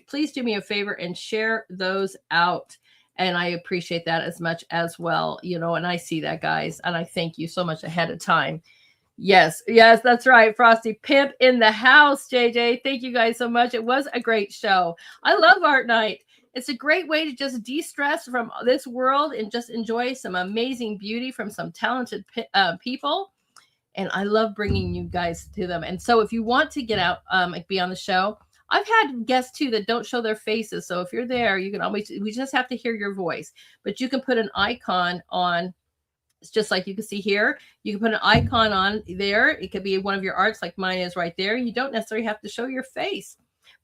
please do me a favor and share those out. And I appreciate that as much as well, and I see that, guys. And I thank you so much ahead of time. Yes, that's right. Frosty Pimp in the house, JJ. Thank you guys so much. It was a great show. I love Art Night. It's a great way to just de-stress from this world and just enjoy some amazing beauty from some talented people. And I love bringing you guys to them. And so if you want to get out, be on the show, I've had guests too that don't show their faces. So if you're there, you can we just have to hear your voice, but you can put an icon on. It's just like you can see here. You can put an icon on there. It could be one of your arts, like mine is right there. You don't necessarily have to show your face,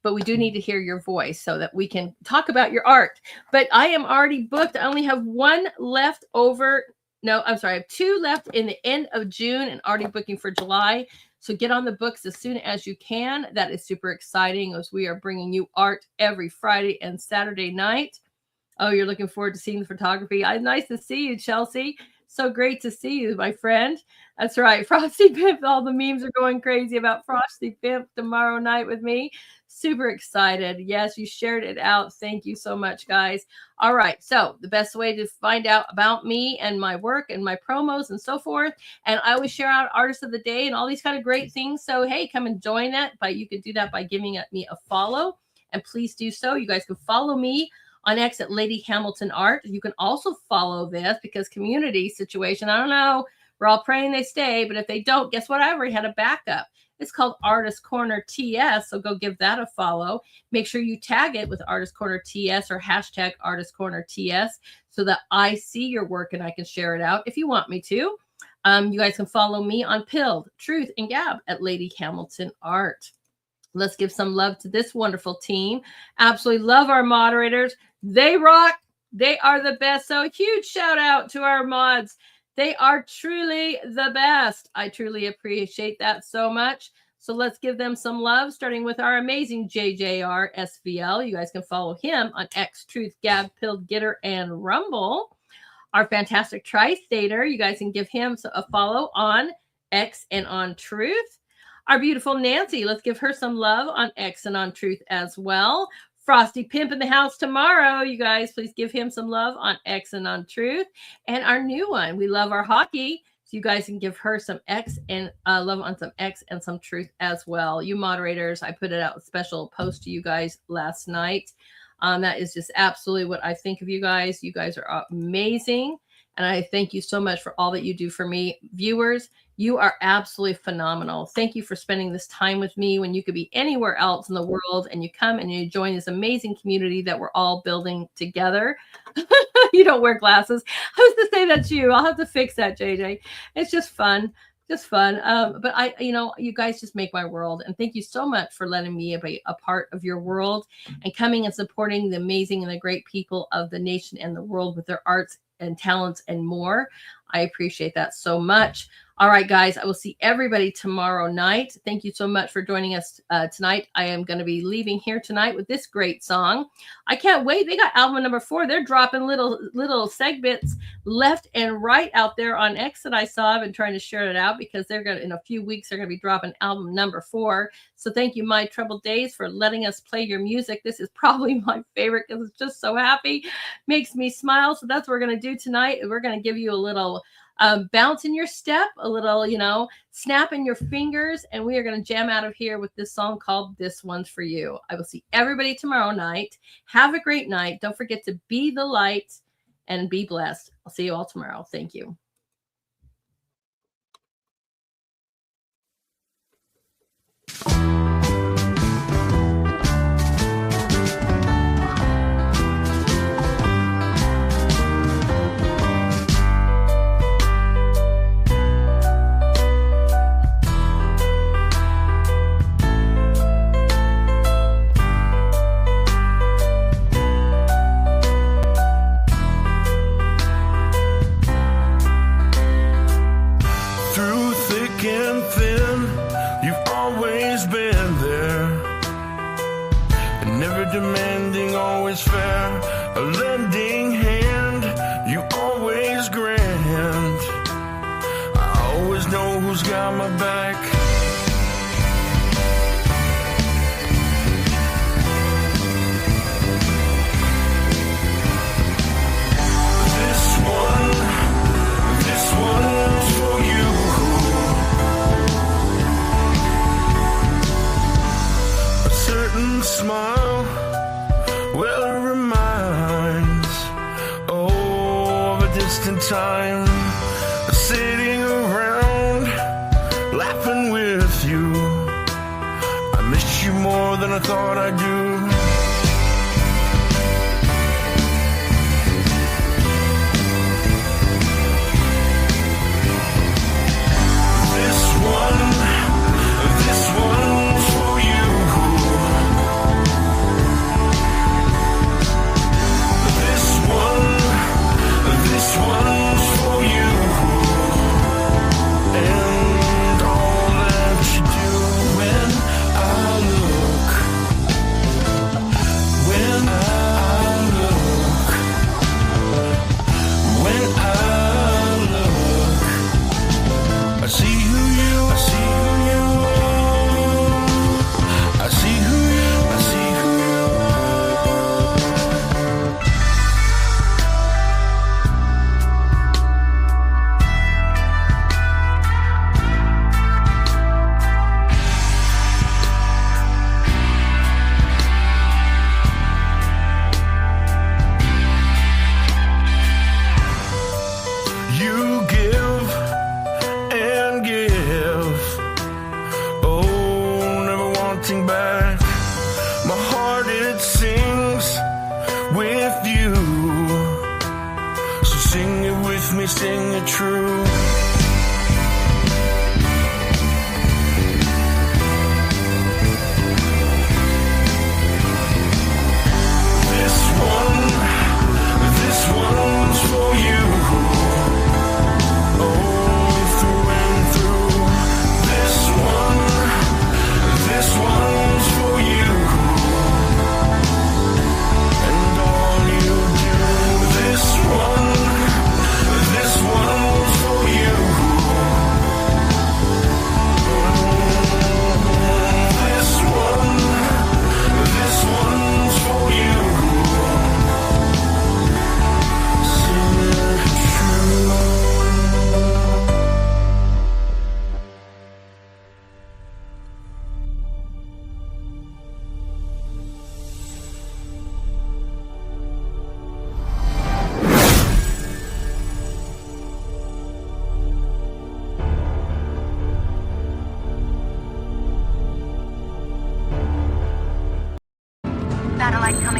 but we do need to hear your voice so that we can talk about your art. But I am already booked. I only have one left over. No, I'm sorry. I have two left in the end of June and already booking for July. So get on the books as soon as you can. That is super exciting, as we are bringing you art every Friday and Saturday night. Oh, you're looking forward to seeing the photography. Nice to see you, Chelsea. So great to see you, my friend. That's right. Frosty Pimp. All the memes are going crazy about Frosty Pimp tomorrow night with me. Super excited. Yes, you shared it out. Thank you so much, guys. All right. So the best way to find out about me and my work and my promos and so forth. And I always share out artists of the day and all these kind of great things. So, hey, come and join that. But you can do that by giving me a follow. And please do so. You guys can follow me on X at Lady Hamilton Art. You can also follow this because community situation, I don't know, we're all praying they stay, but if they don't, guess what? I already had a backup. It's called Artist Corner TS, so go give that a follow. Make sure you tag it with Artist Corner TS or hashtag Artist Corner TS so that I see your work and I can share it out if you want me to. You guys can follow me on Pilled, Truth, and Gab at Lady Hamilton Art. Let's give some love to this wonderful team. Absolutely love our moderators. They rock. They are the best. So huge shout out to our mods. They are truly the best. I truly appreciate that so much. So let's give them some love, starting with our amazing JJR SVL. You guys can follow him on X, Truth, Gab, Pilled, Gitter, and Rumble. Our fantastic Tri-Stater, you guys can give him a follow on X and on Truth. Our beautiful Nancy, let's give her some love on X and on Truth as well. Frosty Pimp in the house tomorrow. You guys, please give him some love on X and on Truth. And our new one, we love our hockey. So you guys can give her some X and love on some X and some Truth as well. You moderators, I put it out a special post to you guys last night. That is just absolutely what I think of you guys. You guys are amazing. And I thank you so much for all that you do for me. Viewers, you are absolutely phenomenal. Thank you for spending this time with me when you could be anywhere else in the world and you come and you join this amazing community that we're all building together. You don't wear glasses. I was to say that's you. I'll have to fix that, JJ. It's just fun. Just fun. But you guys just make my world. And thank you so much for letting me be a part of your world and coming and supporting the amazing and the great people of the nation and the world with their arts and talents and more. I appreciate that so much. All right, guys, I will see everybody tomorrow night. Thank you so much for joining us tonight. I am going to be leaving here tonight with this great song. I can't wait. They got album number 4. They're dropping little segments left and right out there on X that I saw. I've been trying to share it out because they're going to, in a few weeks, they're going to be dropping album number 4. So thank you, My Troubled Days, for letting us play your music. This is probably my favorite because it's just so happy. Makes me smile. So that's what we're going to do tonight. We're going to give you a little bounce in your step, a little, snap in your fingers, and we are going to jam out of here with this song called This One's For You. I will see everybody tomorrow night. Have a great night. Don't forget to be the light and be blessed. I'll see you all tomorrow. Thank you. Demanding, always fair, a lending hand, you always grant. I always know who's got my back. This one's for you. A certain smile, well, it reminds, of a distant time, sitting around, laughing with you. I miss you more than I thought I do. This one's for you. This one's for you, and all that you do when I look see who you are. I see who you are. I see who you are. I see who you You give and give, oh, never wanting back. My heart, it sings with you, so sing it with me, sing it true. This one's for you. This one's for you, and all you do. This one's for you. This one's for you. Sing it true. Satellite coming